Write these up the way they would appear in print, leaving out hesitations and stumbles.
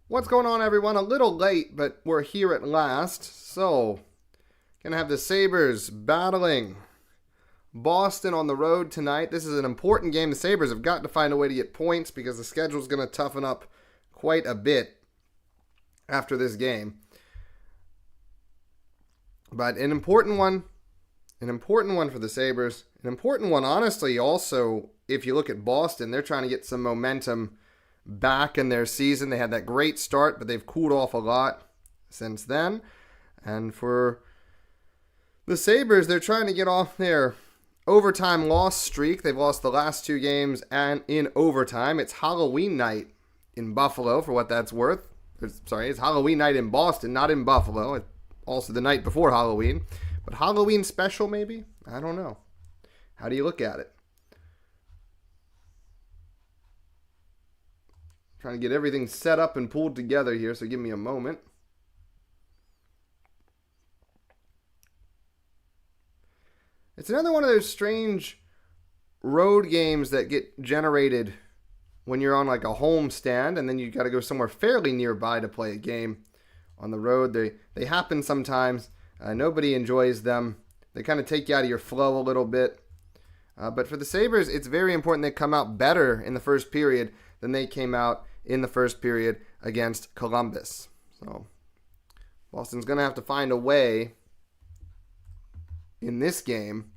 What's going on, everyone? A little late, but we're here at last. So, gonna have the Sabres battling Boston on the road tonight. This is an important game. The Sabres have got to find a way to get points because the schedule's gonna toughen up quite a bit after this game. But an important one for the Sabres. An important one, honestly, also, if you look at Boston, they're trying to get some momentum back in their season. They had that great start, but they've cooled off a lot since then. And for the Sabres, they're trying to get off their overtime loss streak. They've lost the last two games and in overtime. It's Halloween night in Buffalo, for what that's worth. It's Halloween night in Boston, not in Buffalo. It's also the night before Halloween. But Halloween special, maybe? I don't know. How do you look at it? Trying to get everything set up and pulled together here, so give me a moment. It's another one of those strange road games that get generated when you're on like a home stand, and then you got to go somewhere fairly nearby to play a game on the road. They happen sometimes. Nobody enjoys them. They kind of take you out of your flow a little bit. But for the Sabres, it's very important they come out better in the first period than they came out in the first period against Columbus. So Boston's going to have to find a way in this game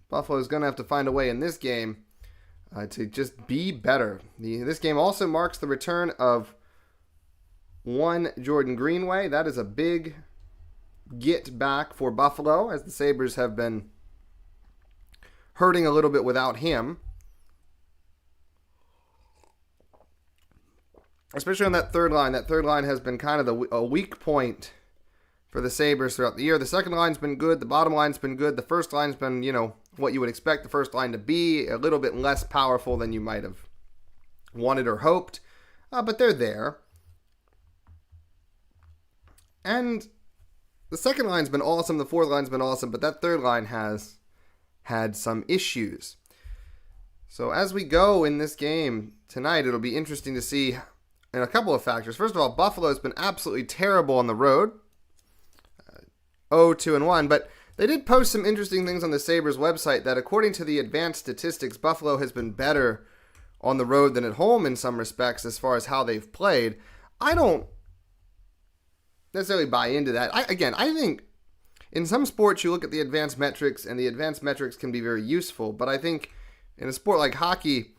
Buffalo's going to have to find a way in this game to just be better. This game also marks the return of one Jordan Greenway. That is a big get back for Buffalo, as the Sabres have been hurting a little bit without him. Especially on that third line. That third line has been kind of a weak point for the Sabres throughout the year. The second line's been good. The bottom line's been good. The first line's been, what you would expect the first line to be. A little bit less powerful than you might have wanted or hoped. But they're there. And the second line's been awesome. The fourth line's been awesome. But that third line has had some issues. So as we go in this game tonight, it'll be interesting to see in a couple of factors. First of all, Buffalo's been absolutely terrible on the road. 0-2-1, but they did post some interesting things on the Sabres website that according to the advanced statistics, Buffalo has been better on the road than at home in some respects as far as how they've played. I don't necessarily buy into that. I think in some sports you look at the advanced metrics, and the advanced metrics can be very useful, but I think in a sport like hockey,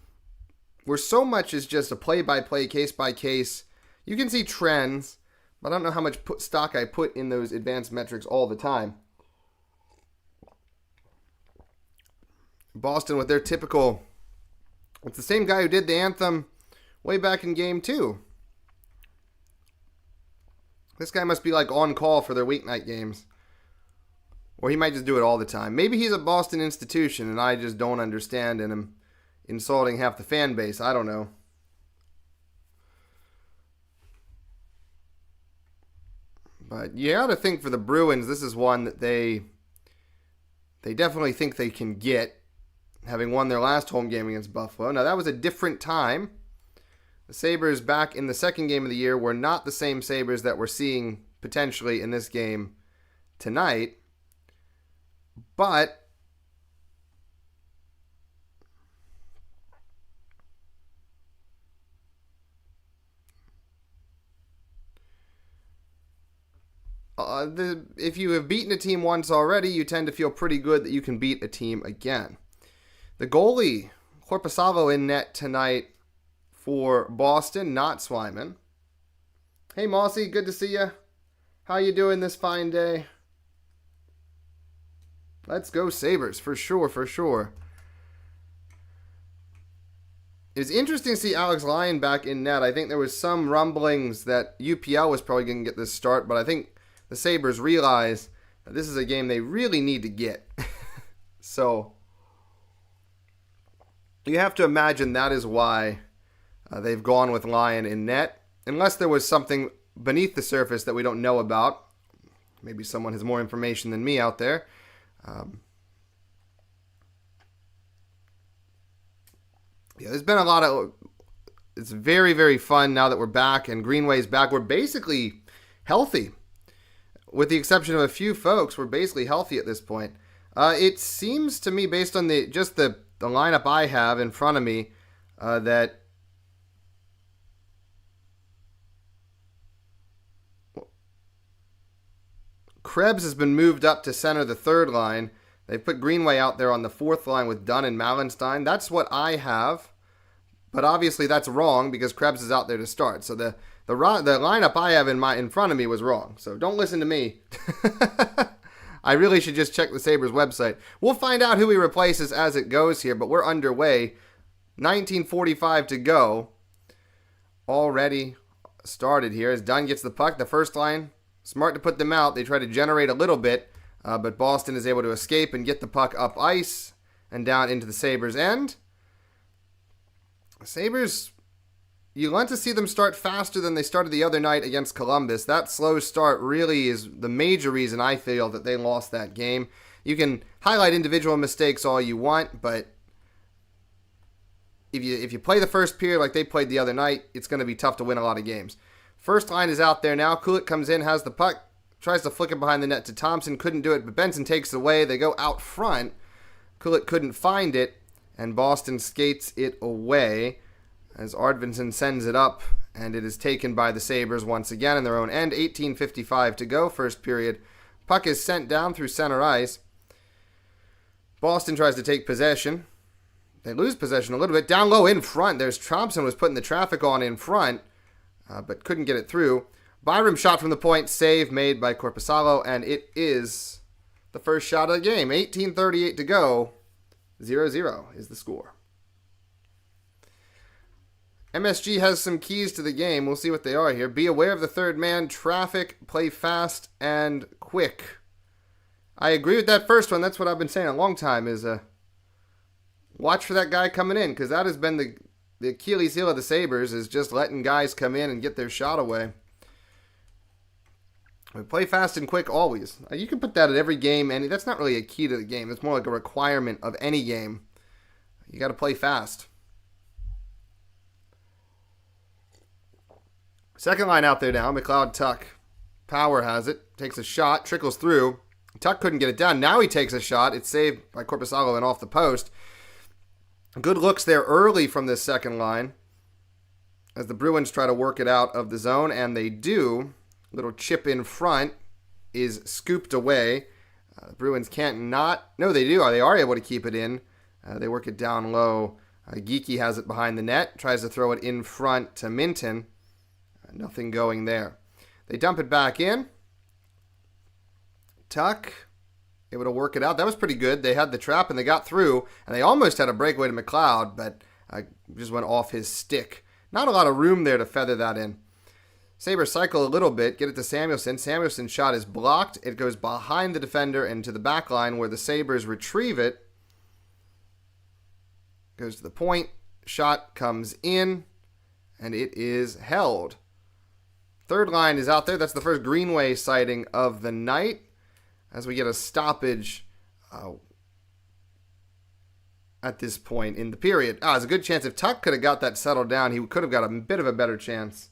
where so much is just a play-by-play, case-by-case, you can see trends, but I don't know how much stock I put in those advanced metrics all the time. Boston with their typical... It's the same guy who did the anthem way back in Game 2. This guy must be like on call for their weeknight games. Or he might just do it all the time. Maybe he's a Boston institution and I just don't understand and am insulting half the fan base. I don't know. But you got to think for the Bruins, this is one that they definitely think they can get, having won their last home game against Buffalo. Now, that was a different time. The Sabres back in the second game of the year were not the same Sabres that we're seeing potentially in this game tonight. But if you have beaten a team once already, you tend to feel pretty good that you can beat a team again. The goalie, Korpisalo, in net tonight for Boston, not Swayman. Hey, Mossy, good to see you. How you doing this fine day? Let's go Sabres, for sure, for sure. It's interesting to see Alex Lyon back in net. I think there was some rumblings that UPL was probably going to get this start, but I think the Sabres realize that this is a game they really need to get. So you have to imagine that is why they've gone with Lyon in net. Unless there was something beneath the surface that we don't know about. Maybe someone has more information than me out there. Yeah, there's been a lot of... It's very, very fun now that we're back and Greenway's back. We're basically healthy. With the exception of a few folks, we're basically healthy at this point. It seems to me, based on the lineup I have in front of me, that Krebs has been moved up to center the third line. They put Greenway out there on the fourth line with Dunn and Malenstein. That's what I have. But obviously that's wrong because Krebs is out there to start. So the lineup I have in front of me was wrong. So don't listen to me. I really should just check the Sabres website. We'll find out who he replaces as it goes here, but we're underway. 19:45 to go. Already started here as Dunn gets the puck. The first line, smart to put them out. They try to generate a little bit, but Boston is able to escape and get the puck up ice and down into the Sabres' end. Sabres, you want to see them start faster than they started the other night against Columbus. That slow start really is the major reason I feel that they lost that game. You can highlight individual mistakes all you want, but if you play the first period like they played the other night, it's going to be tough to win a lot of games. First line is out there now. Kulik comes in, has the puck, tries to flick it behind the net to Thompson. Couldn't do it, but Benson takes it away. They go out front. Kulik couldn't find it, and Boston skates it away as Arvidsson sends it up, and it is taken by the Sabres once again in their own end. 18:55 to go, first period. Puck is sent down through center ice. Boston tries to take possession. They lose possession a little bit. Down low in front, there's Thompson was putting the traffic on in front, but couldn't get it through. Byram shot from the point, save made by Korpisalo, and it is the first shot of the game. 18:38 to go. 0-0 is the score. MSG has some keys to the game. We'll see what they are here. Be aware of the third man. Traffic. Play fast and quick. I agree with that first one. That's what I've been saying a long time is watch for that guy coming in, because that has been the Achilles heel of the Sabres, is just letting guys come in and get their shot away. We play fast and quick always. You can put that at every game, and that's not really a key to the game. It's more like a requirement of any game. You got to play fast. Second line out there now, McLeod, Tuck. Power has it, takes a shot, trickles through. Tuck couldn't get it down. Now he takes a shot. It's saved by Korpisalo and off the post. Good looks there early from this second line as the Bruins try to work it out of the zone, and they do. Little chip in front is scooped away. The Bruins can't not. No, they do. They are able to keep it in. They work it down low. Geekie has it behind the net. Tries to throw it in front to Minton. Nothing going there. They dump it back in. Tuck able to work it out. That was pretty good. They had the trap and they got through. And they almost had a breakaway to McLeod, but just went off his stick. Not a lot of room there to feather that in. Sabres cycle a little bit, get it to Samuelson. Samuelson's shot is blocked. It goes behind the defender and to the back line where the Sabres retrieve it. Goes to the point. Shot comes in, and it is held. Third line is out there. That's the first Greenway sighting of the night as we get a stoppage at this point in the period. There's a good chance if Tuck could have got that settled down, he could have got a bit of a better chance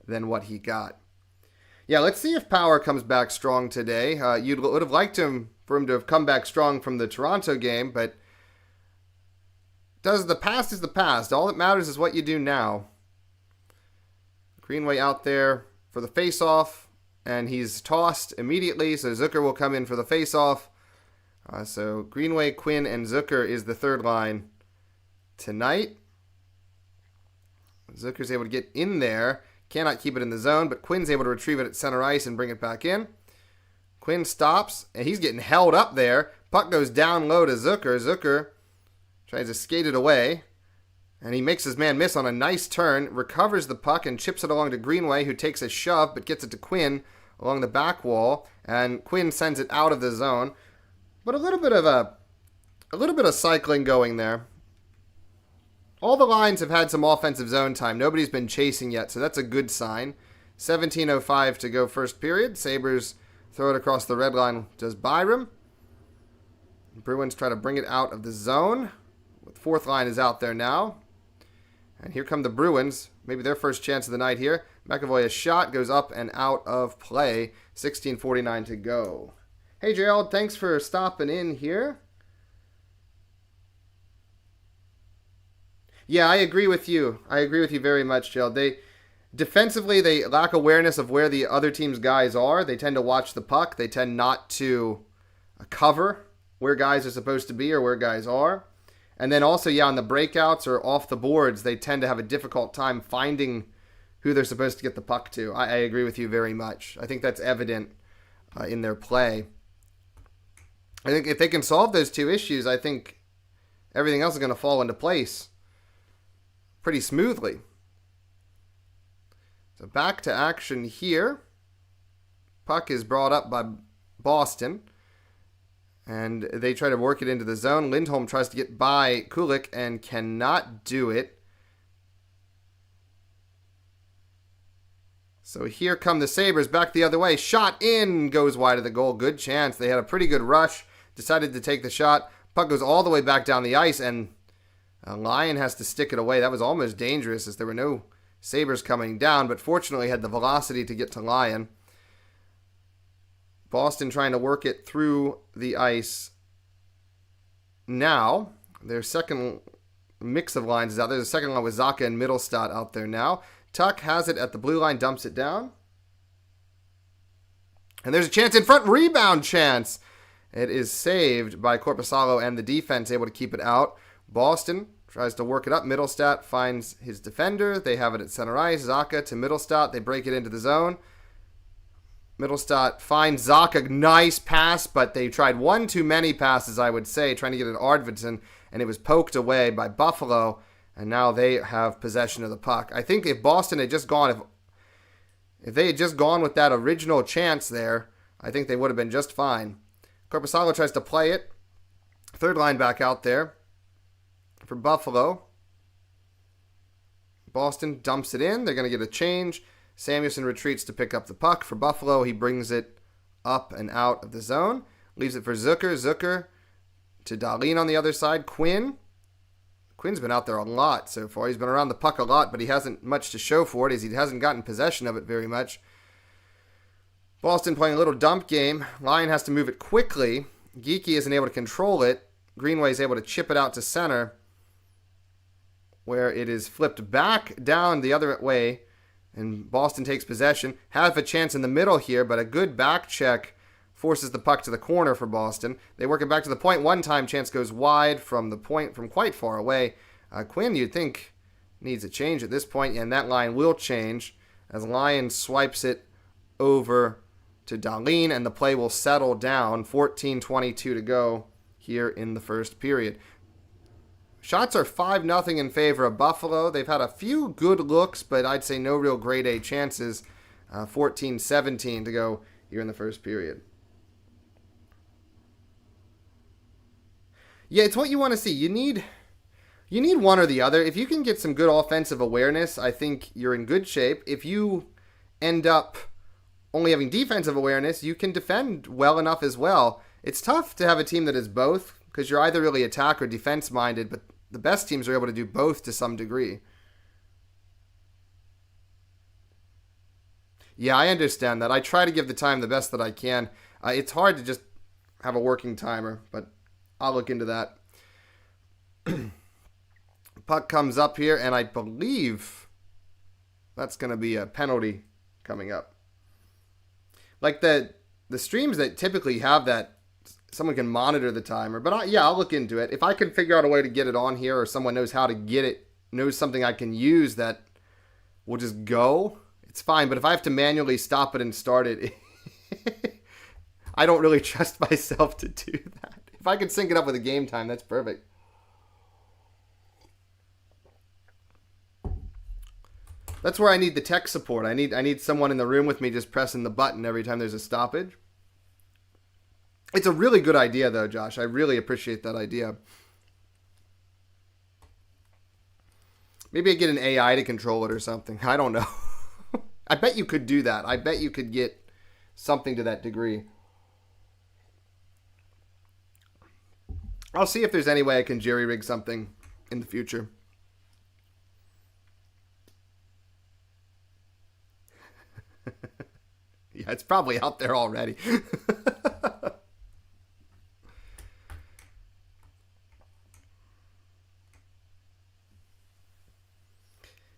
than what he got. Yeah, let's see if Power comes back strong today. You would have liked for him to have come back strong from the Toronto game, but the past is the past. All that matters is what you do now. Greenway out there for the face-off, and he's tossed immediately, so Zucker will come in for the face-off. So Greenway, Quinn, and Zucker is the third line tonight. Zucker's able to get in there. Cannot keep it in the zone, but Quinn's able to retrieve it at center ice and bring it back in. Quinn stops, and he's getting held up there. Puck goes down low to Zucker. Zucker tries to skate it away, and he makes his man miss on a nice turn, recovers the puck, and chips it along to Greenway, who takes a shove, but gets it to Quinn along the back wall, and Quinn sends it out of the zone. But a little bit of cycling going there. All the lines have had some offensive zone time. Nobody's been chasing yet, so that's a good sign. 17:05 to go first period. Sabres throw it across the red line. Does Byram? Bruins try to bring it out of the zone. The fourth line is out there now. And here come the Bruins. Maybe their first chance of the night here. McAvoy's shot goes up and out of play. 16:49 to go. Hey, Gerald, thanks for stopping in here. Yeah, I agree with you. I agree with you very much, Gerald. Defensively, they lack awareness of where the other team's guys are. They tend to watch the puck. They tend not to cover where guys are supposed to be or where guys are. And then also, on the breakouts or off the boards, they tend to have a difficult time finding who they're supposed to get the puck to. I agree with you very much. I think that's evident in their play. I think if they can solve those two issues, I think everything else is going to fall into place pretty smoothly. So back to action here. Puck is brought up by Boston. And they try to work it into the zone. Lindholm tries to get by Kulik and cannot do it. So here come the Sabres back the other way. Shot in, goes wide of the goal. Good chance. They had a pretty good rush. Decided to take the shot. Puck goes all the way back down the ice, and Lyon has to stick it away. That was almost dangerous as there were no Sabres coming down, but fortunately had the velocity to get to Lyon. Boston trying to work it through the ice now. Their second mix of lines is out there. The second line with Zacha and Mittelstadt out there now. Tuck has it at the blue line, dumps it down. And there's a chance in front. Rebound chance. It is saved by Korpisalo and the defense able to keep it out. Boston tries to work it up. Mittelstadt finds his defender. They have it at center ice. Zacha to Mittelstadt. They break it into the zone. Mittelstadt finds Zacha. Nice pass, but they tried one too many passes, I would say, trying to get at Arvidsson, and it was poked away by Buffalo, and now they have possession of the puck. I think if Boston had just gone, if they had just gone with that original chance there, I think they would have been just fine. Korpisalo tries to play it. Third line back out there for Buffalo. Boston dumps it in. They're going to get a change. Samuelson retreats to pick up the puck. For Buffalo, he brings it up and out of the zone. Leaves it for Zucker. Zucker to Dahlin on the other side. Quinn's been out there a lot so far. He's been around the puck a lot, but he hasn't much to show for it as he hasn't gotten possession of it very much. Boston playing a little dump game. Lyon has to move it quickly. Geekie isn't able to control it. Greenway is able to chip it out to center, where it is flipped back down the other way. And Boston takes possession. Have a chance in the middle here, but a good back check forces the puck to the corner for Boston. They work it back to the point. One time, chance goes wide from the point from quite far away. Quinn, you'd think, needs a change at this point, and that line will change as Lyon swipes it over to Dahlin, and the play will settle down. 14:22 to go here in the first period. Shots are 5-0 in favor of Buffalo. They've had a few good looks, but I'd say no real grade A chances. 14:17 to go here in the first period. Yeah, it's what you want to see. You need one or the other. If you can get some good offensive awareness, I think you're in good shape. If you end up only having defensive awareness, you can defend well enough as well. It's tough to have a team that is both, because you're either really attack or defense minded, but the best teams are able to do both to some degree. Yeah, I understand that. I try to give the time the best that I can. It's hard to just have a working timer, but I'll look into that. Puck comes up here, and I believe that's going to be a penalty coming up. Like the streams that typically have that, someone can monitor the timer. But I'll look into it. If I can figure out a way to get it on here, or someone knows how to get it, knows something I can use that will just go, it's fine. But if I have to manually stop it and start it, I don't really trust myself to do that. If I could sync it up with a game time, that's perfect. That's where I need the tech support. I need someone in the room with me just pressing the button every time there's a stoppage. It's a really good idea, though, Josh. I really appreciate that idea. Maybe I get an AI to control it or something. I don't know. I bet you could do that. I bet you could get something to that degree. I'll see if there's any way I can jury rig something in the future. Yeah, it's probably out there already.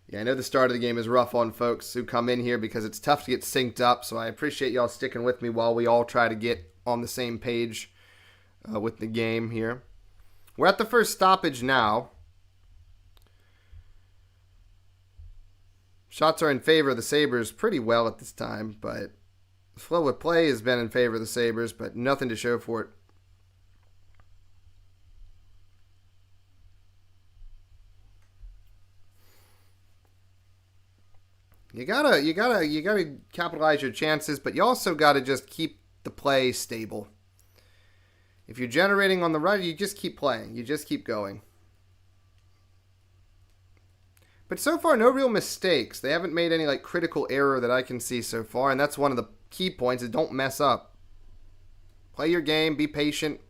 Yeah, I know the start of the game is rough on folks who come in here because it's tough to get synced up, so I appreciate y'all sticking with me while we all try to get on the same page with the game here. We're at the first stoppage now. Shots are in favor of the Sabres pretty well at this time, but the flow of play has been in favor of the Sabres, but nothing to show for it. You gotta capitalize your chances, but you also gotta just keep the play stable. If you're generating on the right, you just keep playing. You just keep going. But so far, no real mistakes. They haven't made any critical error that I can see so far, and that's one of the key points is don't mess up. Play your game, be patient,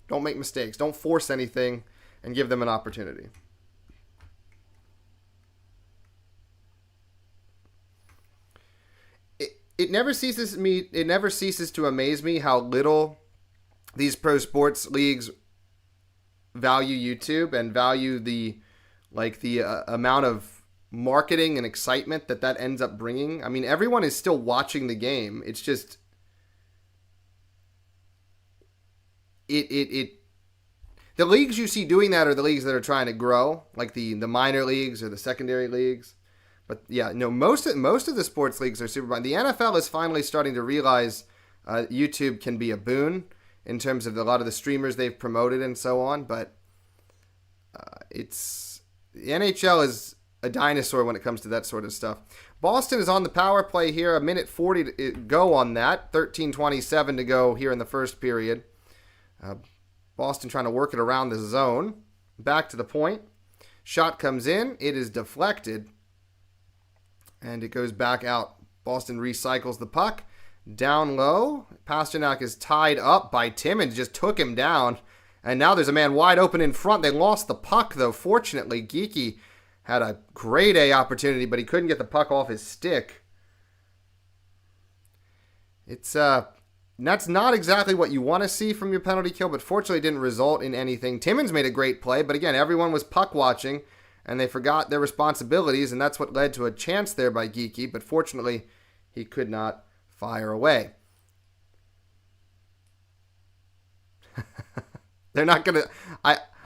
don't make mistakes, don't force anything, and give them an opportunity. It never ceases to amaze me how little these pro sports leagues value YouTube and value the amount of marketing and excitement that ends up bringing. I mean, everyone is still watching the game. It's just the leagues you see doing that are the leagues that are trying to grow, like the minor leagues or the secondary leagues. But yeah, no, most of the sports leagues are super fun. The NFL is finally starting to realize YouTube can be a boon in terms of a lot of the streamers they've promoted and so on. But the NHL is a dinosaur when it comes to that sort of stuff. Boston is on the power play here. 1:40 to go on that. 13:27 to go here in the first period. Boston trying to work it around the zone. Back to the point. Shot comes in. It is deflected. And it goes back out. Boston recycles the puck. Down low. Pasternak is tied up by Timmins. Just took him down. And now there's a man wide open in front. They lost the puck, though. Fortunately, Geekie had a grade A opportunity, but he couldn't get the puck off his stick. That's not exactly what you want to see from your penalty kill, but fortunately it didn't result in anything. Timmins made a great play, but again, everyone was puck watching, and they forgot their responsibilities, and that's what led to a chance there by Geekie, but fortunately, he could not fire away. They're not going to...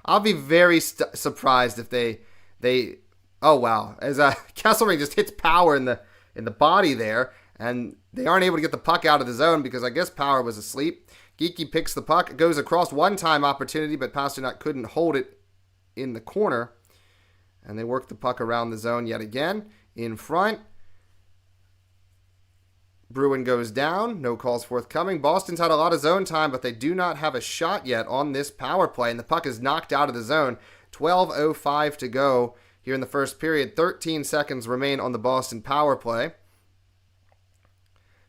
I'll be very surprised if they... Oh, wow. As Kesselring just hits Power in the body there, and they aren't able to get the puck out of the zone because I guess Power was asleep. Geekie picks the puck. It goes across one-time opportunity, but Pasternak couldn't hold it in the corner. And they work the puck around the zone yet again. In front. Bruin goes down. No calls forthcoming. Boston's had a lot of zone time, but they do not have a shot yet on this power play. And the puck is knocked out of the zone. 12:05 to go here in the first period. 13 seconds remain on the Boston power play.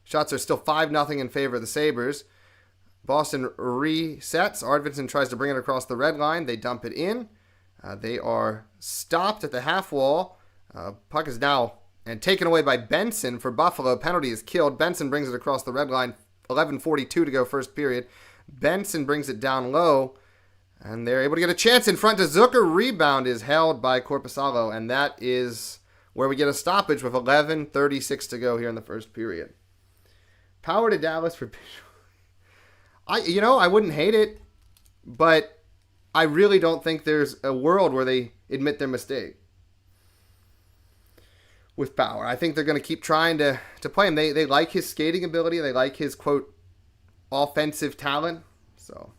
Shots are still 5-0 in favor of the Sabres. Boston resets. Arvidsson tries to bring it across the red line. They dump it in. They are stopped at the half wall. Puck is now taken away by Benson for Buffalo. Penalty is killed. Benson brings it across the red line. 11:42 to go first period. Benson brings it down low. And they're able to get a chance in front to Zucker. Rebound is held by Korpisalo. And that is where we get a stoppage with 11:36 to go here in the first period. Power to Dallas for... I wouldn't hate it, but I really don't think there's a world where they admit their mistake with Power. I think they're going to keep trying to play him. They like his skating ability. They like his, quote, offensive talent. So,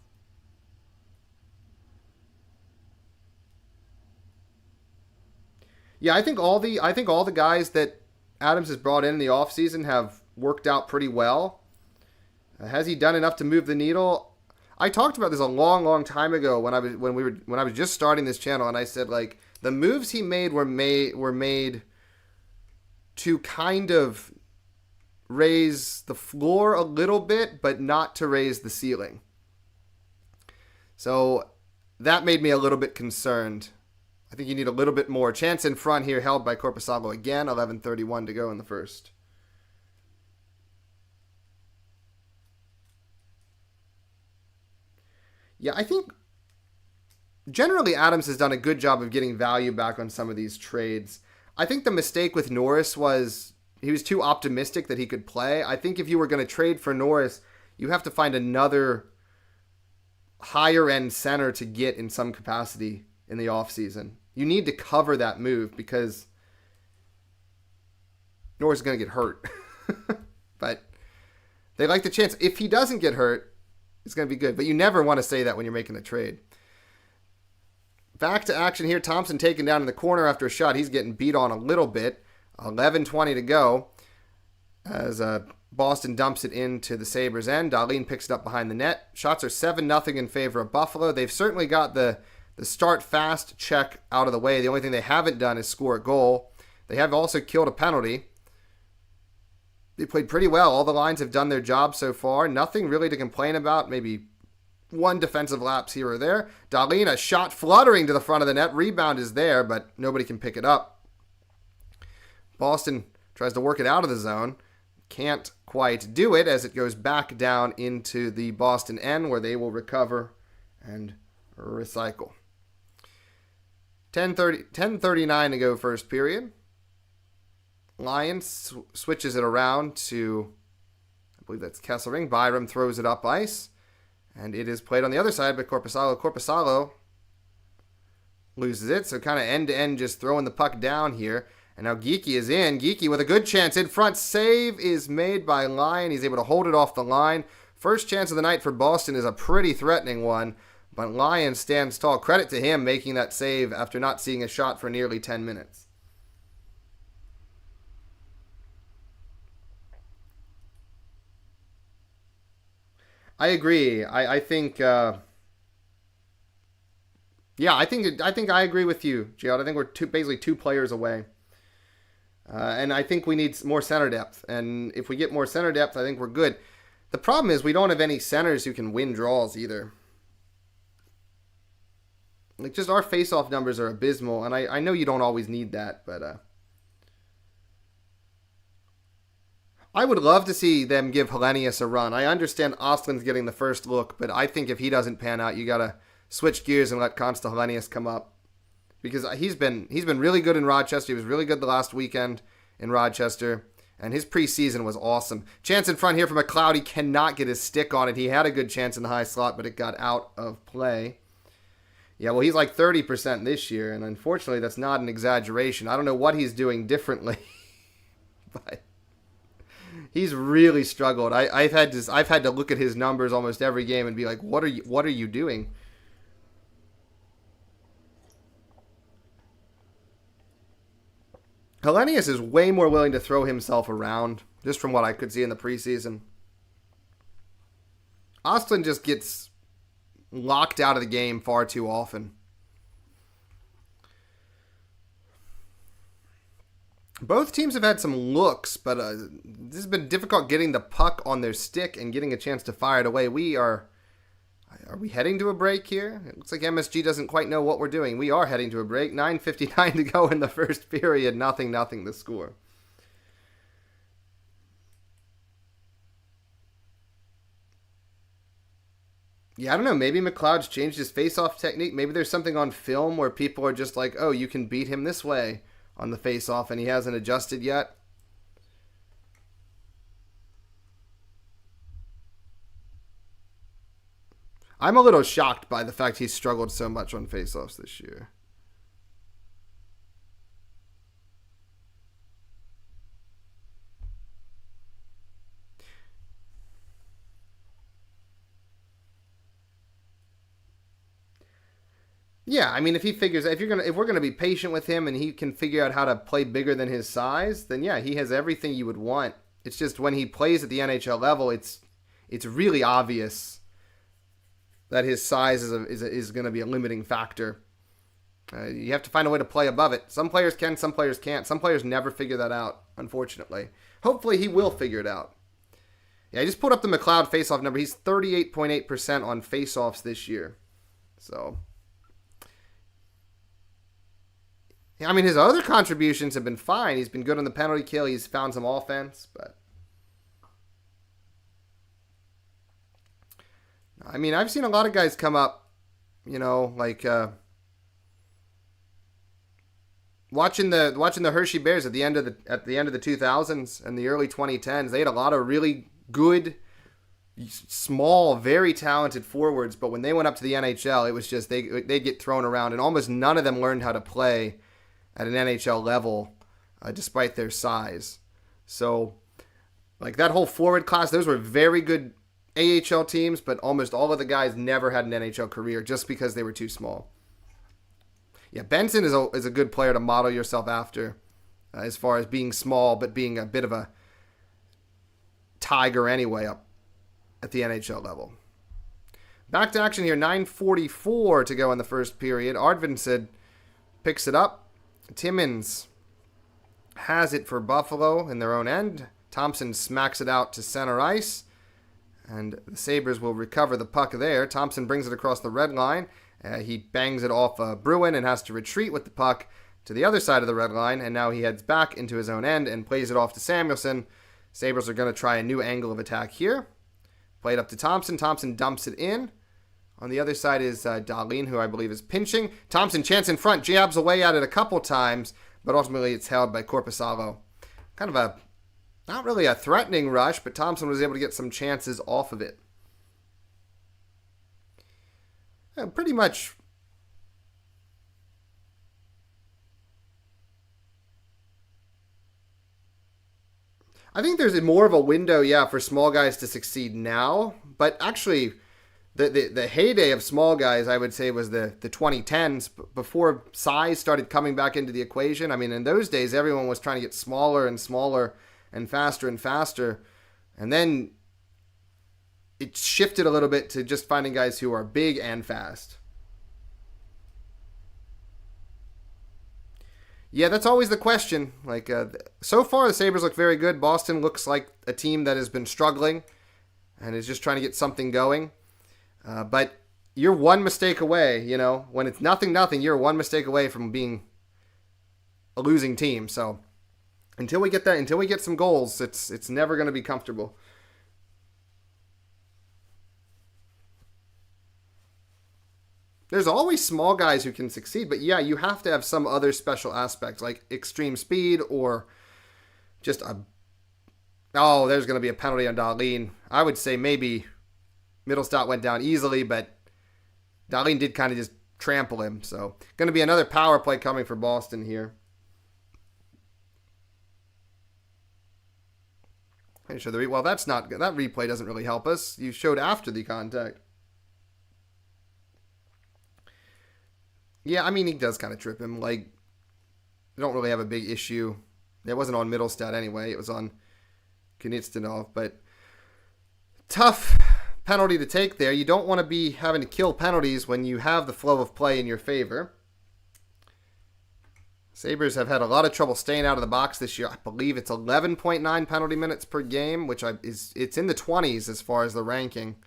yeah, I think all the guys that Adams has brought in the offseason have worked out pretty well. Has he done enough to move the needle? I talked about this a long, long time ago when I was just starting this channel, and I said the moves he made were made to kind of raise the floor a little bit, but not to raise the ceiling. So that made me a little bit concerned. I think you need a little bit more. Chance in front here held by Korpisalo again. 11:31 to go in the first. Yeah, I think generally Adams has done a good job of getting value back on some of these trades. I think the mistake with Norris was he was too optimistic that he could play. I think if you were going to trade for Norris, you have to find another higher end center to get in some capacity in the offseason. You need to cover that move because Norris is going to get hurt. But they like the chance. If he doesn't get hurt, it's going to be good. But you never want to say that when you're making a trade. Back to action here. Thompson taken down in the corner after a shot. He's getting beat on a little bit. 11:20 to go as Boston dumps it into the Sabres' end. Dahlin picks it up behind the net. Shots are 7-0 in favor of Buffalo. They've certainly got the start fast check out of the way. The only thing they haven't done is score a goal. They have also killed a penalty. They played pretty well. All the lines have done their job so far. Nothing really to complain about. Maybe one defensive lapse here or there. Dahlin, a shot fluttering to the front of the net. Rebound is there, but nobody can pick it up. Boston tries to work it out of the zone. Can't quite do it as it goes back down into the Boston end where they will recover and recycle. 10:39 to go first period. Lions switches it around to, I believe that's Kesselring. Byram throws it up ice. And it is played on the other side by Korpisalo. Korpisalo loses it. So kind of end-to-end just throwing the puck down here. And now Geekie is in. Geekie with a good chance in front. Save is made by Lyon. He's able to hold it off the line. First chance of the night for Boston is a pretty threatening one. But Lyon stands tall. Credit to him making that save after not seeing a shot for nearly 10 minutes. I agree. I think I think I agree with you, Gerald. I think we're basically two players away. And I think we need more center depth. And if we get more center depth, I think we're good. The problem is we don't have any centers who can win draws either. Like, just our face-off numbers are abysmal. And I know you don't always need that, but I would love to see them give Hellenius a run. I understand Ostland's getting the first look, but I think if he doesn't pan out, you got to switch gears and let Consta Hellenius come up. Because he's been really good in Rochester. He was really good the last weekend in Rochester. And his preseason was awesome. Chance in front here from McLeod. He cannot get his stick on it. He had a good chance in the high slot, but it got out of play. Yeah, well, he's like 30% this year. And unfortunately, that's not an exaggeration. I don't know what he's doing differently. But he's really struggled. I've had to look at his numbers almost every game and be like, what are you doing? Hellenius is way more willing to throw himself around, just from what I could see in the preseason. Ostland just gets locked out of the game far too often. Both teams have had some looks, but this has been difficult getting the puck on their stick and getting a chance to fire it away. Are we heading to a break here? It looks like MSG doesn't quite know what we're doing. We are heading to a break. 9:59 to go in the first period. 0-0 the score. Yeah, I don't know. Maybe McLeod's changed his face-off technique. Maybe there's something on film where people are just like, oh, you can beat him this way on the face-off, and he hasn't adjusted yet. I'm a little shocked by the fact he's struggled so much on face-offs this year. Yeah, I mean, if we're gonna be patient with him and he can figure out how to play bigger than his size, then yeah, he has everything you would want. It's just when he plays at the NHL level, it's really obvious that his size is going to be a limiting factor. You have to find a way to play above it. Some players can, some players can't. Some players never figure that out, unfortunately. Hopefully he will figure it out. Yeah, I just put up the McLeod faceoff number. He's 38.8% on faceoffs this year. So I mean, his other contributions have been fine. He's been good on the penalty kill. He's found some offense, but I mean, I've seen a lot of guys come up, like watching the Hershey Bears at the end of the 2000s and the early 2010s. They had a lot of really good, small, very talented forwards, but when they went up to the NHL, it was just they'd get thrown around, and almost none of them learned how to play at an NHL level, despite their size. So, like that whole forward class, those were very good AHL teams, but almost all of the guys never had an NHL career just because they were too small. Yeah, Benson is a good player to model yourself after, as far as being small, but being a bit of a tiger anyway up at the NHL level. Back to action here, 9:44 to go in the first period. Arvidsson picks it up. Timmins has it for Buffalo in their own end. Thompson smacks it out to center ice, and the Sabres will recover the puck there. Thompson brings it across the red line. He bangs it off Bruin and has to retreat with the puck to the other side of the red line, and now he heads back into his own end and plays it off to Samuelsson. Sabres are going to try a new angle of attack here. Played up to Thompson. Thompson dumps it in. On the other side is Dahlin, who I believe is pinching. Thompson, chance in front, jabs away at it a couple times, but ultimately it's held by Korpisalo. Kind of not really a threatening rush, but Thompson was able to get some chances off of it. Pretty much. I think there's more of a window, for small guys to succeed now, but actually the heyday of small guys, I would say, was the 2010s, before size started coming back into the equation. I mean, in those days, everyone was trying to get smaller and smaller and faster. And then it shifted a little bit to just finding guys who are big and fast. Yeah, that's always the question. Like, so far, the Sabres look very good. Boston looks like a team that has been struggling and is just trying to get something going. But you're one mistake away, when it's 0-0, you're one mistake away from being a losing team. So until we get some goals, it's never going to be comfortable. There's always small guys who can succeed, but you have to have some other special aspects, like extreme speed or just there's going to be a penalty on Dahlin. I would say maybe Middlestat went down easily, but Dahlin did kind of just trample him. So going to be another power play coming for Boston here. Well, that's not good. That replay doesn't really help us. You showed after the contact. Yeah, I mean, he does kind of trip him. Like, I don't really have a big issue. It wasn't on Middlestat anyway. It was on Konstantinov, but tough penalty to take there. You don't want to be having to kill penalties when you have the flow of play in your favor. Sabres have had a lot of trouble staying out of the box this year. I believe it's 11.9 penalty minutes per game, which it's in the 20s as far as the ranking.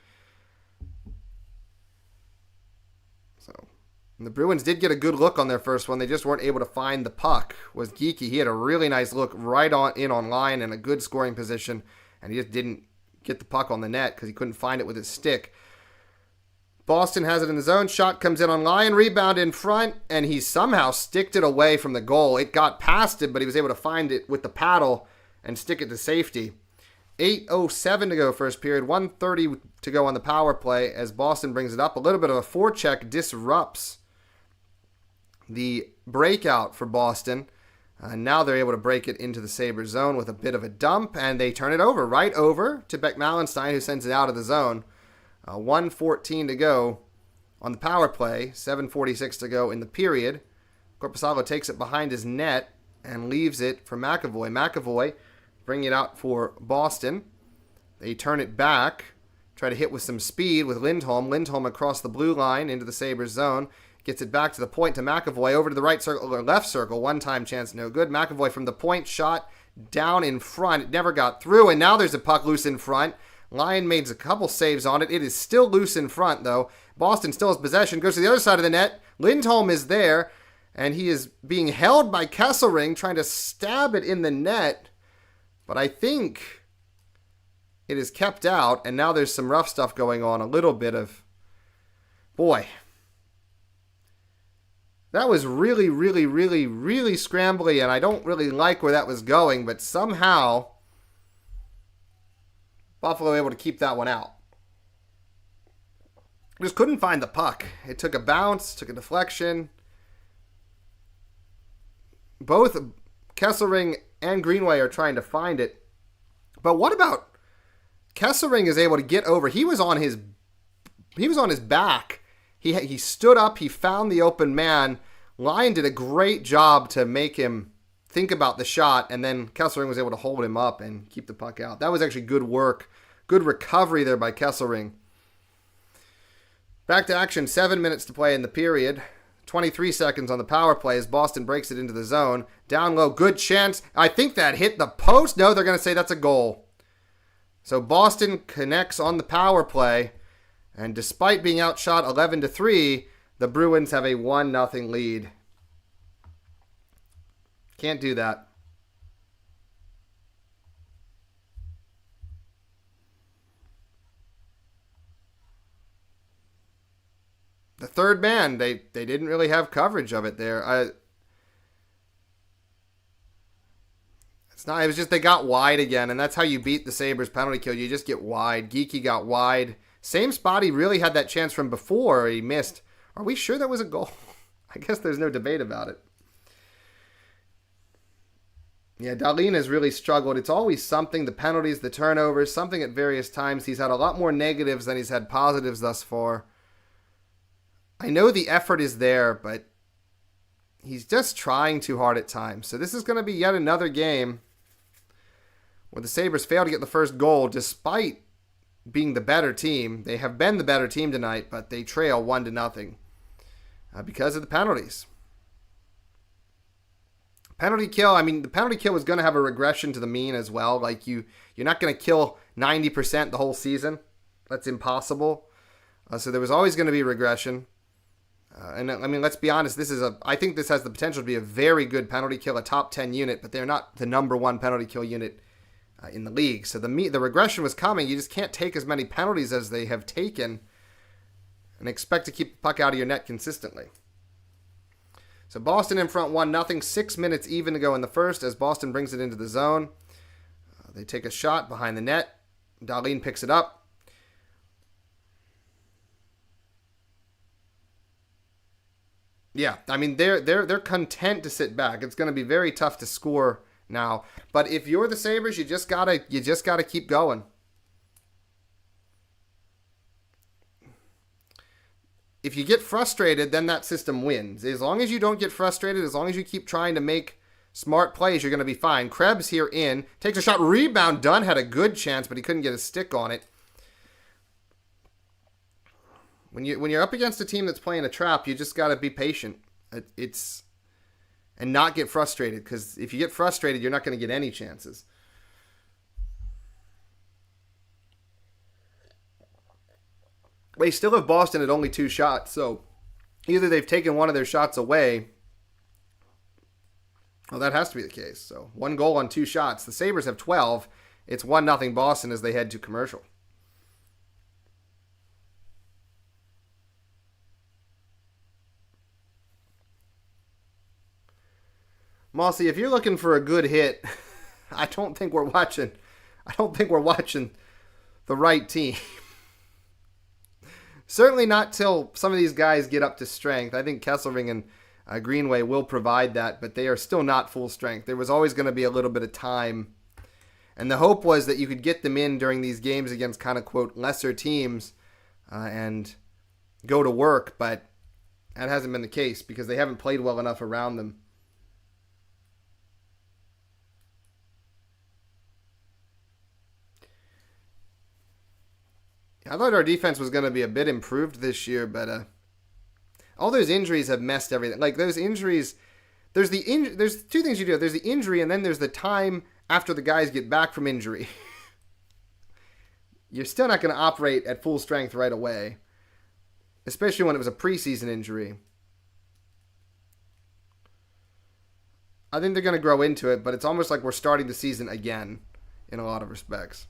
And the Bruins did get a good look on their first one. They just weren't able to find the puck. Was Geeky. He had a really nice look right on line in a good scoring position, and he just didn't get the puck on the net because he couldn't find it with his stick. Boston has it in the zone. Shot comes in on line. Rebound in front, and he somehow sticked it away from the goal. It got past him, but he was able to find it with the paddle and stick it to safety. 8:07 to go first period. 1:30 to go on the power play as Boston brings it up. A little bit of a forecheck disrupts the breakout for Boston. Now they're able to break it into the Sabres zone with a bit of a dump, and they turn it right over to Beck-Malenstein, who sends it out of the zone. 1:14 to go on the power play, 7:46 to go in the period. Korpisalo takes it behind his net and leaves it for McAvoy. McAvoy bringing it out for Boston. They turn it back, try to hit with some speed with Lindholm. Lindholm across the blue line into the Sabres zone. Gets it back to the point to McAvoy, over to the right circle or left circle. One-time chance, no good. McAvoy from the point, shot down in front. It never got through, and now there's a puck loose in front. Lyon made a couple saves on it. It is still loose in front, though. Boston still has possession. Goes to the other side of the net. Lindholm is there. And he is being held by Kesselring, trying to stab it in the net. But I think it is kept out, and now there's some rough stuff going on. A little bit of... Boy. That was really, really, really, really scrambly, and I don't really like where that was going, but somehow Buffalo able to keep that one out. Just couldn't find the puck. It took a bounce, took a deflection. Both Kesselring and Greenway are trying to find it. But what about Kesselring is able to get over? He was on his back. He stood up. He found the open man. Lyon did a great job to make him think about the shot, and then Kesselring was able to hold him up and keep the puck out. That was actually good work. Good recovery there by Kesselring. Back to action. 7 minutes to play in the period. 23 seconds on the power play as Boston breaks it into the zone. Down low, good chance. I think that hit the post. No, they're going to say that's a goal. So Boston connects on the power play. And despite being outshot 11-3, the Bruins have a 1-0 lead. Can't do that. The third man, they didn't really have coverage of it there. It was just they got wide again, and that's how you beat the Sabres penalty kill. You just get wide. Geekie got wide. Same spot he really had that chance from before. He missed. Are we sure that was a goal? I guess there's no debate about it. Yeah, Dahlin has really struggled. It's always something, the penalties, the turnovers, something at various times. He's had a lot more negatives than he's had positives thus far. I know the effort is there, but he's just trying too hard at times. So this is going to be yet another game where the Sabres fail to get the first goal despite being the better team. They have been the better team tonight, but they trail 1-0 because of the penalties. Penalty kill, the penalty kill was going to have a regression to the mean as well. Like you're not going to kill 90% the whole season. That's impossible. So there was always going to be regression. Let's be honest. I think this has the potential to be a very good penalty kill, a top 10 unit, but they're not the number one penalty kill unit in the league. So the regression was coming. You just can't take as many penalties as they have taken and expect to keep the puck out of your net consistently. So Boston in front 1-0, 6 minutes even to go in the first as Boston brings it into the zone. They take a shot behind the net. Dahlin picks it up. Yeah, they're content to sit back. It's going to be very tough to score now. But if you're the Sabres, you just gotta keep going. If you get frustrated, then that system wins. As long as you don't get frustrated, as long as you keep trying to make smart plays, you're going to be fine. Krebs here takes a shot, rebound. Dunn had a good chance, but he couldn't get a stick on it. When you're up against a team that's playing a trap, you just got to be patient. And not get frustrated, because if you get frustrated, you're not going to get any chances. They still have Boston at only 2 shots, so either they've taken one of their shots away. Well, that has to be the case. So 1 goal on 2 shots. The Sabres have 12. It's 1-0 Boston as they head to commercial. Mossy, if you're looking for a good hit, I don't think we're watching the right team. Certainly not till some of these guys get up to strength. I think Kesselring and Greenway will provide that, but they are still not full strength. There was always going to be a little bit of time. And the hope was that you could get them in during these games against kind of, quote, lesser teams and go to work, but that hasn't been the case because they haven't played well enough around them. I thought our defense was going to be a bit improved this year, but all those injuries have messed everything. Like those injuries, there's 2 things you do. There's the injury, and then there's the time after the guys get back from injury. You're still not going to operate at full strength right away, especially when it was a preseason injury. I think they're going to grow into it, but it's almost like we're starting the season again in a lot of respects.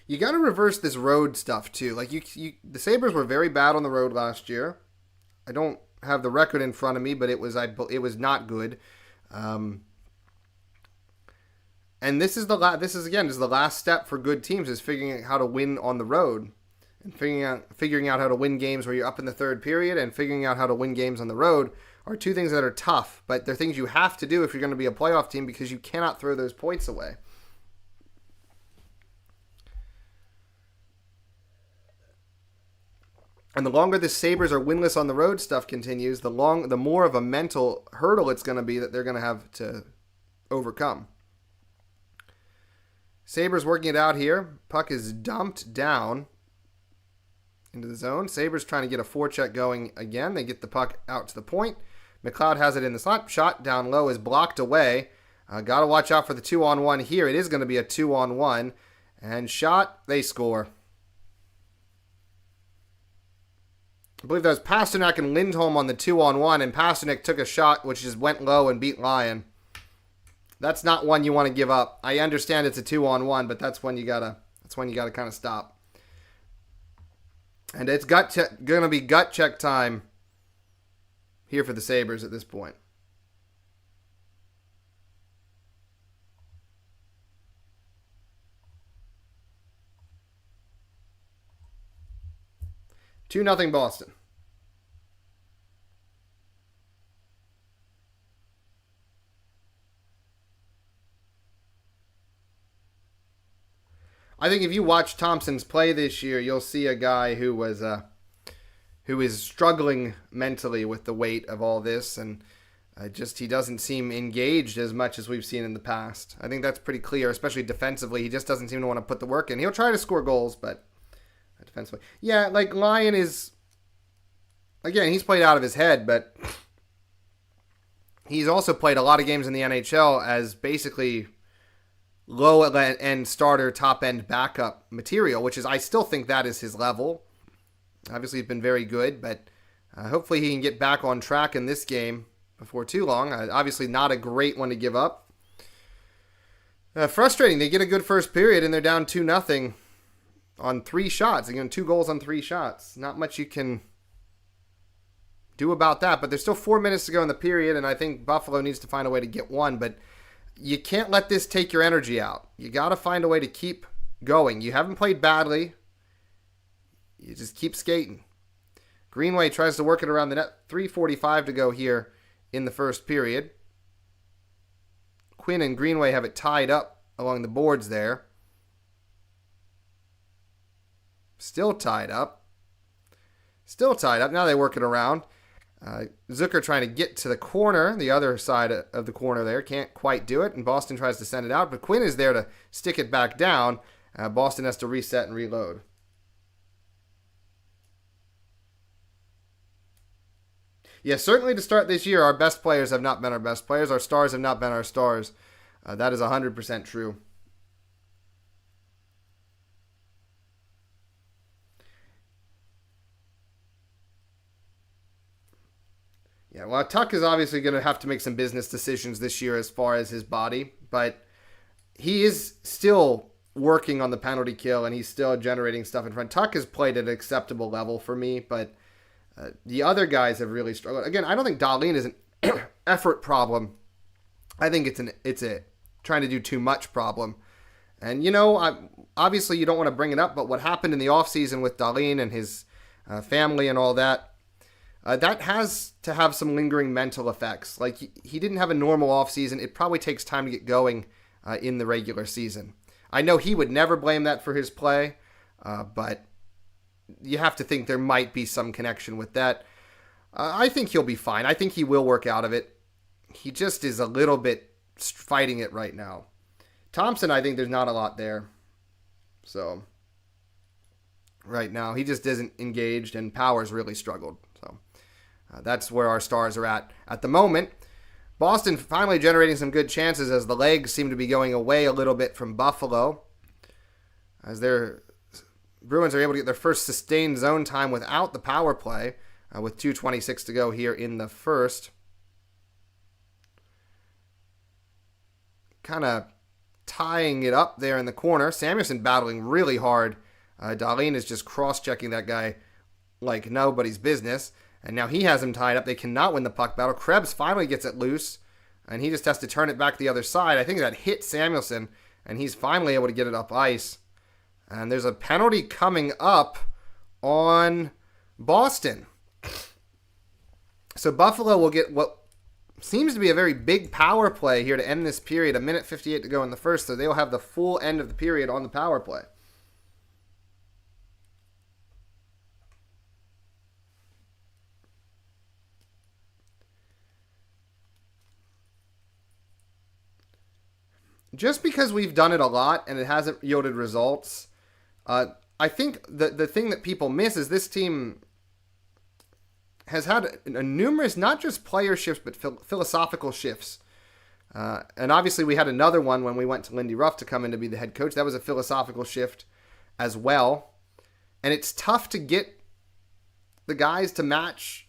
You got to reverse this road stuff too. Like the Sabres were very bad on the road last year. I don't have the record in front of me, but it was not good. And this is the last step for good teams, is figuring out how to win on the road, and figuring out how to win games where you're up in the third period, and figuring out how to win games on the road are two things that are tough, but they're things you have to do if you're going to be a playoff team, because you cannot throw those points away. And the longer the Sabres are winless on the road stuff continues, the more of a mental hurdle it's going to be that they're going to have to overcome. Sabres working it out here. Puck is dumped down into the zone. Sabres trying to get a forecheck going again. They get the puck out to the point. McLeod has it in the slot. Shot down low is blocked away. Got to watch out for the 2-on-1 here. It is going to be a 2-on-1. And shot, they score. I believe that was Pasternak and Lindholm on the 2-on-1, and Pasternak took a shot which just went low and beat Lyon. That's not one you want to give up. I understand it's a 2-on-1, but that's when you gotta kind of stop. And it's gonna be gut check time here for the Sabres at this point. Two nothing Boston. I think if you watch Thompson's play this year, you'll see a guy who is struggling mentally with the weight of all this, and he doesn't seem engaged as much as we've seen in the past. I think that's pretty clear, especially defensively. He just doesn't seem to want to put the work in. He'll try to score goals, but defensively, yeah, like Lyon is. Again, he's played out of his head, but he's also played a lot of games in the NHL as basically low-end starter, top-end backup material, which is, I still think that is his level. Obviously, he's been very good, but hopefully he can get back on track in this game before too long. Obviously, not a great one to give up. Frustrating. They get a good first period, and they're down 2-0 on 3 shots. Again, 2 goals on 3 shots. Not much you can do about that, but there's still 4 minutes to go in the period, and I think Buffalo needs to find a way to get one, but you can't let this take your energy out. You got to find a way to keep going. You haven't played badly. You just keep skating. Greenway tries to work it around the net. 3:45 to go here in the first period. Quinn and Greenway have it tied up along the boards there. Still tied up. Now they work it around. Zucker trying to get to the corner, the other side of the corner there. Can't quite do it, and Boston tries to send it out, but Quinn is there to stick it back down. Boston has to reset and reload. Yeah, certainly to start this year, our best players have not been our best players. Our stars have not been our stars. That is 100% true. Yeah, well, Tuck is obviously going to have to make some business decisions this year as far as his body, but he is still working on the penalty kill, and he's still generating stuff in front. Tuck has played at an acceptable level for me, but the other guys have really struggled. Again, I don't think Dahlin is an effort problem. I think it's a trying to do too much problem. And, obviously you don't want to bring it up, but what happened in the offseason with Dahlin and his family and all that, that has to have some lingering mental effects. Like, he didn't have a normal offseason. It probably takes time to get going in the regular season. I know he would never blame that for his play, but you have to think there might be some connection with that. I think he'll be fine. I think he will work out of it. He just is a little bit fighting it right now. Thompson, I think there's not a lot there. So, right now, he just isn't engaged, and Powers really struggled. So, that's where our stars are at the moment. Boston finally generating some good chances as the legs seem to be going away a little bit from Buffalo, as they're Bruins are able to get their first sustained zone time without the power play, with 2:26 to go here in the first. Kind of tying it up there in the corner. Samuelson battling really hard. Dahlin is just cross-checking that guy like nobody's business. And now he has him tied up. They cannot win the puck battle. Krebs finally gets it loose, and he just has to turn it back the other side. I think that hit Samuelson, and he's finally able to get it up ice. And there's a penalty coming up on Boston. So Buffalo will get what seems to be a very big power play here to end this period. 1:58 to go in the first, so they will have the full end of the period on the power play. Just because we've done it a lot and it hasn't yielded results, I think the thing that people miss is this team has had a numerous, not just player shifts, but philosophical shifts. And obviously we had another one when we went to Lindy Ruff to come in to be the head coach. That was a philosophical shift as well. And it's tough to get the guys to match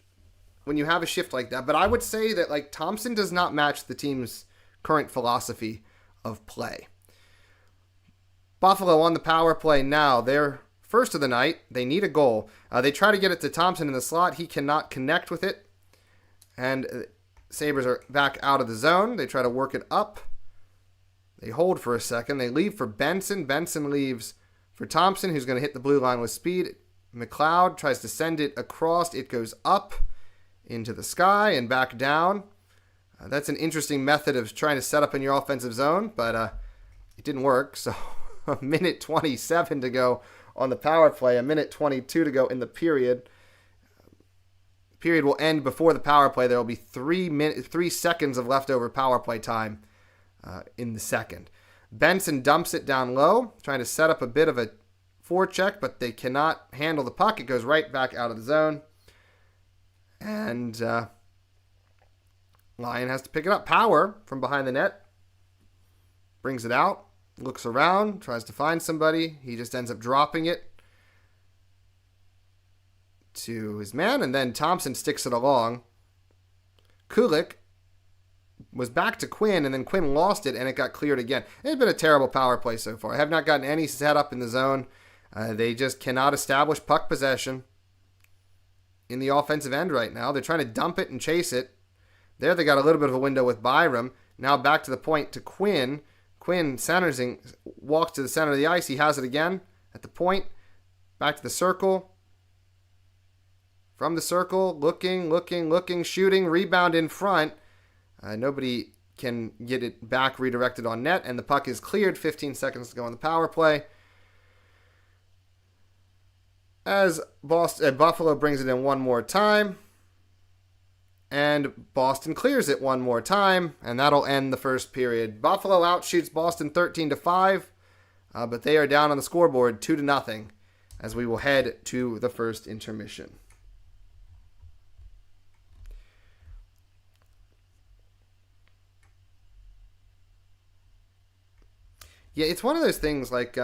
when you have a shift like that. But I would say that like Thompson does not match the team's current philosophy of play. Buffalo on the power play now. They're first of the night. They need a goal. They try to get it to Thompson in the slot. He cannot connect with it. And Sabres are back out of the zone. They try to work it up. They hold for a second. They leave for Benson. Benson leaves for Thompson, who's going to hit the blue line with speed. McLeod tries to send it across. It goes up into the sky and back down. That's an interesting method of trying to set up in your offensive zone, but it didn't work. So 1:27 to go on the power play, 1:22 to go in the period. Period will end before the power play. There will be 3 seconds of leftover power play time in the second. Benson dumps it down low, trying to set up a bit of a forecheck, but they cannot handle the puck. It goes right back out of the zone. And Lyon has to pick it up. Power from behind the net. Brings it out. Looks around. Tries to find somebody. He just ends up dropping it to his man. And then Thompson sticks it along. Kulik was back to Quinn. And then Quinn lost it. And it got cleared again. It's been a terrible power play so far. I have not gotten any set up in the zone. They just cannot establish puck possession in the offensive end right now. They're trying to dump it and chase it. There they got a little bit of a window with Byram. Now back to the point to Quinn. Quinn walks to the center of the ice. He has it again at the point. Back to the circle. From the circle, looking, shooting, rebound in front. Nobody can get it back redirected on net, and the puck is cleared. 15 seconds to go on the power play. As Buffalo brings it in one more time. And Boston clears it one more time, and that'll end the first period. Buffalo outshoots Boston 13-5, but they are down on the scoreboard 2-0 as we will head to the first intermission. Yeah, it's one of those things like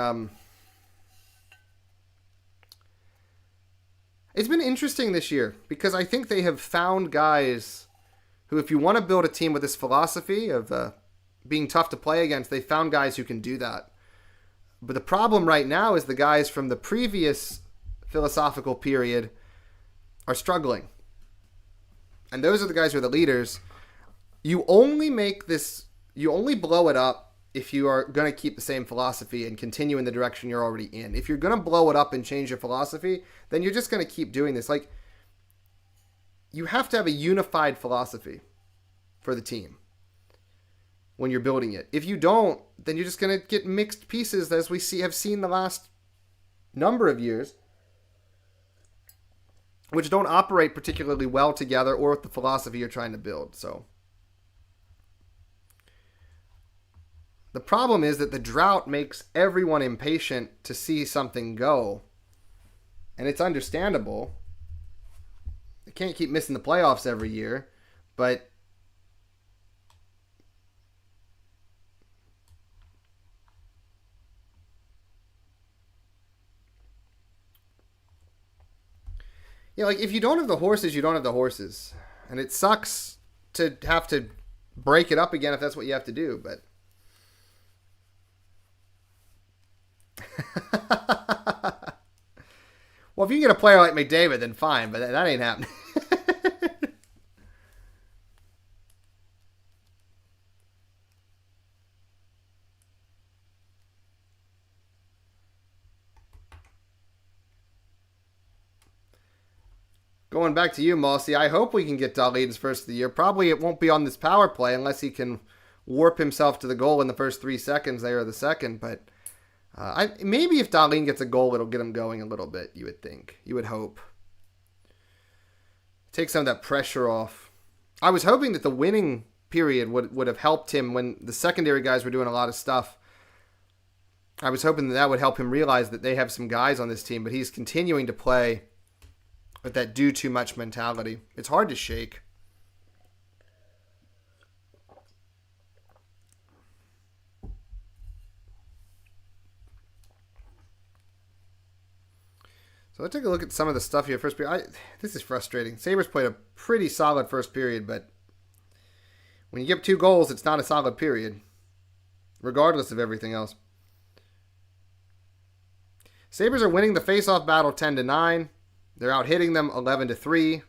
it's been interesting this year because I think they have found guys who, if you want to build a team with this philosophy of being tough to play against, they found guys who can do that. But the problem right now is the guys from the previous philosophical period are struggling. And those are the guys who are the leaders. You only blow it up if you are going to keep the same philosophy and continue in the direction you're already in. If you're going to blow it up and change your philosophy, then you're just going to keep doing this. Like, you have to have a unified philosophy for the team when you're building it. If you don't, then you're just going to get mixed pieces, as we have seen the last number of years, which don't operate particularly well together or with the philosophy you're trying to build. So the problem is that the drought makes everyone impatient to see something go. And it's understandable. They can't keep missing the playoffs every year. But Yeah, like if you don't have the horses, you don't have the horses, and it sucks to have to break it up again if that's what you have to do. But well, if you get a player like McDavid, then fine, but that ain't happening. Going back to you, Mossy, I hope we can get Dahlin's first of the year. Probably it won't be on this power play unless he can warp himself to the goal in the first 3 seconds there of the second. But maybe if Dahlin gets a goal, it'll get him going a little bit, you would think. You would hope. Take some of that pressure off. I was hoping that the winning period would have helped him when the secondary guys were doing a lot of stuff. I was hoping that would help him realize that they have some guys on this team, but he's continuing to play with that do too much mentality. It's hard to shake. So let's take a look at some of the stuff here. First period. This is frustrating. Sabres played a pretty solid first period, but when you give 2 goals, it's not a solid period, regardless of everything else. Sabres are winning the face-off battle 10-9. They're out hitting them 11-3.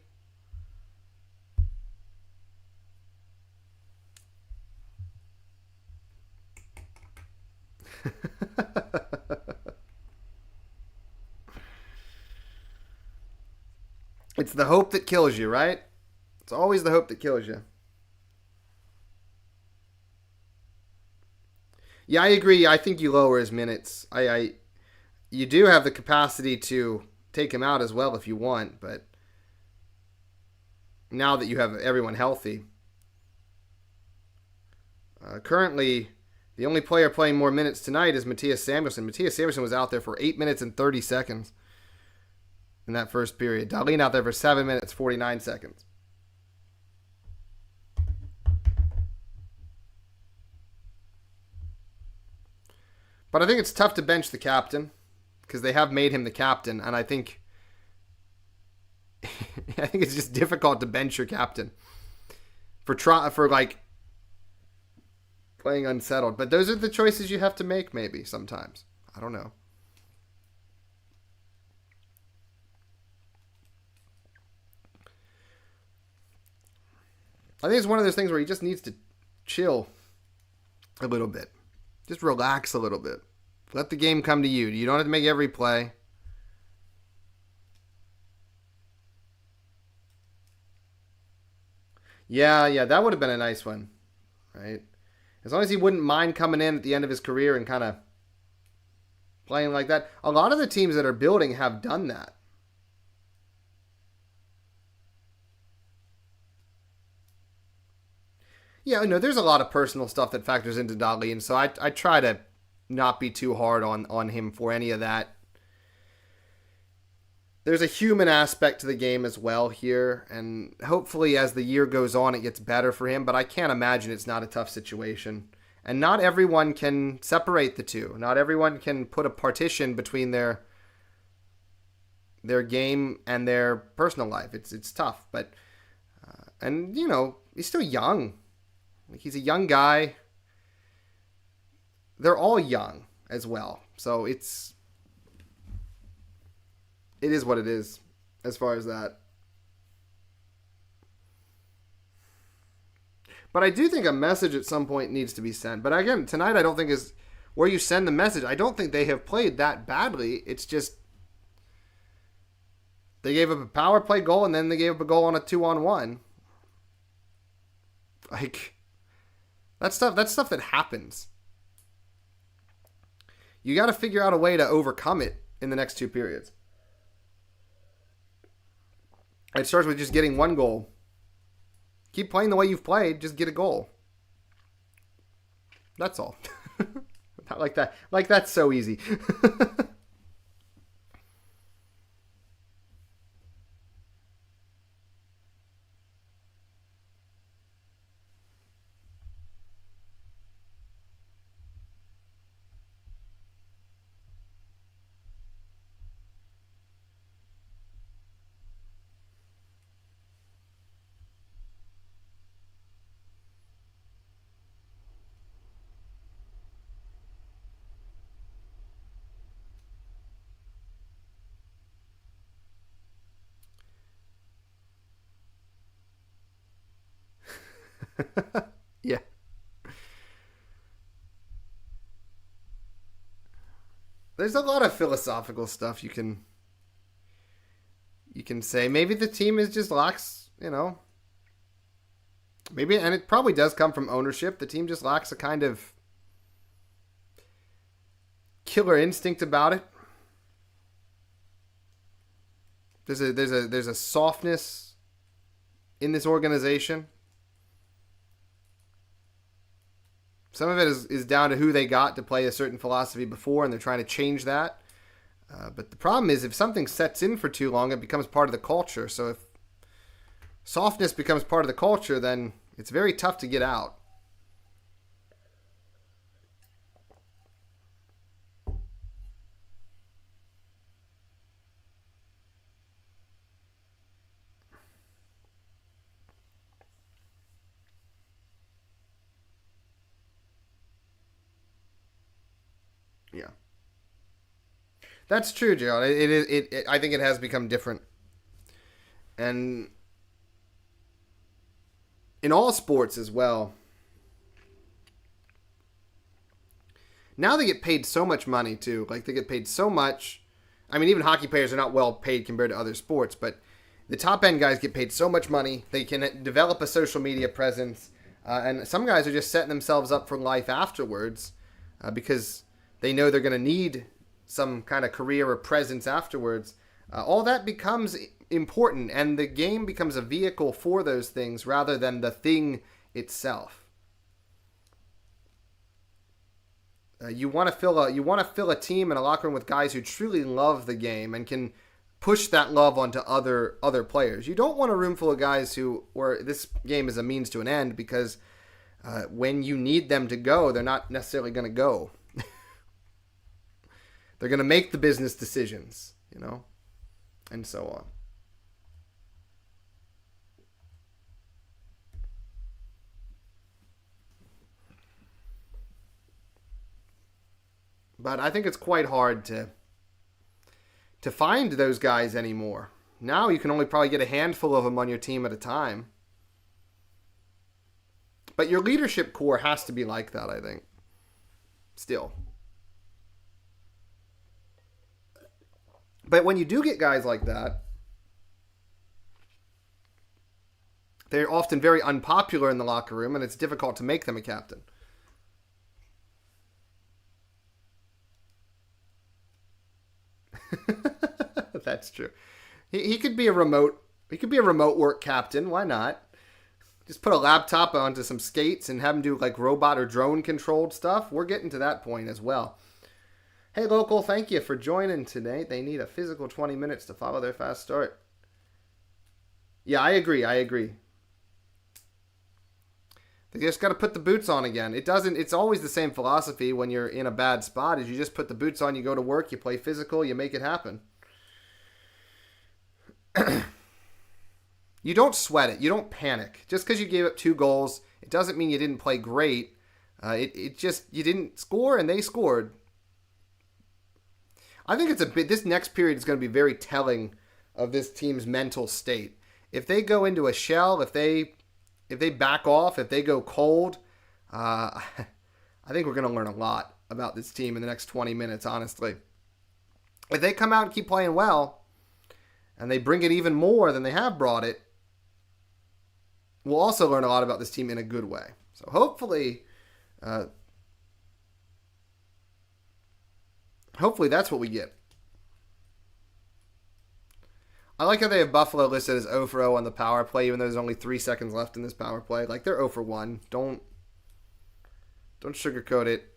It's the hope that kills you, right? It's always the hope that kills you. Yeah, I agree. I think you lower his minutes. You do have the capacity to take him out as well if you want, but now that you have everyone healthy. Currently, the only player playing more minutes tonight is Mattias Samuelsson. Mattias Samuelsson was out there for 8 minutes and 30 seconds in that first period. Dahlin out there for 7 minutes, 49 seconds. But I think it's tough to bench the captain because they have made him the captain, and I think it's just difficult to bench your captain for like playing unsettled. But those are the choices you have to make, maybe sometimes. I don't know. I think it's one of those things where he just needs to chill a little bit. Just relax a little bit. Let the game come to you. You don't have to make every play. Yeah, that would have been a nice one, right? As long as he wouldn't mind coming in at the end of his career and kind of playing like that. A lot of the teams that are building have done that. Yeah, no, there's a lot of personal stuff that factors into Dahlin, so I try to not be too hard on him for any of that. There's a human aspect to the game as well here, and hopefully as the year goes on, it gets better for him, but I can't imagine it's not a tough situation. And not everyone can separate the two. Not everyone can put a partition between their game and their personal life. It's tough, but and you know, he's still young. Like, he's a young guy. They're all young as well. So it is what it is as far as that. But I do think a message at some point needs to be sent. But again, tonight I don't think is where you send the message. I don't think they have played that badly. It's just they gave up a power play goal and then they gave up a goal on a 2-on-1. Like, that's stuff that happens. You got to figure out a way to overcome it in the next 2 periods. It starts with just getting 1 goal. Keep playing the way you've played. Just get a goal. That's all. Not like that. Like, that's so easy. Yeah. There's a lot of philosophical stuff you can say. Maybe the team is just lacks, maybe, and it probably does come from ownership. The team just lacks a kind of killer instinct about it. There's a softness in this organization. Some of it is down to who they got to play a certain philosophy before, and they're trying to change that. But the problem is, if something sets in for too long, it becomes part of the culture. So if softness becomes part of the culture, then it's very tough to get out. Yeah. That's true, Gerald. I think it has become different. And in all sports as well. Now they get paid so much money too. Like they get paid so much. I mean, even hockey players are not well paid compared to other sports, but the top end guys get paid so much money. They can develop a social media presence, and some guys are just setting themselves up for life afterwards because they know they're going to need some kind of career or presence afterwards. All that becomes important, and the game becomes a vehicle for those things rather than the thing itself. You want to fill a team and a locker room with guys who truly love the game and can push that love onto other players. You don't want a room full of guys where this game is a means to an end because when you need them to go, they're not necessarily going to go. They're going to make the business decisions, and so on. But I think it's quite hard to find those guys anymore. Now you can only probably get a handful of them on your team at a time. But your leadership core has to be like that, I think. Still. But when you do get guys like that, they're often very unpopular in the locker room, and it's difficult to make them a captain. That's true. He could be a remote work captain. Why not? Just put a laptop onto some skates and have him do like robot or drone controlled stuff. We're getting to that point as well. Hey, local, thank you for joining today. They need a physical 20 minutes to follow their fast start. Yeah, I agree. They just got to put the boots on again. It's always the same philosophy when you're in a bad spot is you just put the boots on, you go to work, you play physical, you make it happen. You don't sweat it. You don't panic. Just because you gave up 2 goals, it doesn't mean you didn't play great. It just, you didn't score and they scored. I think this next period is going to be very telling of this team's mental state. If they go into a shell, if they back off, if they go cold, I think we're going to learn a lot about this team in the next 20 minutes, honestly. If they come out and keep playing well, and they bring it even more than they have brought it, we'll also learn a lot about this team in a good way. So hopefully that's what we get. I like how they have Buffalo listed as 0 for 0 on the power play, even though there's only 3 seconds left in this power play. Like, they're 0 for 1. Don't sugarcoat it.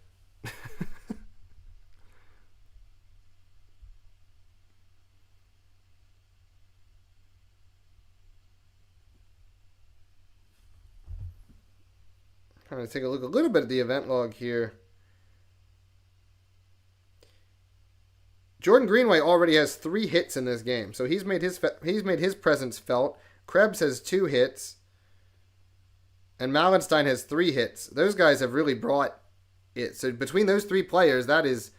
I'm going to take a look a little bit at the event log here. Jordan Greenway already has 3 hits in this game, so he's made his presence felt. Krebs has 2 hits, and Malenstein has 3 hits. Those guys have really brought it. So between those 3 players, that is,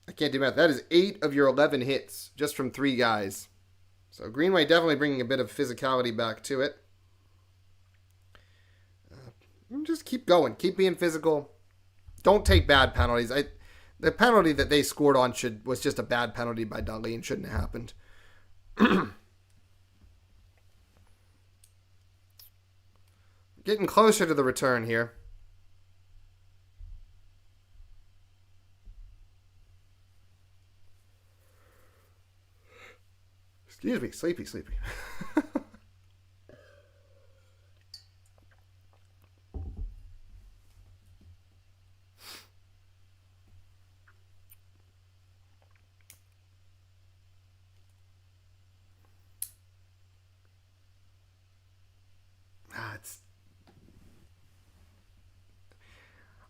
I can't do math. That is 8 of your 11 hits just from 3 guys. So Greenway definitely bringing a bit of physicality back to it. Just keep going. Keep being physical. Don't take bad penalties. The penalty that they scored on was just a bad penalty by Dudley and shouldn't have happened. Getting closer to the return here. Excuse me, sleepy.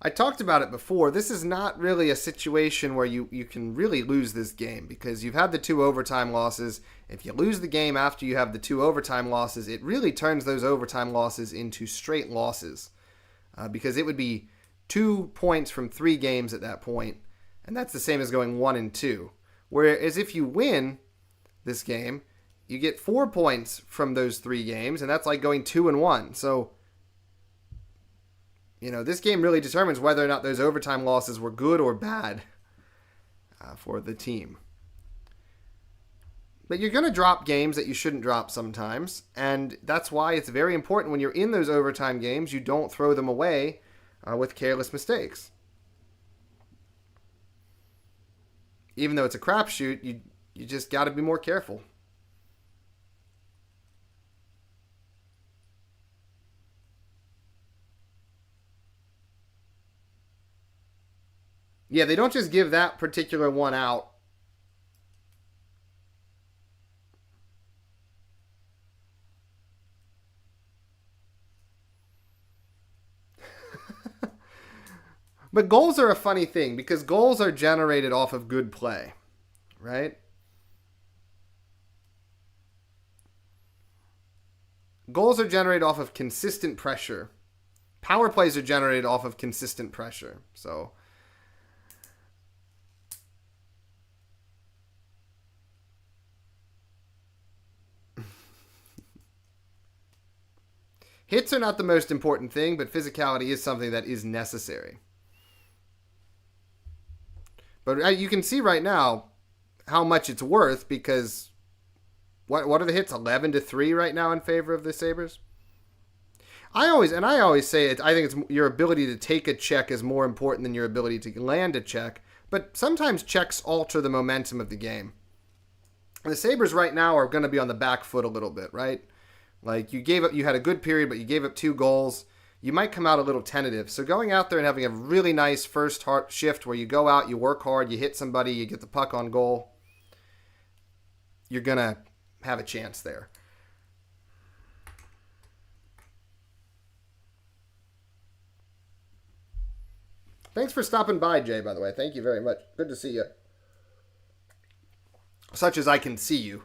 I talked about it before. This is not really a situation where you can really lose this game because you've had the 2 overtime losses. If you lose the game after you have the 2 overtime losses, it really turns those overtime losses into straight losses because it would be 2 points from 3 games at that point, and that's the same as going 1-2. Whereas if you win this game, you get 4 points from those 3 games, and that's like going 2-1. So, this game really determines whether or not those overtime losses were good or bad for the team. But you're going to drop games that you shouldn't drop sometimes, and that's why it's very important when you're in those overtime games, you don't throw them away with careless mistakes. Even though it's a crapshoot, you just got to be more careful. Yeah, they don't just give that particular one out. But goals are a funny thing because goals are generated off of good play, right? Goals are generated off of consistent pressure. Power plays are generated off of consistent pressure. So hits are not the most important thing, but physicality is something that is necessary. But you can see right now how much it's worth because what are the hits? 11-3 right now in favor of the Sabres. I always say it. I think it's your ability to take a check is more important than your ability to land a check. But sometimes checks alter the momentum of the game. And the Sabres right now are going to be on the back foot a little bit, right? Like you had a good period, but you gave up 2 goals. You might come out a little tentative. So going out there and having a really nice first shift where you go out, you work hard, you hit somebody, you get the puck on goal, you're going to have a chance there. Thanks for stopping by, Jay, by the way. Thank you very much. Good to see you. Such as I can see you.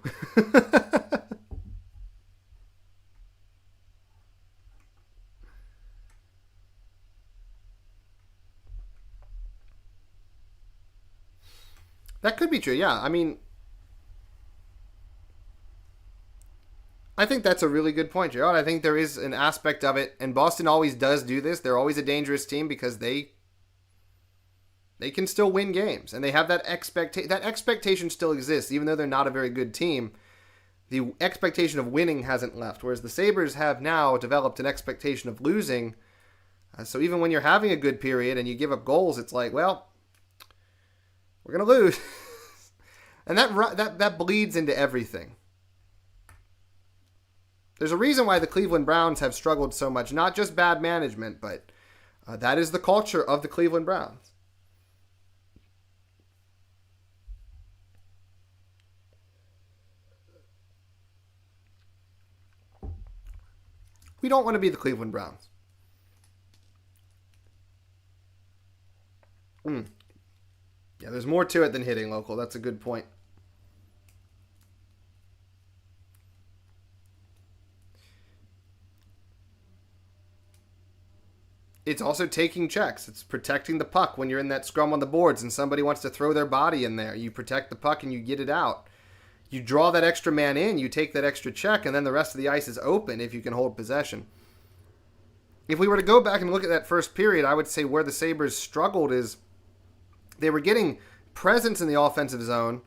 That could be true, yeah. I mean, I think that's a really good point, Gerald. I think there is an aspect of it, and Boston always does do this. They're always a dangerous team because they can still win games, and they have that expectation still exists, even though they're not a very good team. The expectation of winning hasn't left, whereas the Sabres have now developed an expectation of losing. So even when you're having a good period and you give up goals, it's like, well, we're going to lose. And that bleeds into everything. There's a reason why the Cleveland Browns have struggled so much. Not just bad management, but that is the culture of the Cleveland Browns. We don't want to be the Cleveland Browns. Yeah, there's more to it than hitting local. That's a good point. It's also taking checks. It's protecting the puck when you're in that scrum on the boards and somebody wants to throw their body in there. You protect the puck and you get it out. You draw that extra man in, you take that extra check, and then the rest of the ice is open if you can hold possession. if we were to go back and look at that first period, I would say where the Sabres struggled is they were getting presence in the offensive zone.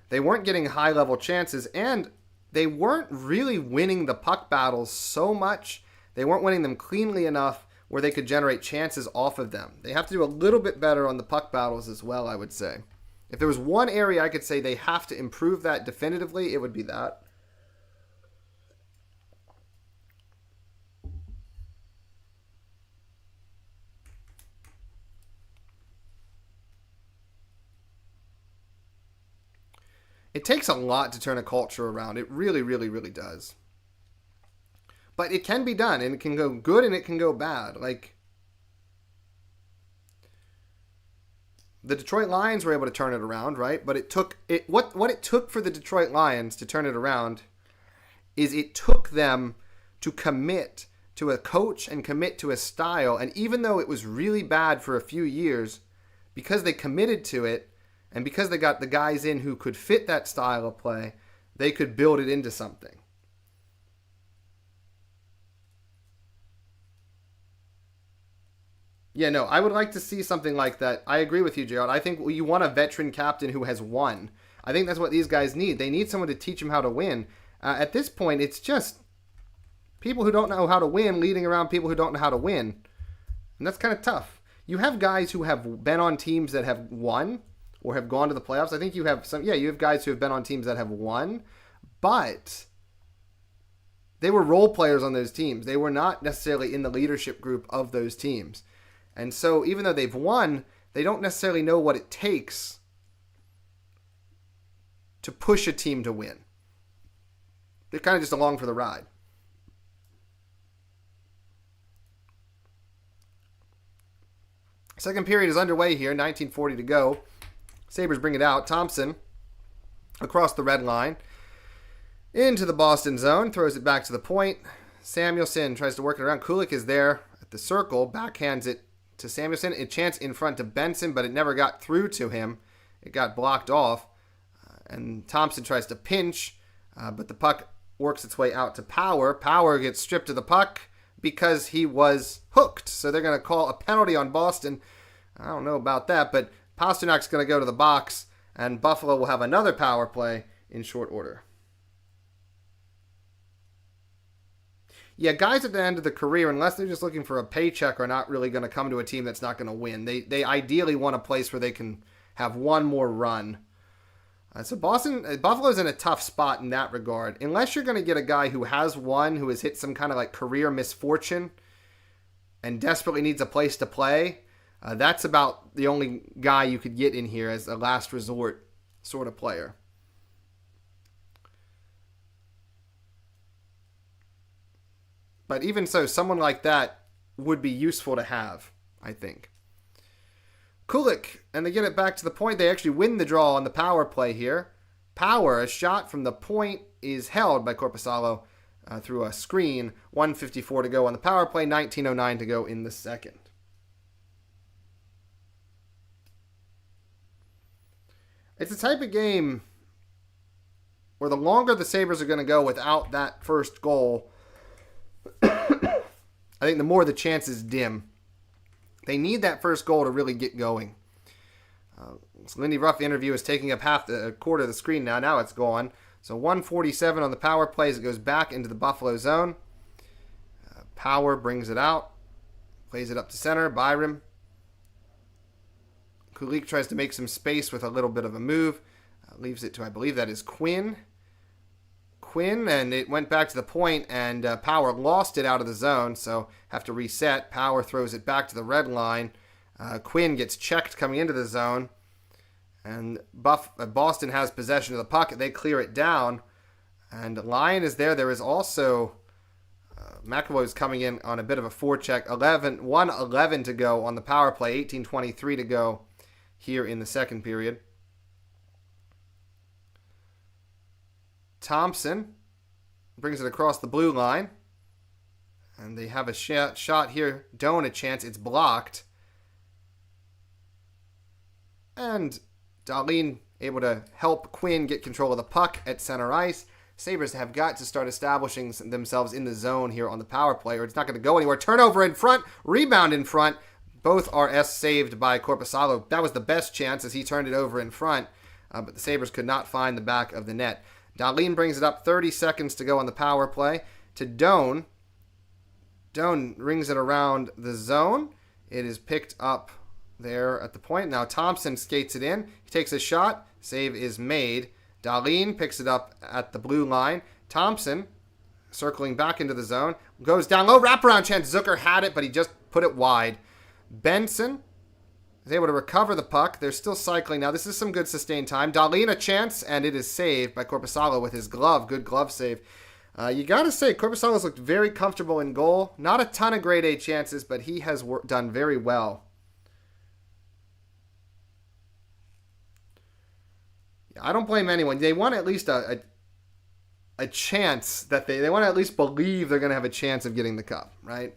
They weren't getting high-level chances, and they weren't really winning the puck battles so much. They weren't winning them cleanly enough where they could generate chances off of them. They have to do a little bit better on the puck battles as well, I would say. If there was one area I could say they have to improve that definitively, it would be that. It takes a lot to turn a culture around. It really, really, really does. But it can be done, and it can go good and it can go bad. Like, the Detroit Lions were able to turn it around, right? But it took what it took for the Detroit Lions to turn it around is it took them to commit to a coach and commit to a style. And even though it was really bad for a few years, because they committed to it and because they got the guys in who could fit that style of play, they could build it into something. Yeah, no, I would like to see something like that. I agree with you, Gerald. I think you want a veteran captain who has won. I think that's what these guys need. They need someone to teach them how to win. At this point, it's just people who don't know how to win leading around people who don't know how to win. And that's kind of tough. You have guys who have been on teams that have won or have gone to the playoffs. I think you have you have guys who have been on teams that have won, but they were role players on those teams. They were not necessarily in the leadership group of those teams. And so even though they've won, they don't necessarily know what it takes to push a team to win. They're kind of just along for the ride. Second period is underway here, 19:40 to go. Sabres bring it out. Thompson across the red line into the Boston zone, throws it back to the point. Samuelsson tries to work it around. Kulich is there at the circle, backhands it to Samuelsson. A chance in front to Benson, but it never got through to him. It got blocked off. And Thompson tries to pinch, but the puck works its way out to Power. Power gets stripped of the puck because he was hooked. So they're going to call a penalty on Boston. I don't know about that, but Pasternak's going to go to the box, and Buffalo will have another power play in short order. Yeah, guys at the end of the career, unless they're just looking for a paycheck, are not really going to come to a team that's not going to win. They ideally want a place where they can have one more run. So Buffalo's in a tough spot in that regard. Unless you're going to get a guy who has won, who has hit some kind of like career misfortune and desperately needs a place to play, that's about the only guy you could get in here as a last resort sort of player. But even so, someone like that would be useful to have, I think. Kulich, and they get it back to the point. They actually win the draw on the power play here. Power, a shot from the point, is held by Korpisalo through a screen. 1:54 to go on the power play, 19:09 to go in the second. It's a type of game where the longer the Sabres are going to go without that first goal, I think the more the chances dim. They need that first goal to really get going. Lindy Ruff interview is taking up half the quarter of the screen now. Now it's gone. So 1:47 on the power play as it goes back into the Buffalo zone. Power brings it out. Plays it up to center. Byram. Kulich tries to make some space with a little bit of a move. Leaves it to, I believe that is Quinn. And it went back to the point, and Power lost it out of the zone, so have to reset. Power throws it back to the red line. Quinn gets checked coming into the zone, and Boston has possession of the puck. They clear it down, and Lyon is there. There is also McAvoy's coming in on a bit of a forecheck. 1:11 to go on the power play, 18:23 to go here in the second period. Thompson brings it across the blue line. And they have a shot here. Doan a chance. It's blocked. And Dahlin able to help Quinn get control of the puck at center ice. Sabres have got to start establishing themselves in the zone here on the power play, or it's not going to go anywhere. Turnover in front, rebound in front. Both are saved by Korpisalo. That was the best chance as he turned it over in front, but the Sabres could not find the back of the net. Dahlin brings it up, 30 seconds to go on the power play to Doan. Doan rings it around the zone. It is picked up there at the point. Now Thompson skates it in. He takes a shot. Save is made. Dahlin picks it up at the blue line. Thompson, circling back into the zone, goes down low. Wraparound chance. Zucker had it, but he just put it wide. Benson is able to recover the puck. They're still cycling now. This is some good sustained time. Dahlin a chance, and it is saved by Korpisalo with his glove. Good glove save. You got to say, Korpisalo's looked very comfortable in goal. Not a ton of grade A chances, but he has done very well. I don't blame anyone. They want at least a chance that they want to at least believe they're going to have a chance of getting the cup, right?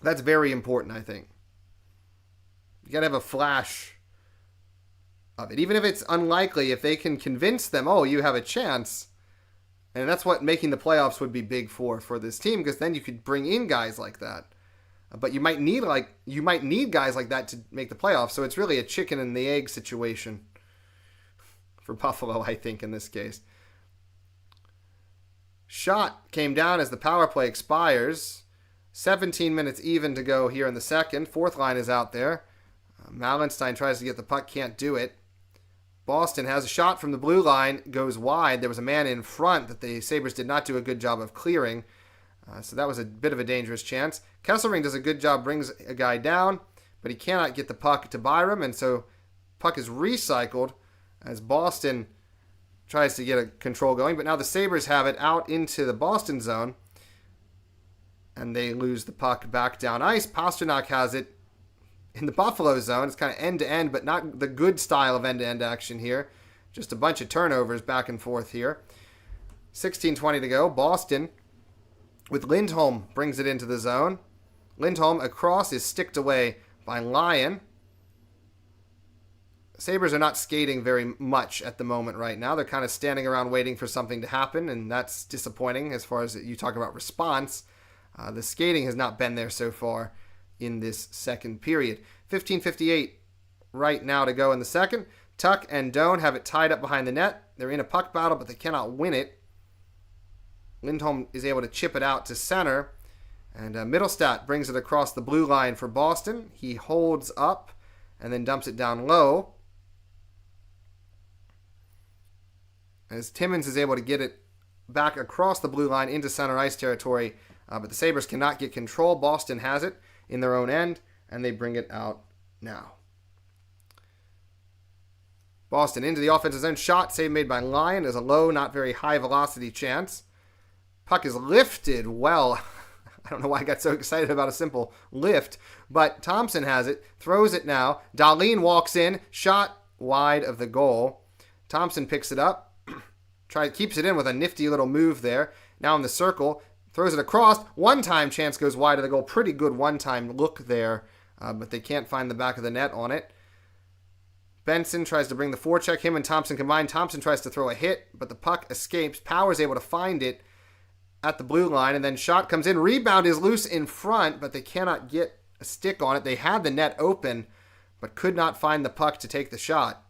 That's very important, I think. You got to have a flash of it. Even if it's unlikely, if they can convince them, oh, you have a chance. And that's what making the playoffs would be big for this team, because then you could bring in guys like that. But you might need guys like that to make the playoffs. So it's really a chicken and the egg situation for Buffalo, I think, in this case. Shot came down as the power play expires. 17 minutes even to go here in the second. Fourth line is out there. Malenstein tries to get the puck, can't do it. Boston has a shot from the blue line, goes wide. There was a man in front that the Sabres did not do a good job of clearing. So that was a bit of a dangerous chance. Kesselring does a good job, brings a guy down, but he cannot get the puck to Byram, and so puck is recycled as Boston tries to get a control going. But now the Sabres have it out into the Boston zone, and they lose the puck back down ice. Pasternak has it in the Buffalo zone. It's kind of end-to-end, but not the good style of end-to-end action here. Just a bunch of turnovers back and forth here. 16:20 to go. Boston, with Lindholm, brings it into the zone. Lindholm across is sticked away by Lyon. Sabres are not skating very much at the moment right now. They're kind of standing around waiting for something to happen, and that's disappointing as far as you talk about response. The skating has not been there so far in this second period. 15:58 right now to go in the second. Tuck and Doan have it tied up behind the net. They're in a puck battle, but they cannot win it. Lindholm is able to chip it out to center, and Mittelstadt brings it across the blue line for Boston. He holds up and then dumps it down low, as Timmins is able to get it back across the blue line into center ice territory, but the Sabres cannot get control. Boston has it in their own end, and they bring it out now. Boston into the offensive zone. Shot, save made by Lyon. There's a low, not very high velocity chance. Puck is lifted well. I don't know why I got so excited about a simple lift, but Thompson has it, throws it now. Dahlin walks in, shot wide of the goal. Thompson picks it up, keeps it in with a nifty little move there. Now in the circle, throws it across. One-time chance goes wide of the goal. Pretty good one-time look there, but they can't find the back of the net on it. Benson tries to bring the forecheck. Him and Thompson combine. Thompson tries to throw a hit, but the puck escapes. Power's able to find it at the blue line, and then shot comes in. Rebound is loose in front, but they cannot get a stick on it. They had the net open, but could not find the puck to take the shot.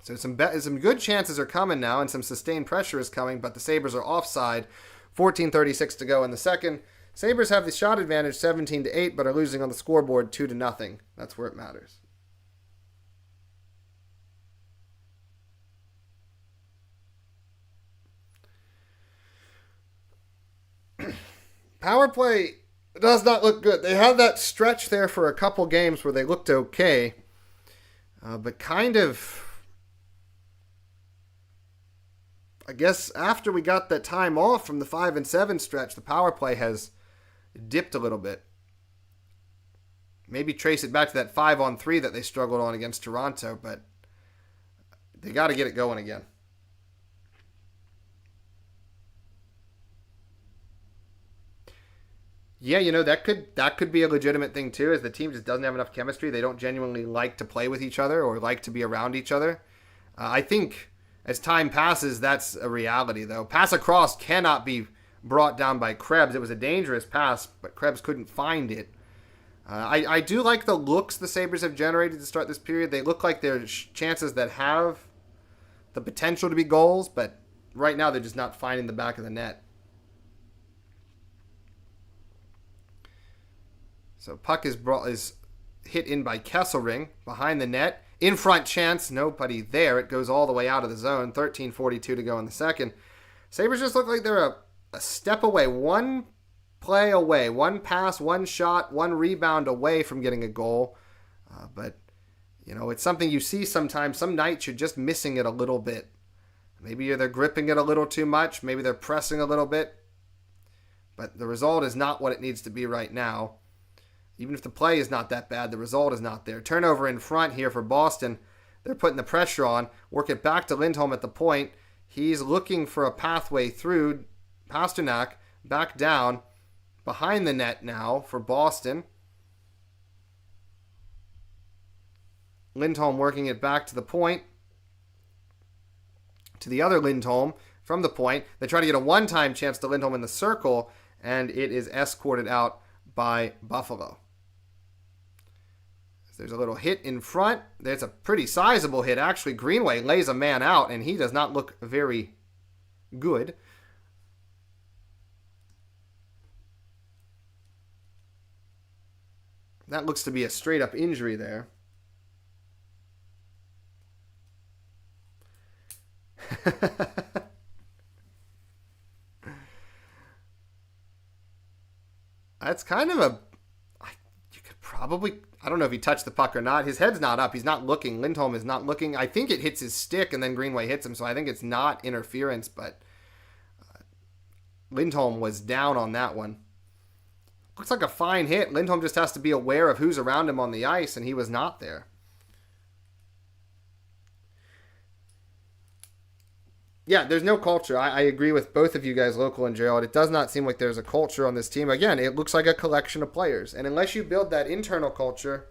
So some good chances are coming now, and some sustained pressure is coming, but the Sabres are offside. 14:36 to go in the second. Sabres have the shot advantage 17-8, but are losing on the scoreboard 2-0. That's where it matters. Power play does not look good. They had that stretch there for a couple games where they looked okay, but kind of, I guess after we got that time off from the 5-7 stretch, the power play has dipped a little bit. Maybe trace it back to that 5-on-3 that they struggled on against Toronto, but they got to get it going again. Yeah, that could be a legitimate thing too, as the team just doesn't have enough chemistry. They don't genuinely like to play with each other or like to be around each other. I think As time passes, that's a reality, though. Pass across cannot be brought down by Krebs. It was a dangerous pass, but Krebs couldn't find it. I do like the looks the Sabres have generated to start this period. They look like they're chances that have the potential to be goals, but right now they're just not finding the back of the net. So puck is hit in by Kesselring behind the net. In front chance, nobody there. It goes all the way out of the zone. 13:42 to go in the second. Sabres just look like they're a step away, one play away, one pass, one shot, one rebound away from getting a goal. But, it's something you see sometimes. Some nights you're just missing it a little bit. Maybe they're gripping it a little too much. Maybe they're pressing a little bit. But the result is not what it needs to be right now. Even if the play is not that bad, the result is not there. Turnover in front here for Boston. They're putting the pressure on. Work it back to Lindholm at the point. He's looking for a pathway through. Pasternak back down. Behind the net now for Boston. Lindholm working it back to the point. To the other Lindholm from the point. They try to get a one-time chance to Lindholm in the circle, and it is escorted out by Buffalo. There's a little hit in front. There's a pretty sizable hit. Actually, Greenway lays a man out, and he does not look very good. That looks to be a straight-up injury there. That's kind of you could probably, I don't know if he touched the puck or not. His head's not up. He's not looking. Lindholm is not looking. I think it hits his stick and then Greenway hits him, so I think it's not interference, but Lindholm was down on that one. Looks like a fine hit. Lindholm just has to be aware of who's around him on the ice, and he was not there. Yeah, there's no culture. I agree with both of you guys, Local and Gerald. It does not seem like there's a culture on this team. Again, it looks like a collection of players. And unless you build that internal culture,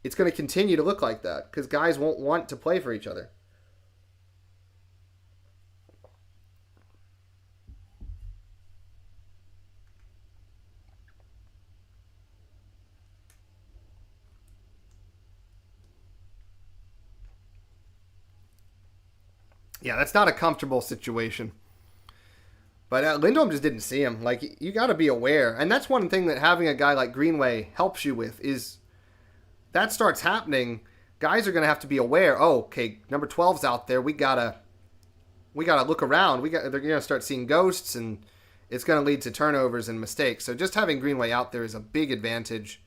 it's going to continue to look like that because guys won't want to play for each other. Yeah, that's not a comfortable situation. But Lindholm just didn't see him. Like, you got to be aware. And that's one thing that having a guy like Greenway helps you with is that starts happening. Guys are going to have to be aware. Oh, okay, number 12's out there. We gotta look around. They're going to start seeing ghosts, and it's going to lead to turnovers and mistakes. So just having Greenway out there is a big advantage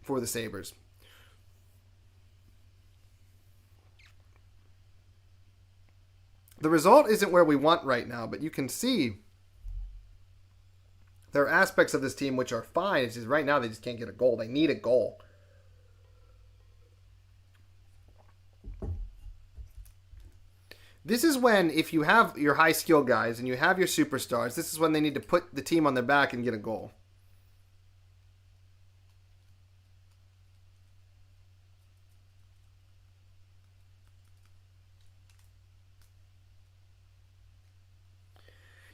for the Sabres. The result isn't where we want right now, but you can see there are aspects of this team which are fine. It's just right now they just can't get a goal. They need a goal. This is when, if you have your high skill guys and you have your superstars, this is when they need to put the team on their back and get a goal.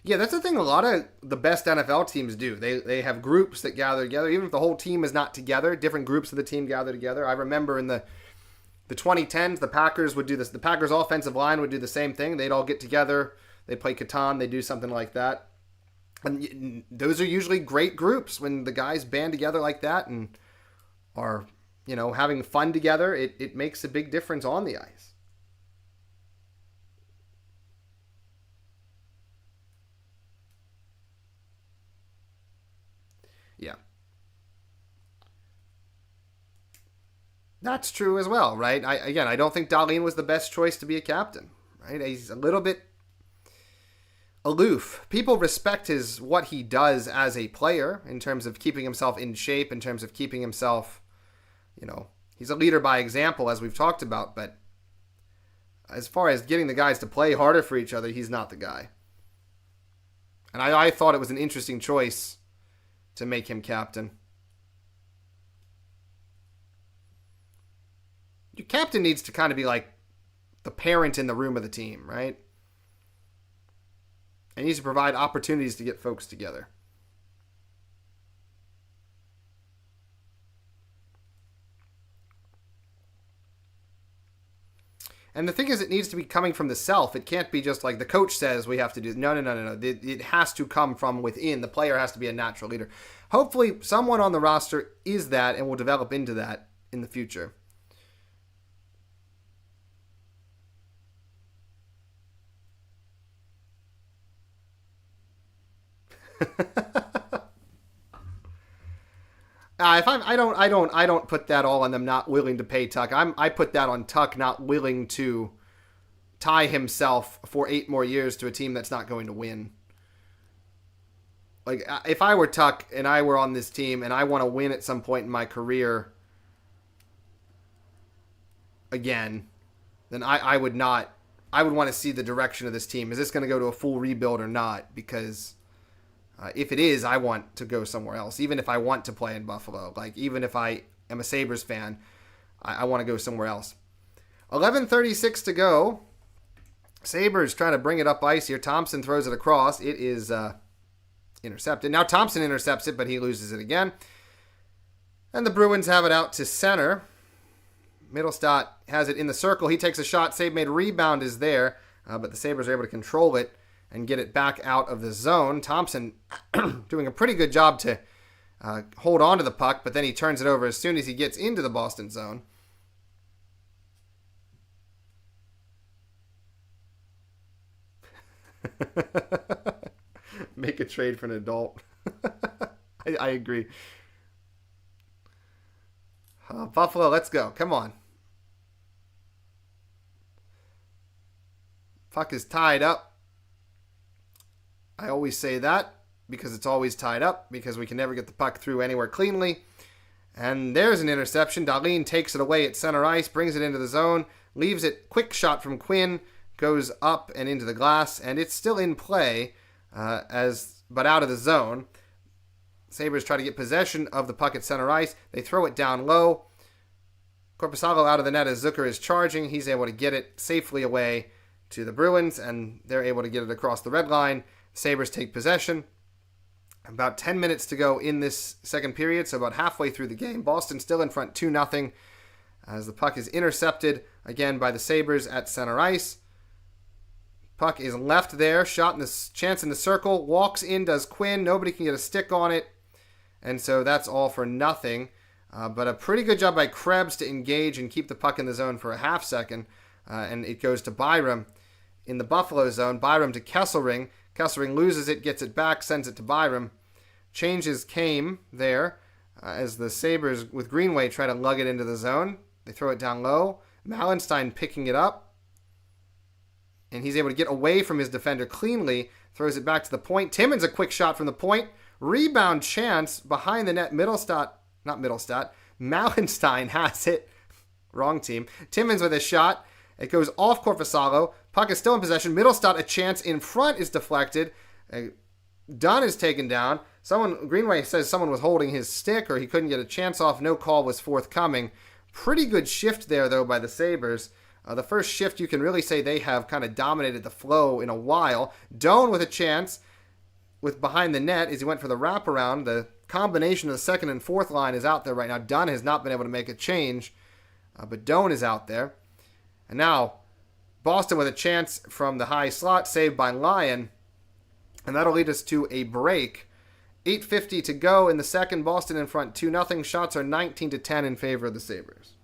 Yeah, that's the thing a lot of the best NFL teams do. They have groups that gather together. Even if the whole team is not together, different groups of the team gather together. I remember in the 2010s, the Packers would do this. The Packers offensive line would do the same thing. They'd all get together. They'd play Catan. They'd do something like that. And those are usually great groups when the guys band together like that and are, having fun together. It makes a big difference on the ice. Yeah. That's true as well, right? I don't think Dahlin was the best choice to be a captain, right? He's a little bit aloof. People respect what he does as a player in terms of keeping himself in shape, in terms of keeping himself, he's a leader by example, as we've talked about, but as far as getting the guys to play harder for each other, he's not the guy. And I thought it was an interesting choice to make him captain. Your captain needs to kind of be like the parent in the room of the team, right? And he needs to provide opportunities to get folks together. And the thing is, it needs to be coming from the self. It can't be just like the coach says we have to do. No. It has to come from within. The player has to be a natural leader. Hopefully, someone on the roster is that and will develop into that in the future. I don't put that all on them not willing to pay Tuck. I put that on Tuck not willing to tie himself for 8 more years to a team that's not going to win. Like, if I were Tuck and I were on this team and I want to win at some point in my career again, then I would not. I would want to see the direction of this team. Is this going to go to a full rebuild or not? Because if it is, I want to go somewhere else. Even if I want to play in Buffalo, like even if I am a Sabres fan, I want to go somewhere else. 11:36 to go. Sabres trying to bring it up ice here. Thompson throws it across. It is intercepted. Now Thompson intercepts it, but he loses it again. And the Bruins have it out to center. Mittelstadt has it in the circle. He takes a shot. Save made. Rebound is there, but the Sabres are able to control it and get it back out of the zone. Thompson doing a pretty good job to hold on to the puck, but then he turns it over as soon as he gets into the Boston zone. Make a trade for an adult. I agree. Buffalo, let's go. Come on. Puck is tied up. I always say that because it's always tied up because we can never get the puck through anywhere cleanly. And there's an interception. Dahlin takes it away at center ice, brings it into the zone, leaves it. Quick shot from Quinn, goes up and into the glass, and it's still in play, but out of the zone. Sabres try to get possession of the puck at center ice. They throw it down low. Korpisalo out of the net as Zucker is charging. He's able to get it safely away to the Bruins, and they're able to get it across the red line. Sabres take possession. About 10 minutes to go in this second period, so about halfway through the game. Boston still in front 2-0 as the puck is intercepted again by the Sabres at center ice. Puck is left there, shot in the chance in the circle, walks in, does Quinn. Nobody can get a stick on it, and so that's all for nothing. But a pretty good job by Krebs to engage and keep the puck in the zone for a half second, and it goes to Byram in the Buffalo zone. Byram to Kesselring. Kesselring loses it, gets it back, sends it to Byram. Changes came there as the Sabres with Greenway try to lug it into the zone. They throw it down low. Mallenstein picking it up. And he's able to get away from his defender cleanly. Throws it back to the point. Timmins a quick shot from the point. Rebound chance behind the net. Mallenstein has it. Wrong team. Timmins with a shot. It goes off Korpisalo. Puck is still in possession. Mittelstadt, a chance in front, is deflected. Dunn is taken down. Greenway says someone was holding his stick or he couldn't get a chance off. No call was forthcoming. Pretty good shift there, though, by the Sabres. The first shift, you can really say they have kind of dominated the flow in a while. Doan with a chance with behind the net as he went for the wraparound. The combination of the second and fourth line is out there right now. Dunn has not been able to make a change, but Doan is out there. And now Boston with a chance from the high slot, saved by Lyon. And that'll lead us to a break. 8:50 to go in the second. Boston in front 2-0. Shots are 19-10 in favor of the Sabres.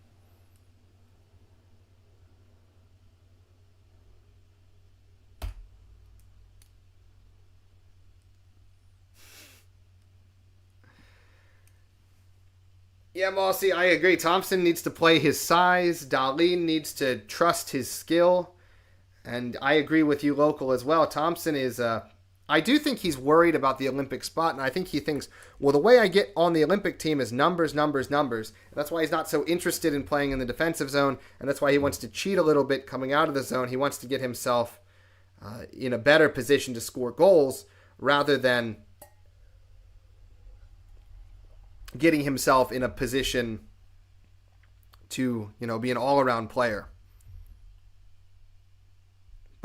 Yeah, Mossy, I agree. Thompson needs to play his size. Dahlin needs to trust his skill. And I agree with you, local, as well. Thompson is, I do think he's worried about the Olympic spot. And I think he thinks, well, the way I get on the Olympic team is numbers. That's why he's not so interested in playing in the defensive zone. And that's why he wants to cheat a little bit coming out of the zone. He wants to get himself in a better position to score goals rather than getting himself in a position to, be an all-around player.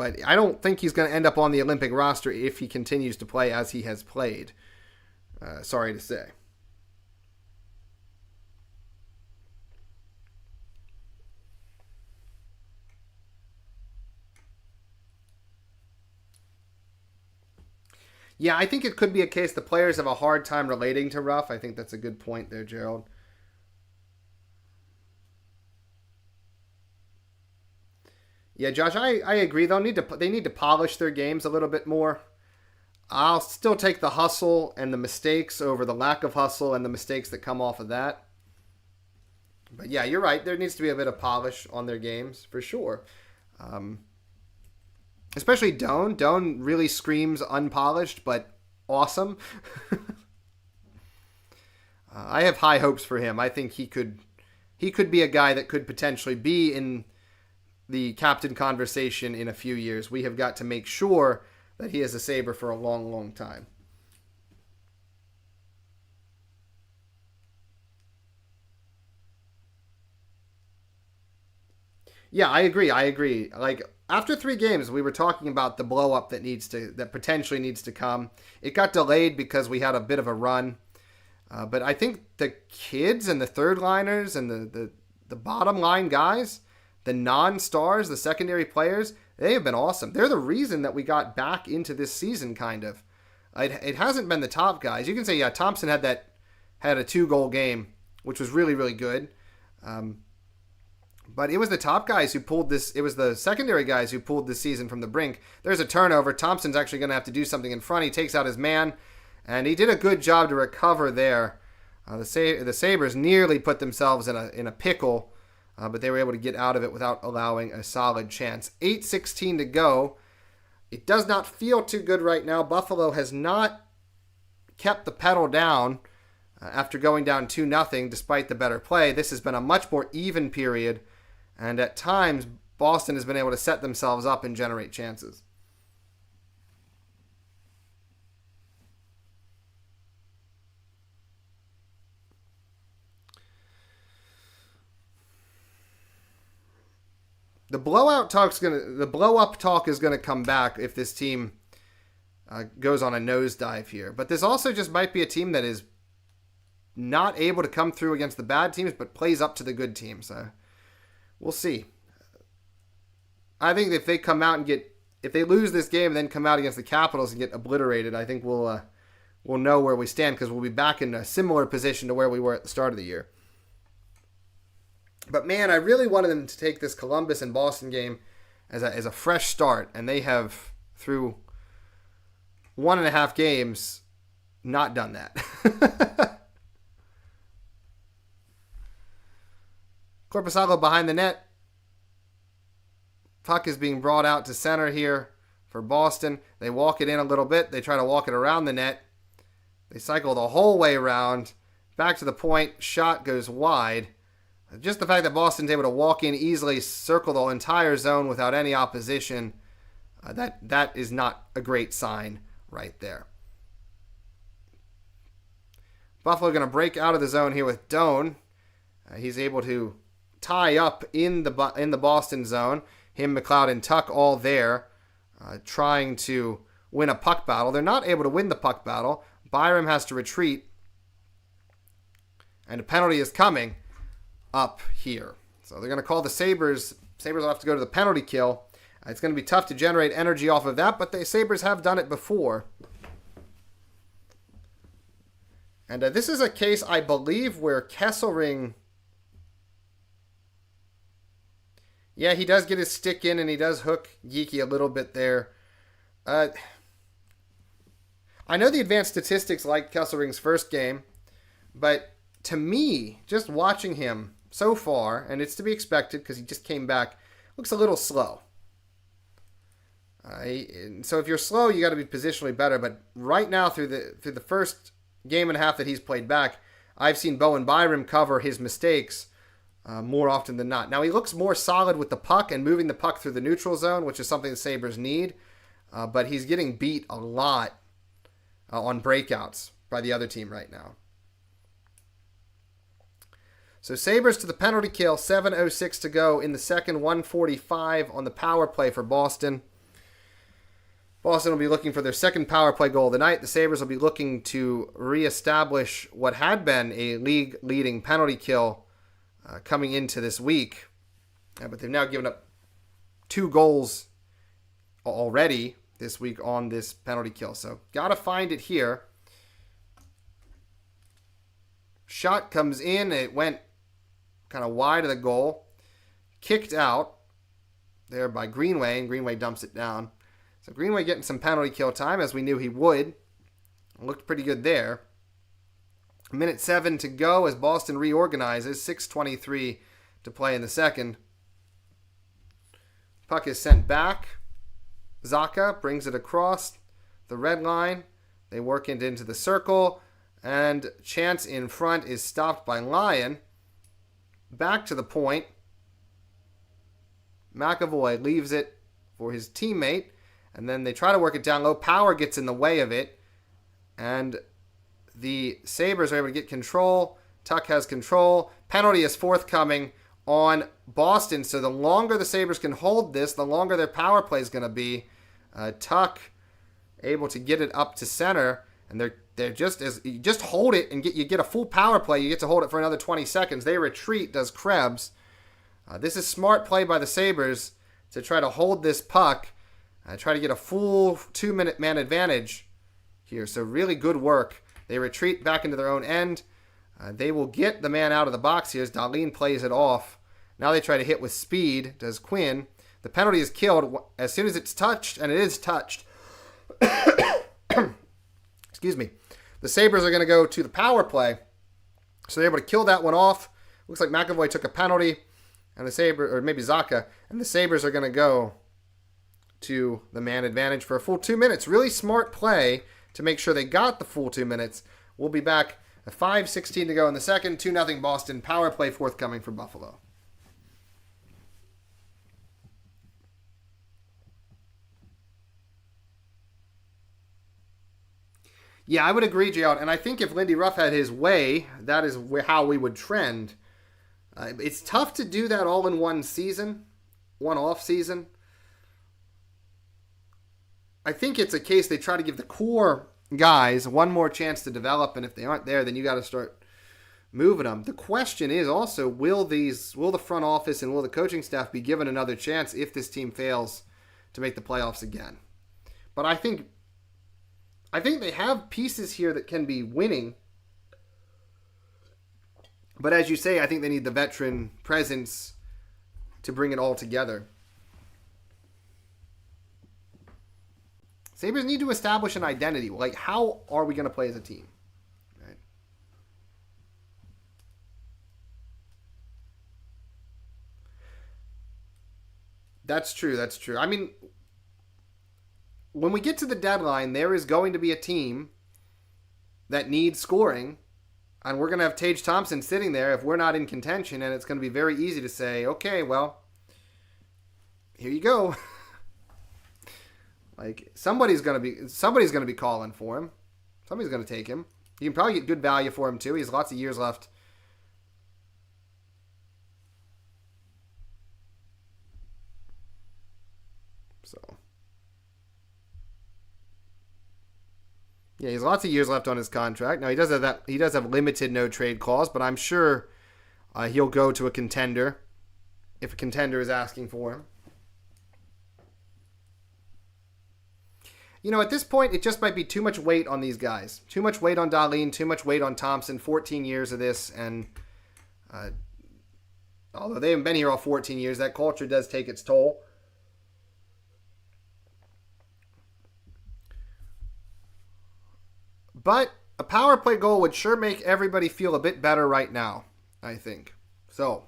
But I don't think he's going to end up on the Olympic roster if he continues to play as he has played. Sorry to say. Yeah, I think it could be a case the players have a hard time relating to Ruff. I think that's a good point there, Gerald. Yeah, Josh, I agree. They need to polish their games a little bit more. I'll still take the hustle and the mistakes over the lack of hustle and the mistakes that come off of that. But yeah, you're right. There needs to be a bit of polish on their games for sure. Um, Especially Doan. Doan really screams unpolished, but awesome. I have high hopes for him. I think he could be a guy that could potentially be in the captain conversation in a few years. We have got to make sure that he is a Sabre for a long, long time. Yeah, I agree. Like after 3 games, we were talking about the blow up that potentially needs to come. It got delayed because we had a bit of a run, but I think the kids and the third liners and the bottom line guys, the non-stars, the secondary players, they have been awesome. They're the reason that we got back into this season. Kind of, it hasn't been the top guys. You can say, yeah, Thompson had a 2-goal game, which was really, really good. But it was the top guys who pulled this. It was the secondary guys who pulled this season from the brink. There's a turnover. Thompson's actually going to have to do something in front. He takes out his man, and he did a good job to recover there. The Sabres nearly put themselves in a pickle, but they were able to get out of it without allowing a solid chance. 8:16 to go. It does not feel too good right now. Buffalo has not kept the pedal down after going down 2-0 despite the better play. This has been a much more even period. And at times, Boston has been able to set themselves up and generate chances. The blow up talk is gonna come back if this team goes on a nosedive here. But this also just might be a team that is not able to come through against the bad teams, but plays up to the good teams. We'll see. I think if they lose this game and then come out against the Capitals and get obliterated, I think we'll know where we stand because we'll be back in a similar position to where we were at the start of the year. But man, I really wanted them to take this Columbus and Boston game as a fresh start, and they have through 1.5 games not done that. Korpisalo behind the net. Puck is being brought out to center here for Boston. They walk it in a little bit. They try to walk it around the net. They cycle the whole way around. Back to the point. Shot goes wide. Just the fact that Boston's able to walk in easily, circle the entire zone without any opposition, that is not a great sign right there. Buffalo going to break out of the zone here with Doan. He's able to tie up in the Boston zone. Him, McLeod, and Tuck all there, trying to win a puck battle. They're not able to win the puck battle. Byram has to retreat, and a penalty is coming up here. So they're going to call the Sabres. Sabres will have to go to the penalty kill. It's going to be tough to generate energy off of that, but the Sabres have done it before. And this is a case, I believe, where Kesselring... Yeah, he does get his stick in, and he does hook Geekie a little bit there. I know the advanced statistics like Kesselring's first game, but to me, just watching him so far, and it's to be expected because he just came back, looks a little slow. So if you're slow, you got to be positionally better. But right now, through the first game and a half that he's played back, I've seen Bowen Byram cover his mistakes more often than not. Now, he looks more solid with the puck and moving the puck through the neutral zone, which is something the Sabres need. But he's getting beat a lot on breakouts by the other team right now. So Sabres to the penalty kill, 7:06 to go in the second, 1:45 on the power play for Boston. Boston will be looking for their second power play goal of the night. The Sabres will be looking to reestablish what had been a league-leading penalty kill coming into this week. But they've now given up 2 goals already this week on this penalty kill. So got to find it here. Shot comes in. It went kind of wide of the goal. Kicked out there by Greenway, and Greenway dumps it down. So Greenway getting some penalty kill time, as we knew he would. Looked pretty good there. Minute 7 to go as Boston reorganizes. 6:23 to play in the second. Puck is sent back. Zacha brings it across the red line. They work it into the circle. And chance in front is stopped by Lyon. Back to the point. McAvoy leaves it for his teammate. And then they try to work it down low. Power gets in the way of it. And the Sabres are able to get control. Tuck has control. Penalty is forthcoming on Boston. So the longer the Sabres can hold this, the longer their power play is going to be. Tuck able to get it up to center. And they're just as you just hold it and you get a full power play. You get to hold it for another 20 seconds. They retreat, does Krebs. This is smart play by the Sabres to try to hold this puck. Try to get a full 2-minute man advantage here. So really good work. They retreat back into their own end. They will get the man out of the box here as Dahlin plays it off. Now they try to hit with speed, does Quinn. The penalty is killed as soon as it's touched, and it is touched. Excuse me. The Sabres are going to go to the power play. So they're able to kill that one off. Looks like McAvoy took a penalty, and the Sabres, or maybe Zacha, and the Sabres are going to go to the man advantage for a full 2 minutes. Really smart play to make sure they got the full 2 minutes. We'll be back at 5:16 to go in the second. 2-0 Boston. Power play forthcoming for Buffalo. Yeah, I would agree, J.R. And I think if Lindy Ruff had his way, that is how we would trend. It's tough to do that all in one season, one off season. I think it's a case they try to give the core guys one more chance to develop, and if they aren't there, then you got to start moving them. The question is also, will the front office and will the coaching staff be given another chance if this team fails to make the playoffs again? But I think they have pieces here that can be winning. But as you say, I think they need the veteran presence to bring it all together. Sabres need to establish an identity. Like, how are we going to play as a team? Right? That's true. That's true. I mean, when we get to the deadline, there is going to be a team that needs scoring, and we're going to have Tage Thompson sitting there if we're not in contention, and it's going to be very easy to say, okay, well, here you go. Like, somebody's going to be calling for him. Somebody's going to take him. You can probably get good value for him too. He has lots of years left. So, yeah, he has lots of years left on his contract. Now he does have limited no trade clause, but I'm sure he'll go to a contender if a contender is asking for him. You know, at this point, it just might be too much weight on these guys. Too much weight on Dahlin, too much weight on Thompson. 14 years of this, and although they haven't been here all 14 years, that culture does take its toll. But a power play goal would sure make everybody feel a bit better right now, I think. So,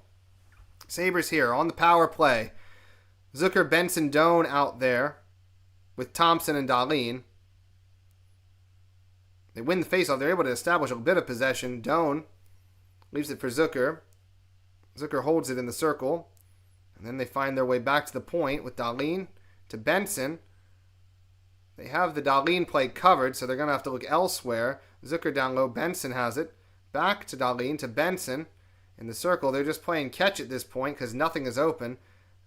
Sabres here on the power play. Zucker, Benson, Doan out there with Thompson and Dahlin. They win the faceoff. They're able to establish a bit of possession. Doan leaves it for Zucker. Zucker holds it in the circle. And then they find their way back to the point with Dahlin to Benson. They have the Dahlin play covered, so they're going to have to look elsewhere. Zucker down low. Benson has it. Back to Dahlin to Benson in the circle. They're just playing catch at this point because nothing is open.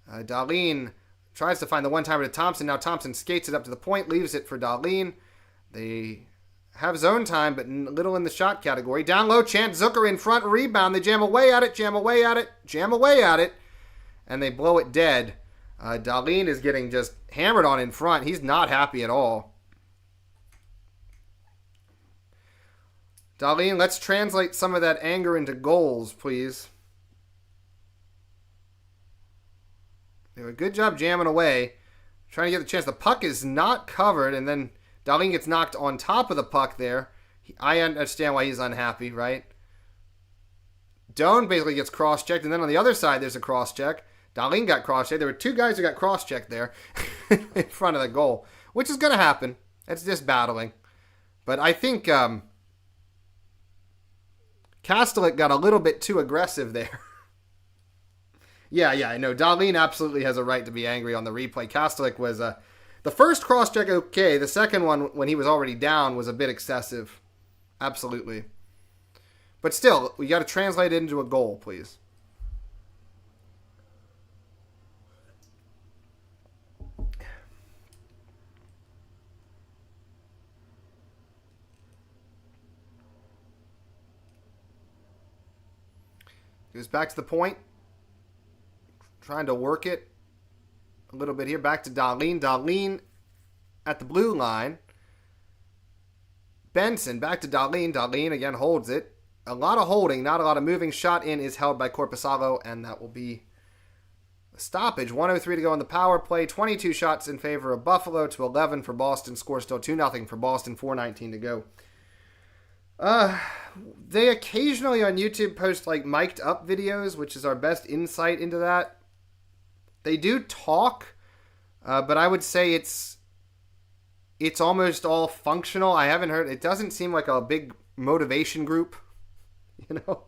Dahlin tries to find the one-timer to Thompson. Now Thompson skates it up to the point, leaves it for Dahlin. They have zone time, but little in the shot category. Down low, Chance Zucker in front, rebound. They jam away at it, jam away at it, jam away at it, and they blow it dead. Dahlin is getting just hammered on in front. He's not happy at all. Dahlin, let's translate some of that anger into goals, please. They do a good job jamming away, trying to get the chance. The puck is not covered, and then Dahlin gets knocked on top of the puck there. I understand why he's unhappy, right? Doan basically gets cross-checked, and then on the other side there's a cross-check. Dahlin got cross-checked. There were two guys who got cross-checked there in front of the goal, which is going to happen. It's just battling. But I think Kastelik got a little bit too aggressive there. Yeah, I know. Dahlin absolutely has a right to be angry on the replay. Kastelik was the first cross-check okay. The second one, when he was already down, was a bit excessive. Absolutely. But still, we got to translate it into a goal, please. Goes back to the point. Trying to work it a little bit here. Back to Dahlin. Dahlin at the blue line. Benson back to Dahlin. Dahlin again holds it. A lot of holding, not a lot of moving. Shot in is held by Korpisalo, and that will be a stoppage. 1:03 to go on the power play. 22 shots in favor of Buffalo to 11 for Boston. Score still 2-0 for Boston. 4:19 to go. They occasionally on YouTube post like mic'd up videos, which is our best insight into that. They do talk, but I would say it's almost all functional. I haven't heard, it doesn't seem like a big motivation group, you know.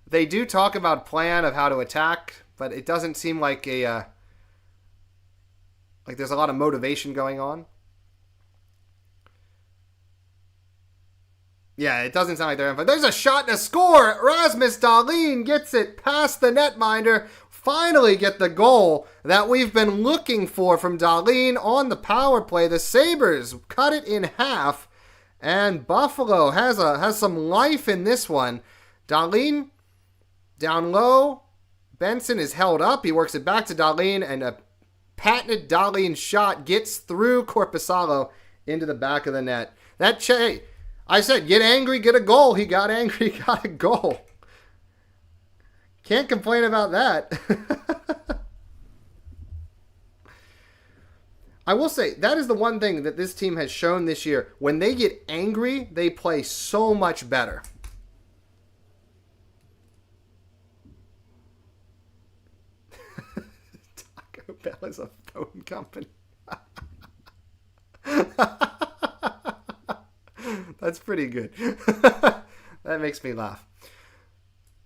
They do talk about plan of how to attack, but it doesn't seem like like there's a lot of motivation going on. Yeah, it doesn't sound like they're in. But there's a shot and a score. Rasmus Dahlin gets it past the netminder. Finally get the goal that we've been looking for from Dahlin on the power play. The Sabres cut it in half. And Buffalo has some life in this one. Dahlin down low. Benson is held up. He works it back to Dahlin. And a patented Dahlin shot gets through Korpisalo into the back of the net. I said, get angry, get a goal. He got angry, got a goal. Can't complain about that. I will say, that is the one thing that this team has shown this year. When they get angry, they play so much better. Taco Bell is a phone company. That's pretty good. That makes me laugh.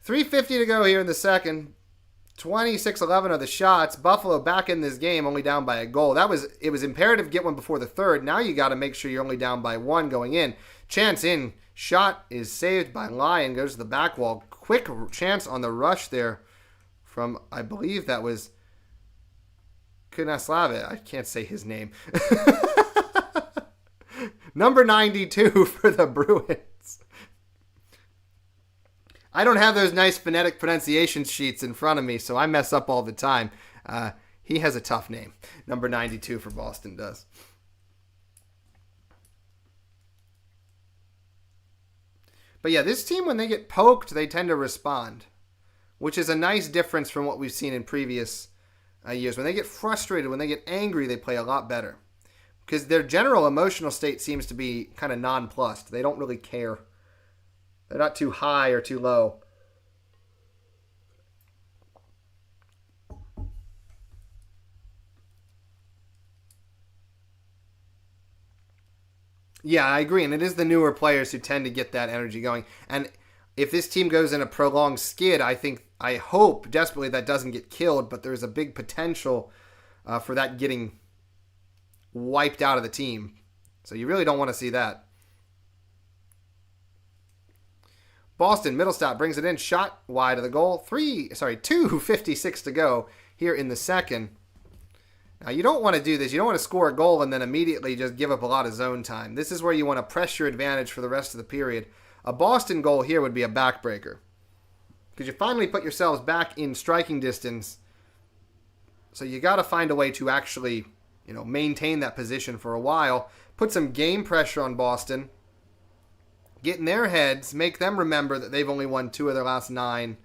3:50 to go here in the second. 26-11 are the shots. Buffalo back in this game, only down by a goal. It was imperative to get one before the third. Now you got to make sure you're only down by one going in. Chance in. Shot is saved by Lyon. Goes to the back wall. Quick chance on the rush there from, I believe that was Kunaslava. I can't say his name. Number 92 for the Bruins. I don't have those nice phonetic pronunciation sheets in front of me, so I mess up all the time. He has a tough name. Number 92 for Boston does. But yeah, this team, when they get poked, they tend to respond, which is a nice difference from what we've seen in previous years. When they get frustrated, when they get angry, they play a lot better. Because their general emotional state seems to be kind of nonplussed. They don't really care. They're not too high or too low. Yeah, I agree. And it is the newer players who tend to get that energy going. And if this team goes in a prolonged skid, I hope desperately that doesn't get killed. But there's a big potential for that getting wiped out of the team. So you really don't want to see that. Boston, Middlestat brings it in. Shot wide of the goal. 2:56 to go here in the second. Now, you don't want to do this. You don't want to score a goal and then immediately just give up a lot of zone time. This is where you want to press your advantage for the rest of the period. A Boston goal here would be a backbreaker, because you finally put yourselves back in striking distance. So you got to find a way to actually, maintain that position for a while. Put some game pressure on Boston. Get in their heads. Make them remember that they've only won 2 of their last 9.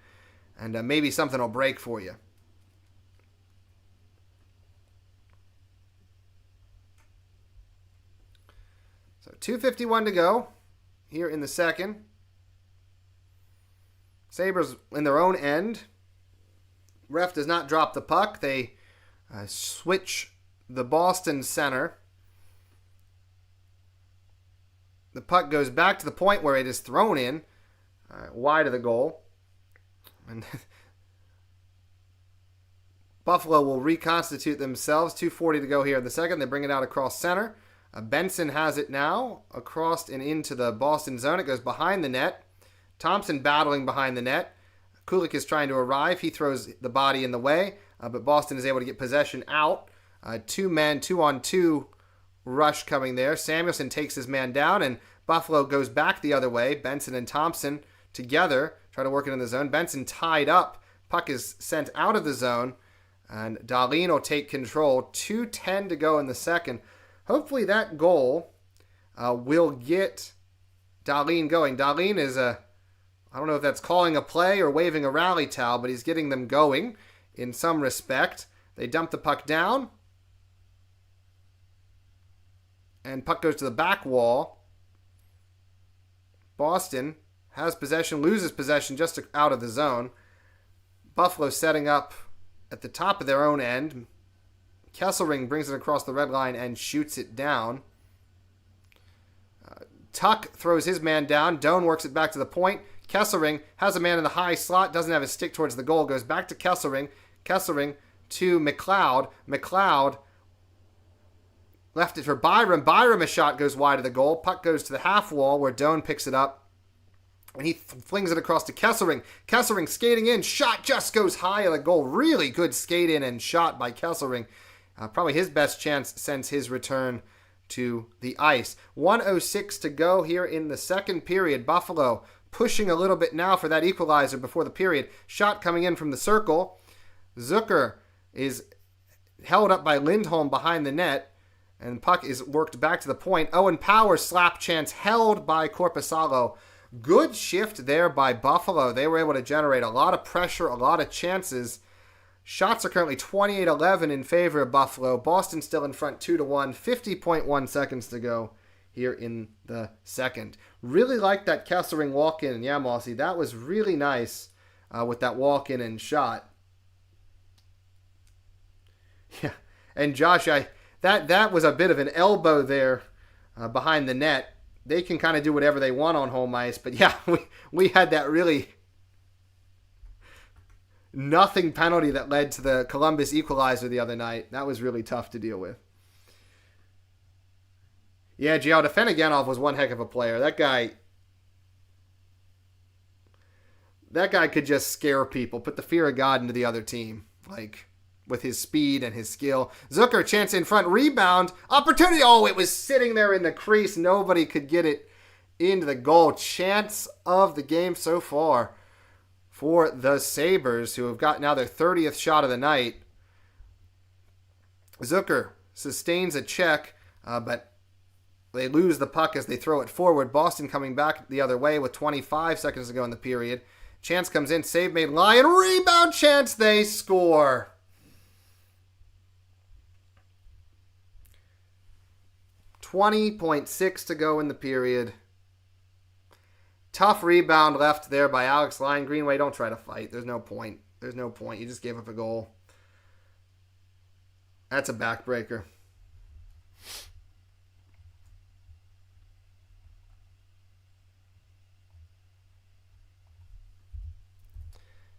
And maybe something will break for you. So 2:51 to go here in the second. Sabres in their own end. Ref does not drop the puck. They switch the Boston center. The puck goes back to the point where it is thrown in, wide of the goal. And Buffalo will reconstitute themselves. 2:40 to go here in the second. They bring it out across center. Benson has it now across and into the Boston zone. It goes behind the net. Thompson battling behind the net. Kulik is trying to arrive. He throws the body in the way, but Boston is able to get possession out. 2-man, 2-on-2 rush coming there. Samuelson takes his man down, and Buffalo goes back the other way. Benson and Thompson together try to work it in the zone. Benson tied up. Puck is sent out of the zone, and Dahlin will take control. 2:10 to go in the second. Hopefully that goal will get Dahlin going. Dahlin is I don't know if that's calling a play or waving a rally towel, but he's getting them going in some respect. They dump the puck down, and puck goes to the back wall. Boston has possession, loses possession just out of the zone. Buffalo setting up at the top of their own end. Kesselring brings it across the red line and shoots it down. Tuck throws his man down. Doan works it back to the point. Kesselring has a man in the high slot, doesn't have his stick towards the goal, goes back to Kesselring. Kesselring to McLeod. McLeod left it for Byram. Byram, a shot goes wide of the goal. Puck goes to the half wall where Doan picks it up. And he flings it across to Kesselring. Kesselring skating in. Shot just goes high of the goal. Really good skate in and shot by Kesselring. Probably his best chance since his return to the ice. 1:06 to go here in the second period. Buffalo pushing a little bit now for that equalizer before the period. Shot coming in from the circle. Zucker is held up by Lindholm behind the net, and puck is worked back to the point. Owen Power slap chance held by Korpisalo. Good shift there by Buffalo. They were able to generate a lot of pressure, a lot of chances. Shots are currently 28-11 in favor of Buffalo. Boston still in front 2-1. 50.1 seconds to go here in the second. Really like that Kesselring walk-in. Yeah, Mossy, that was really nice with that walk-in and shot. Yeah, and Josh, that was a bit of an elbow there behind the net. They can kind of do whatever they want on home ice, but yeah, we had that really nothing penalty that led to the Columbus equalizer the other night. That was really tough to deal with. Yeah, Gio, Defenniganov was one heck of a player. That guy could just scare people, put the fear of God into the other team, like with his speed and his skill. Zucker, chance in front, rebound, opportunity. Oh, it was sitting there in the crease. Nobody could get it into the goal. Chance of the game so far for the Sabres, who have got now their 30th shot of the night. Zucker sustains a check, but they lose the puck as they throw it forward. Boston coming back the other way with 25 seconds to go in the period. Chance comes in, save made, Lyon, rebound chance, they score. .6 to go in the period. Tough rebound left there by Alex Lyon. Greenway, don't try to fight. There's no point. You just gave up a goal. That's a backbreaker.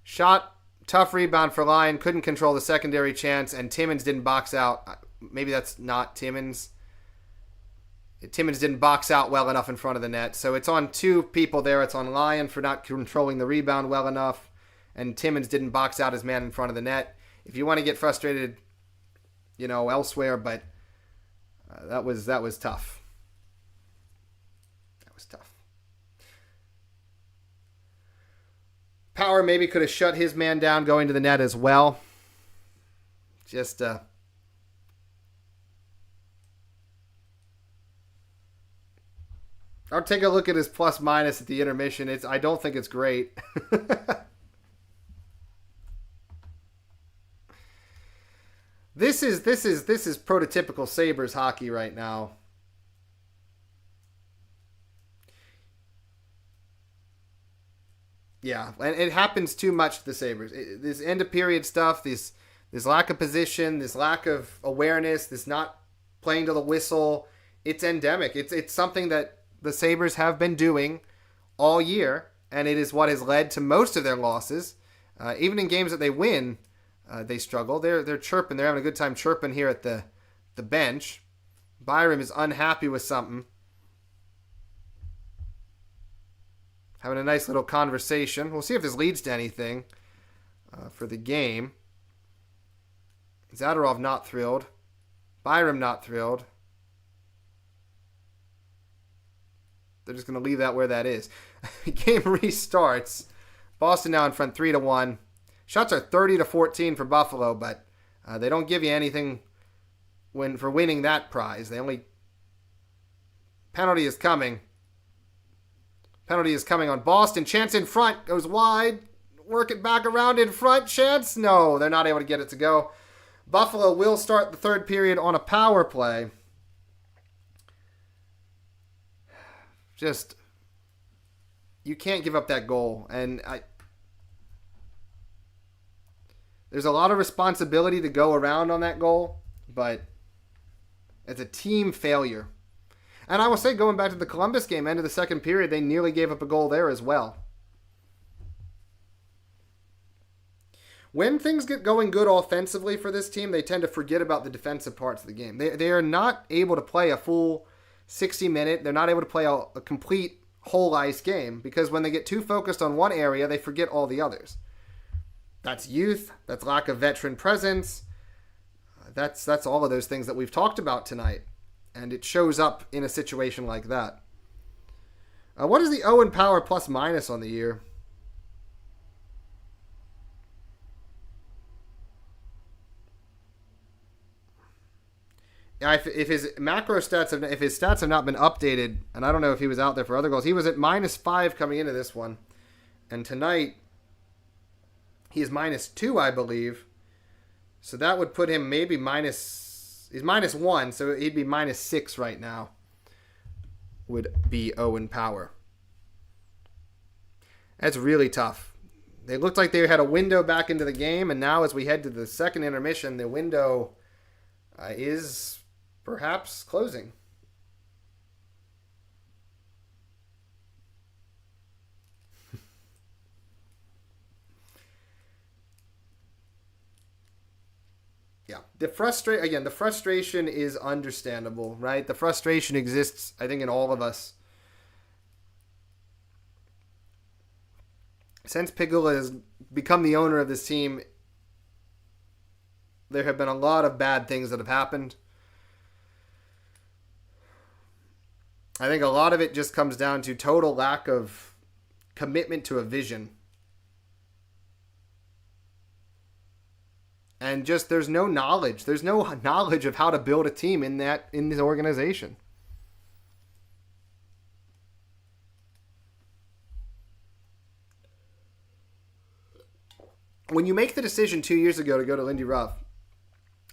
Shot, tough rebound for Lyon. Couldn't control the secondary chance, and Timmins didn't box out. Maybe that's not Timmins. Timmins didn't box out well enough in front of the net. So it's on two people there. It's on Lyon for not controlling the rebound well enough, and Timmins didn't box out his man in front of the net. If you want to get frustrated elsewhere, but that was tough. That was tough. Power maybe could have shut his man down going to the net as well. Just I'll take a look at his plus minus at the intermission. I don't think it's great. This is prototypical Sabres hockey right now. Yeah, and it happens too much to the Sabres. This end of period stuff, this lack of position, this lack of awareness, this not playing to the whistle, it's endemic. It's something that the Sabres have been doing all year, and it is what has led to most of their losses. Even in games that they win, they struggle. They're chirping. They're having a good time chirping here at the bench. Byram is unhappy with something. Having a nice little conversation. We'll see if this leads to anything for the game. Zadorov not thrilled. Byram not thrilled. They're just going to leave that where that is. Game restarts. Boston now in front 3-1. Shots are 30-14 for Buffalo, but they don't give you anything for winning that prize. Penalty is coming. Penalty is coming on Boston. Chance in front. Goes wide. Work it back around in front. Chance. No, they're not able to get it to go. Buffalo will start the third period on a power play. Just, you can't give up that goal. And there's a lot of responsibility to go around on that goal, but it's a team failure. And I will say, going back to the Columbus game, end of the second period, they nearly gave up a goal there as well. When things get going good offensively for this team, they tend to forget about the defensive parts of the game. They are not able to play a full 60-minute. They're not able to play a complete whole ice game because when they get too focused on one area, they forget all the others. That's youth. That's lack of veteran presence. That's all of those things that we've talked about tonight. And it shows up in a situation like that. What is the Owen Power plus minus on the year? Yeah, if his macro stats if his stats have not been updated, and I don't know if he was out there for other goals, he was at -5 coming into this one, and tonight he is -2, I believe. So that would put him maybe he's -1, so he'd be -6 right now. Would be Owen Power. That's really tough. They looked like they had a window back into the game, and now as we head to the second intermission, the window is perhaps closing. Yeah, the frustration is understandable, right? The frustration exists, I think, in all of us. Since Pegula has become the owner of this team, there have been a lot of bad things that have happened. I think a lot of it just comes down to total lack of commitment to a vision. And just there's no knowledge. There's no knowledge of how to build a team in this organization. When you make the decision 2 years ago to go to Lindy Ruff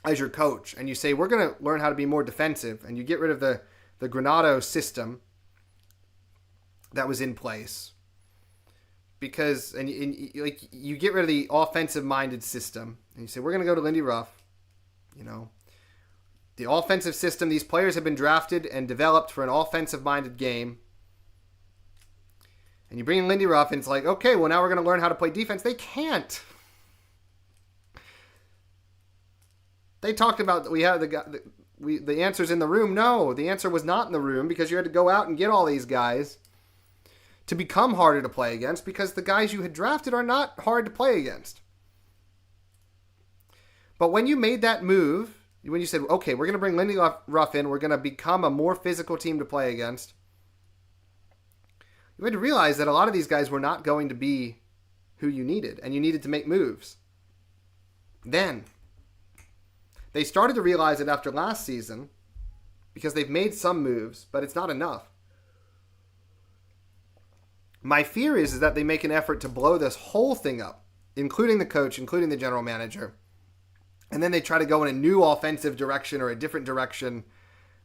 as your coach, and you say, we're going to learn how to be more defensive, and you get rid of the Granato system that was in place, because you get rid of the offensive-minded system, and you say, we're going to go to Lindy Ruff, the offensive system, these players have been drafted and developed for an offensive-minded game, and you bring in Lindy Ruff, and it's like, okay, well, now we're going to learn how to play defense. They can't. They talked about we had the answer's in the room. No, the answer was not in the room because you had to go out and get all these guys to become harder to play against because the guys you had drafted are not hard to play against. But when you made that move when you said, okay, we're going to bring Lindy Ruff in, we're going to become a more physical team to play against, you had to realize that a lot of these guys were not going to be who you needed, and you needed to make moves. Then, they started to realize it after last season, because they've made some moves, but it's not enough. My fear is that they make an effort to blow this whole thing up, including the coach, including the general manager, and then they try to go in a new offensive direction or a different direction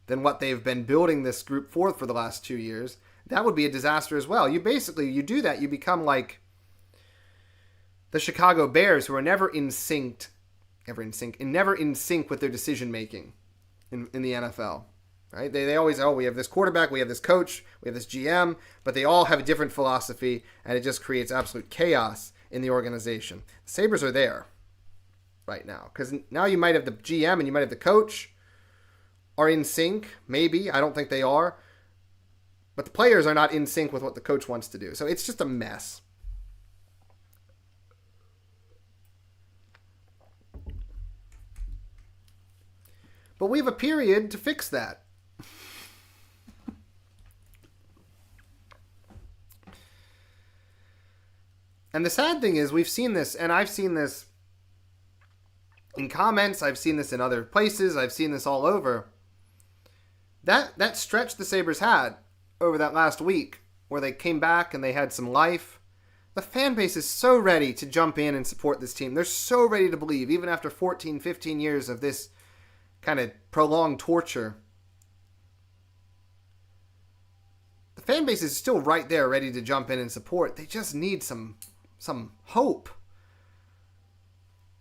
than what they've been building this group for the last 2 years. That would be a disaster as well. You do that, you become like the Chicago Bears, who are never in sync with their decision making in the NFL. Right? They always, we have this quarterback, we have this coach, we have this GM, but they all have a different philosophy, and it just creates absolute chaos in the organization. The Sabres are there right now, because now you might have the GM and you might have the coach are in sync, maybe. I don't think they are. But the players are not in sync with what the coach wants to do. So it's just a mess. But we have a period to fix that. And the sad thing is, we've seen this, and I've seen this in comments, I've seen this in other places, I've seen this all over. That stretch the Sabres had over that last week, where they came back and they had some life, the fan base is so ready to jump in and support this team. They're so ready to believe, even after 14, 15 years of this kind of prolonged torture. The fan base is still right there, ready to jump in and support. They just need some hope.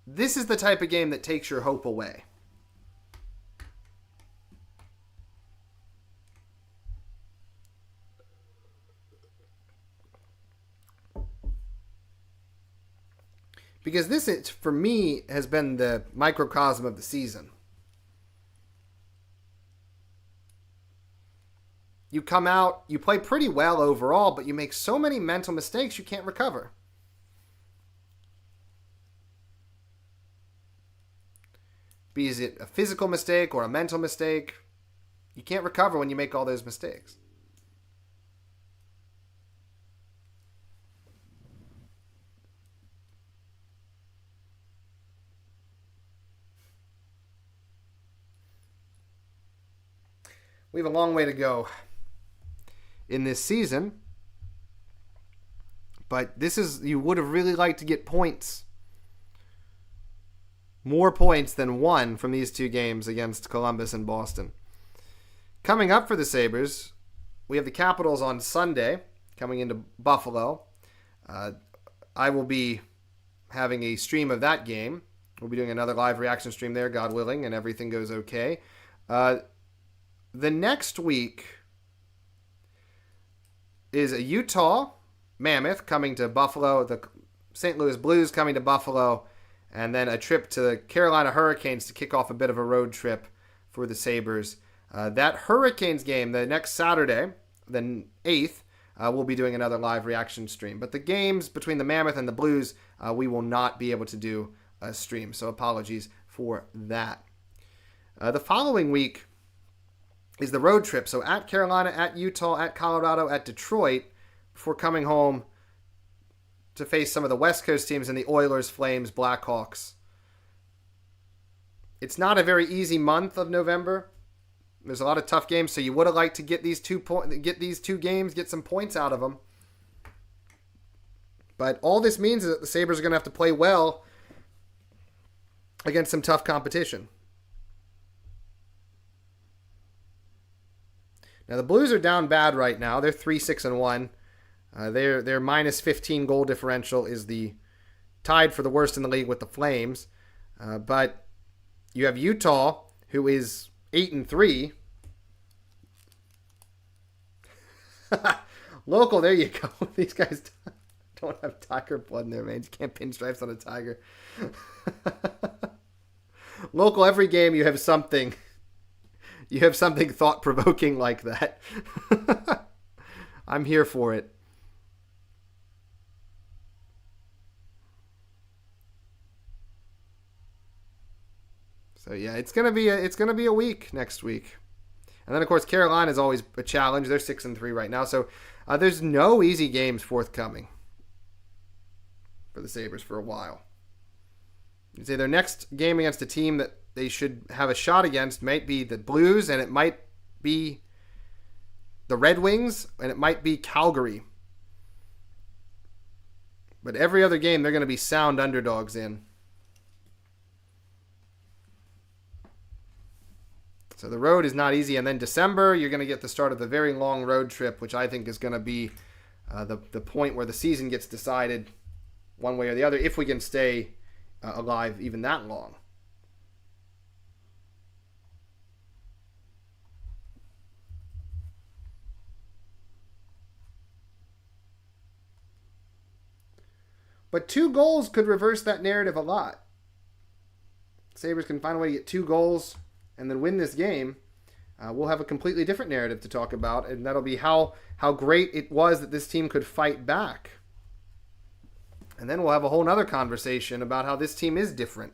This is the type of game that takes your hope away. Because this, for me, has been the microcosm of the season. You come out, you play pretty well overall, but you make so many mental mistakes you can't recover. Be it a physical mistake or a mental mistake, you can't recover when you make all those mistakes. We have a long way to go in this season, but you would have really liked to get points. More points than one from these two games against Columbus and Boston. Coming up for the Sabres, we have the Capitals on Sunday, coming into Buffalo. I will be having a stream of that game. We'll be doing another live reaction stream there, God willing, and everything goes okay. The next week is a Utah Mammoth coming to Buffalo, the St. Louis Blues coming to Buffalo, and then a trip to the Carolina Hurricanes to kick off a bit of a road trip for the Sabres. That Hurricanes game, the next Saturday, the 8th, we'll be doing another live reaction stream. But the games between the Mammoth and the Blues, we will not be able to do a stream, so apologies for that. The following week is the road trip. So at Carolina, at Utah, at Colorado, at Detroit, before coming home to face some of the West Coast teams in the Oilers, Flames, Blackhawks. It's not a very easy month of November. There's a lot of tough games, so you would have liked to get these two games, get some points out of them. But all this means is that the Sabres are going to have to play well against some tough competition. Now, the Blues are down bad right now. They're 3-6-1. Their minus 15 goal differential is the tied for the worst in the league with the Flames. But you have Utah, who is 8-3. Local, there you go. These guys don't have tiger blood in their veins. You can't pin stripes on a tiger. Local, every game you have something. You have something thought-provoking like that. I'm here for it. So yeah, it's gonna be a week next week. And then, of course, Carolina is always a challenge. They're 6-3 right now. So there's no easy games forthcoming for the Sabres for a while. You'd say their next game against a team that they should have a shot against might be the Blues, and it might be the Red Wings, and it might be Calgary. But every other game, they're going to be sound underdogs in. So the road is not easy. And then December, you're going to get the start of the very long road trip, which I think is going to be the point where the season gets decided one way or the other, if we can stay alive even that long. But 2 goals could reverse that narrative a lot. Sabres can find a way to get 2 goals and then win this game. We'll have a completely different narrative to talk about, and that'll be how great it was that this team could fight back. And then we'll have a whole other conversation about how this team is different.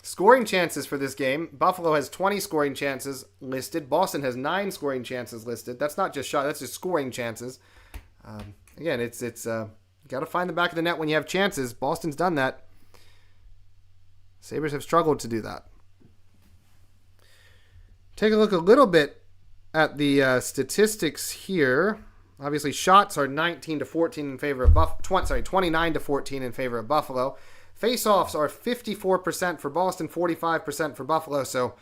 Scoring chances for this game. Buffalo has 20 scoring chances listed. Boston has 9 scoring chances listed. That's not just shot. That's just scoring chances. Again, it's you got to find the back of the net when you have chances. Boston's done that. Sabres have struggled to do that. Take a look a little bit at the statistics here. Obviously, shots are 19-14 in favor of 29-14 in favor of Buffalo. Face-offs are 54% for Boston, 45% for Buffalo, so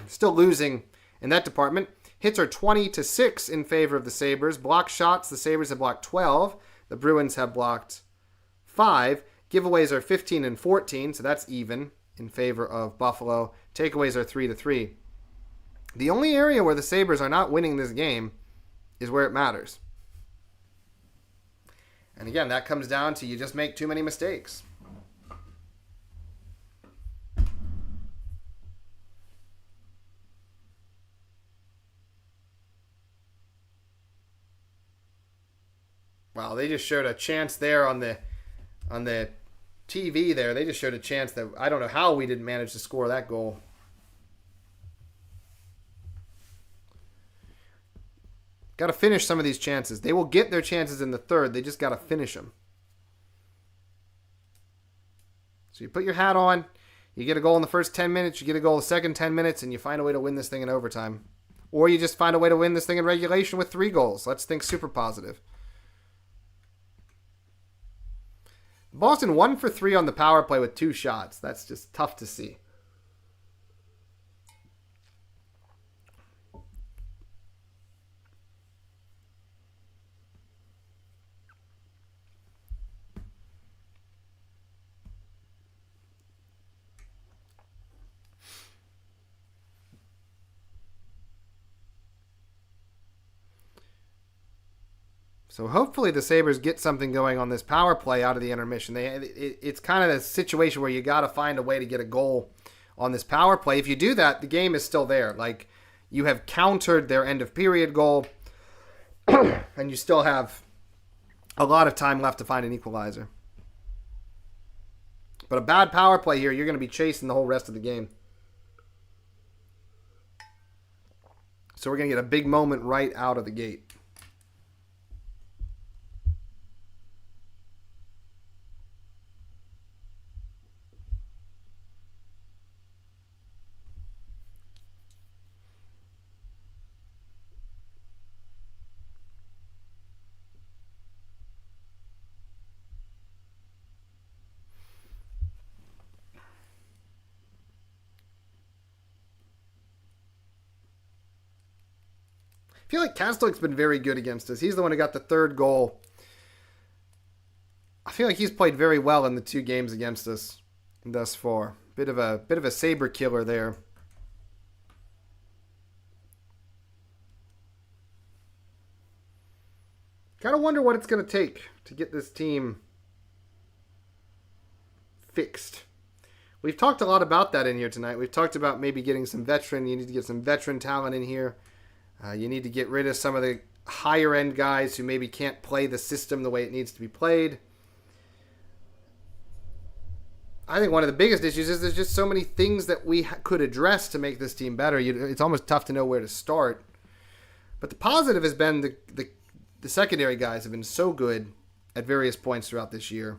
still losing in that department. Hits are 20-6 in favor of the Sabres. Blocked shots, the Sabres have blocked 12. The Bruins have blocked 5. Giveaways are 15-14, so that's even in favor of Buffalo. Takeaways are 3-3. The only area where the Sabres are not winning this game is where it matters. And again, that comes down to you just make too many mistakes. Wow, they just showed a chance there on the TV there. They just showed a chance that I don't know how we didn't manage to score that goal. Got to finish some of these chances. They will get their chances in the third. They just got to finish them. So you put your hat on. You get a goal in the first 10 minutes. You get a goal in the second 10 minutes. And you find a way to win this thing in overtime. Or you just find a way to win this thing in regulation with 3 goals. Let's think super positive. Boston 1 for 3 on the power play with 2 shots. That's just tough to see. So hopefully the Sabres get something going on this power play out of the intermission. It's kind of a situation where you got to find a way to get a goal on this power play. If you do that, the game is still there. Like, you have countered their end of period goal, and you still have a lot of time left to find an equalizer. But a bad power play here, you're going to be chasing the whole rest of the game. So we're going to get a big moment right out of the gate. I feel like Kastelik's been very good against us. He's the one who got the 3rd goal. I feel like he's played very well in the 2 games against us thus far. Bit of a Sabre killer there. Kind of wonder what it's going to take to get this team fixed. We've talked a lot about that in here tonight. We've talked about maybe getting some veteran. You need to get some veteran talent in here. You need to get rid of some of the higher end guys who maybe can't play the system the way it needs to be played. I think one of the biggest issues is there's just so many things that we could address to make this team better. It's almost tough to know where to start. But the positive has been the secondary guys have been so good at various points throughout this year.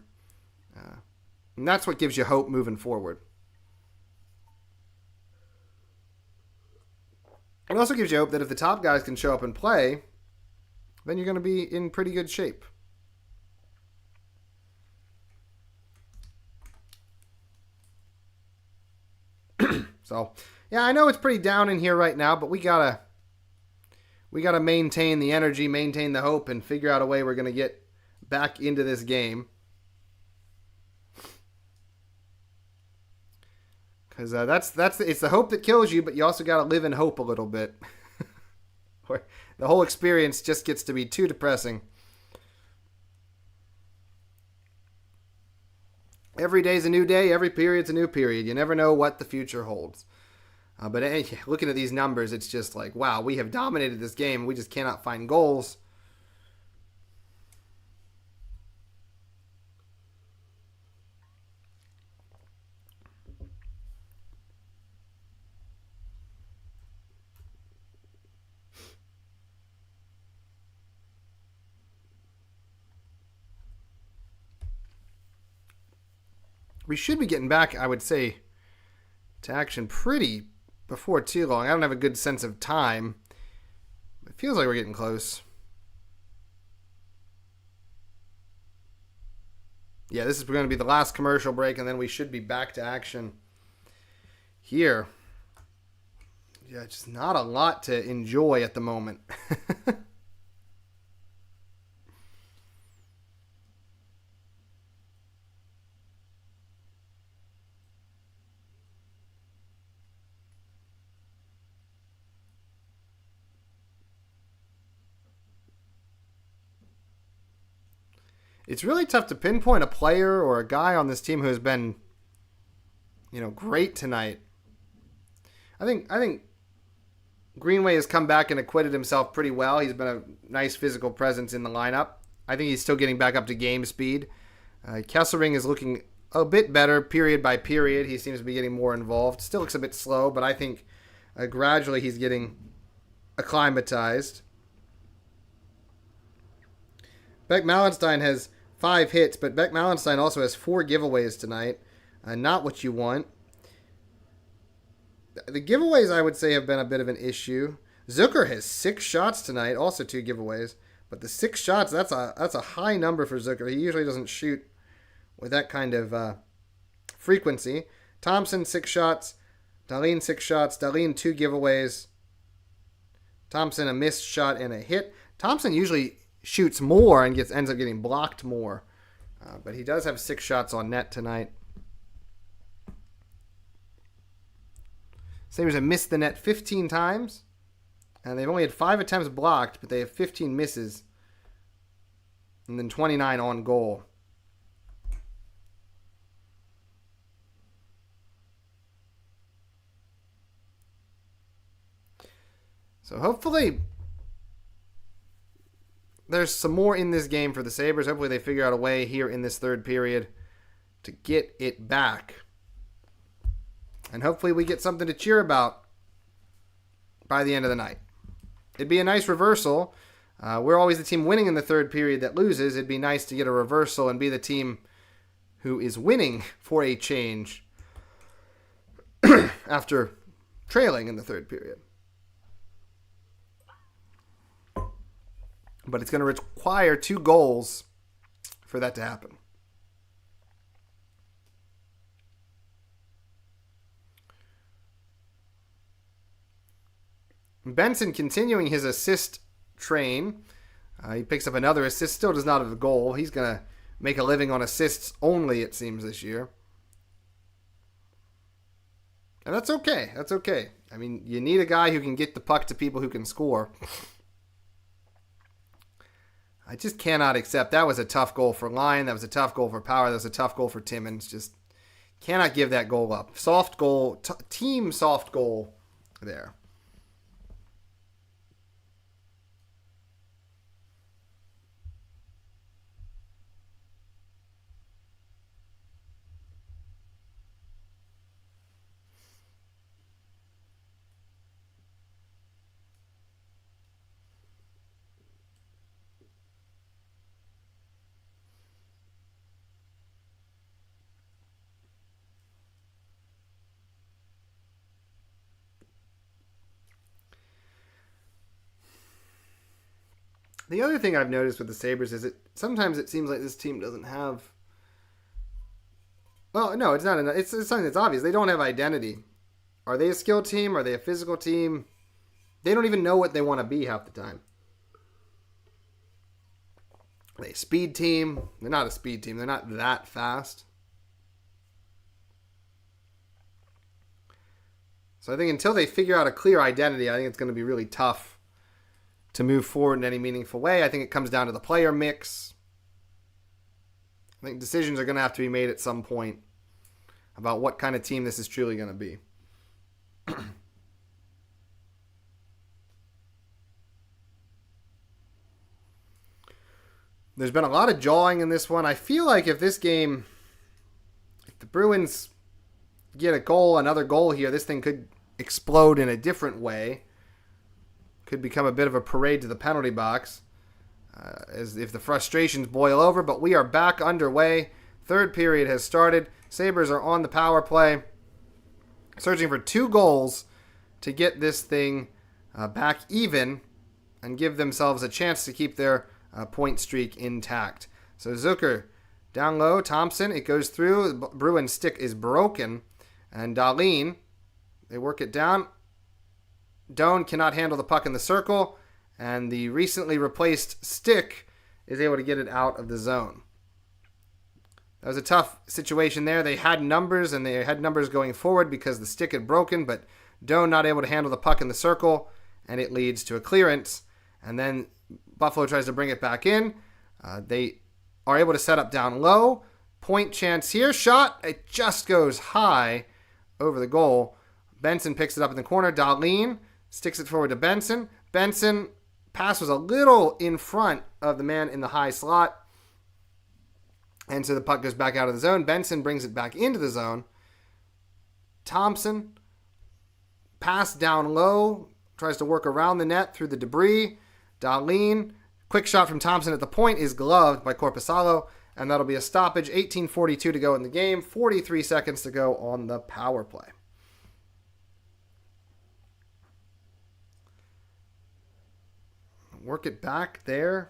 And that's what gives you hope moving forward. It also gives you hope that if the top guys can show up and play, then you're going to be in pretty good shape. So, yeah, I know it's pretty down in here right now, but we gotta maintain the energy, maintain the hope, and figure out a way we're going to get back into this game. Because it's the hope that kills you, but you also got to live in hope a little bit. Or the whole experience just gets to be too depressing. Every day's a new day. Every period's a new period. You never know what the future holds. But looking at these numbers, it's just like, wow, we have dominated this game. We just cannot find goals. We should be getting back, I would say, to action pretty before too long. I don't have a good sense of time. It feels like we're getting close. Yeah, this is going to be the last commercial break, and then we should be back to action here. Yeah, just not a lot to enjoy at the moment. It's really tough to pinpoint a player or a guy on this team who has been, great tonight. I think Greenway has come back and acquitted himself pretty well. He's been a nice physical presence in the lineup. I think he's still getting back up to game speed. Kesselring is looking a bit better period by period. He seems to be getting more involved. Still looks a bit slow, but I think gradually he's getting acclimatized. Beck Mallenstein has 5 hits, but Beck Mallenstein also has 4 giveaways tonight. Not what you want. The giveaways, I would say, have been a bit of an issue. Zucker has 6 shots tonight, also 2 giveaways. But the 6 shots, that's a high number for Zucker. He usually doesn't shoot with that kind of frequency. Thompson, 6 shots. Dahlin, 6 shots. Dahlin, 2 giveaways. Thompson, a missed shot and a hit. Thompson usually shoots more and ends up getting blocked more. But he does have 6 shots on net tonight. Sabres have missed the net 15 times. And they've only had 5 attempts blocked, but they have 15 misses. And then 29 on goal. So hopefully there's some more in this game for the Sabres. Hopefully they figure out a way here in this third period to get it back. And hopefully we get something to cheer about by the end of the night. It'd be a nice reversal. We're always the team winning in the third period that loses. It'd be nice to get a reversal and be the team who is winning for a change after trailing in the third period. But it's going to require 2 goals for that to happen. Benson continuing his assist train. He picks up another assist. Still does not have a goal. He's going to make a living on assists only, it seems, this year. And that's okay. That's okay. I mean, you need a guy who can get the puck to people who can score. I just cannot accept. That was a tough goal for Lyon. That was a tough goal for Power. That was a tough goal for Timmins. Just cannot give that goal up. Soft goal, team soft goal there. The other thing I've noticed with the Sabres is sometimes it seems like this team doesn't have. Well, no, it's not. It's something that's obvious. They don't have identity. Are they a skill team? Are they a physical team? They don't even know what they want to be half the time. Are they a speed team? They're not a speed team. They're not that fast. So I think until they figure out a clear identity, I think it's going to be really tough to move forward in any meaningful way. I think it comes down to the player mix. I think decisions are going to have to be made at some point about what kind of team this is truly going to be. There's been a lot of jawing in this one. I feel like if the Bruins get another goal here, this thing could explode in a different way. Could become a bit of a parade to the penalty box as if the frustrations boil over. But we are back underway. Third period has started. Sabres are on the power play, searching for 2 goals to get this thing back even and give themselves a chance to keep their point streak intact. So Zucker down low. Thompson, it goes through. The Bruins stick is broken. And Dahlin, they work it down. Doan cannot handle the puck in the circle, and the recently replaced stick is able to get it out of the zone. That was a tough situation there. They had numbers, and they had numbers going forward because the stick had broken, but Doan not able to handle the puck in the circle, and it leads to a clearance. And then Buffalo tries to bring it back in. They are able to set up down low. Point chance here. Shot. It just goes high over the goal. Benson picks it up in the corner. Dahlin sticks it forward to Benson. Benson pass was a little in front of the man in the high slot. And so the puck goes back out of the zone. Benson brings it back into the zone. Thompson, pass down low, tries to work around the net through the debris. Dahlin, quick shot from Thompson at the point is gloved by Korpisalo. And that'll be a stoppage. 18:42 to go in the game. 43 seconds to go on the power play. Work it back there.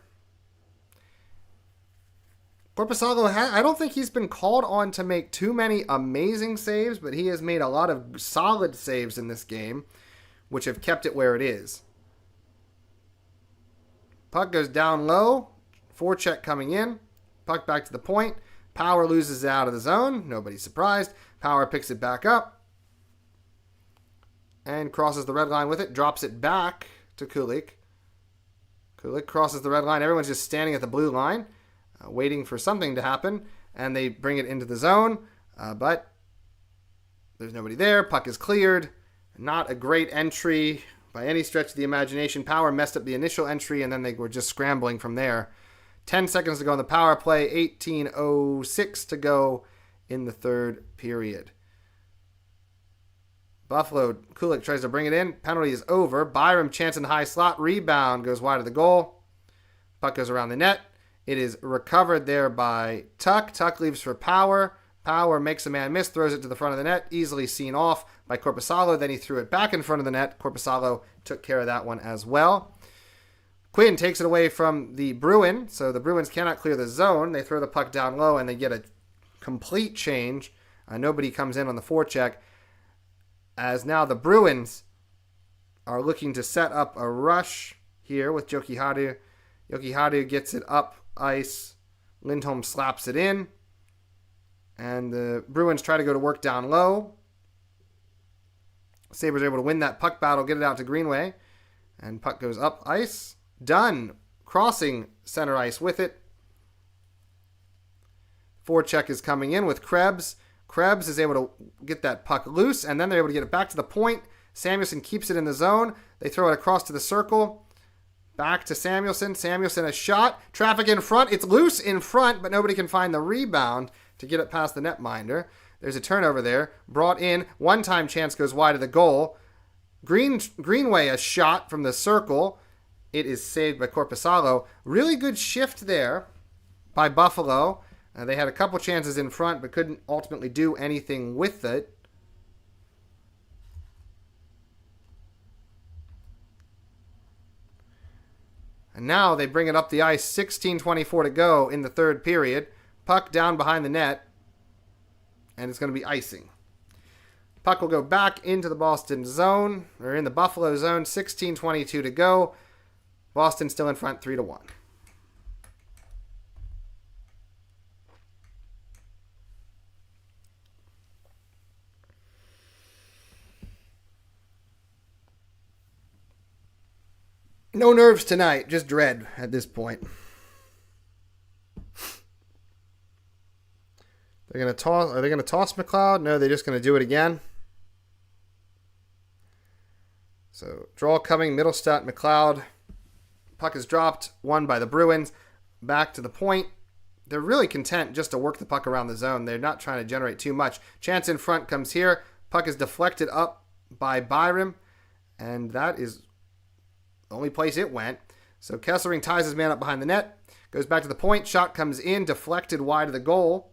Korpisalo, I don't think he's been called on to make too many amazing saves, but he has made a lot of solid saves in this game, which have kept it where it is. Puck goes down low. Forecheck coming in. Puck back to the point. Power loses it out of the zone. Nobody's surprised. Power picks it back up. And crosses the red line with it. Drops it back to Kulich. Kulich crosses the red line. Everyone's just standing at the blue line, waiting for something to happen. And they bring it into the zone. But there's nobody there. Puck is cleared. Not a great entry by any stretch of the imagination. Power messed up the initial entry, and then they were just scrambling from there. 10 seconds to go in the power play. 18:06 to go in the third period. Buffalo, Kulich tries to bring it in. Penalty is over. Byram chance in the high slot. Rebound goes wide of the goal. Puck goes around the net. It is recovered there by Tuck. Tuck leaves for Power. Power makes a man miss, throws it to the front of the net. Easily seen off by Korpisalo. Then he threw it back in front of the net. Korpisalo took care of that one as well. Quinn takes it away from the Bruin. So the Bruins cannot clear the zone. They throw the puck down low and they get a complete change. Nobody comes in on the forecheck. As now the Bruins are looking to set up a rush here with Jokiharju. Jokiharju gets it up ice. Lindholm slaps it in. And the Bruins try to go to work down low. Sabres are able to win that puck battle, get it out to Greenway. And puck goes up ice. Dunn crossing center ice with it. Forecheck is coming in with Krebs. Krebs is able to get that puck loose, and then they're able to get it back to the point. Samuelsson keeps it in the zone. They throw it across to the circle. Back to Samuelsson. Samuelsson a shot. Traffic in front. It's loose in front, but nobody can find the rebound to get it past the netminder. There's a turnover there. Brought in. One-time chance goes wide of the goal. Greenway a shot from the circle. It is saved by Korpisalo. Really good shift there by Buffalo. They had a couple chances in front, but couldn't ultimately do anything with it. And now they bring it up the ice, 16:24 to go in the third period. Puck down behind the net, and it's going to be icing. Puck will go back into the Boston zone, or in the Buffalo zone, 16:22 to go. Boston still in front, 3-1. No nerves tonight, just dread at this point. They're gonna toss. Are they gonna toss McLeod? No, they're just gonna do it again. So draw coming, Middlestat, McLeod. Puck is dropped, won by the Bruins. Back to the point. They're really content just to work the puck around the zone. They're not trying to generate too much. Chance in front comes here. Puck is deflected up by Byram, and that is the only place it went. So Kesselring ties his man up behind the net. Goes back to the point. Shot comes in. Deflected wide of the goal.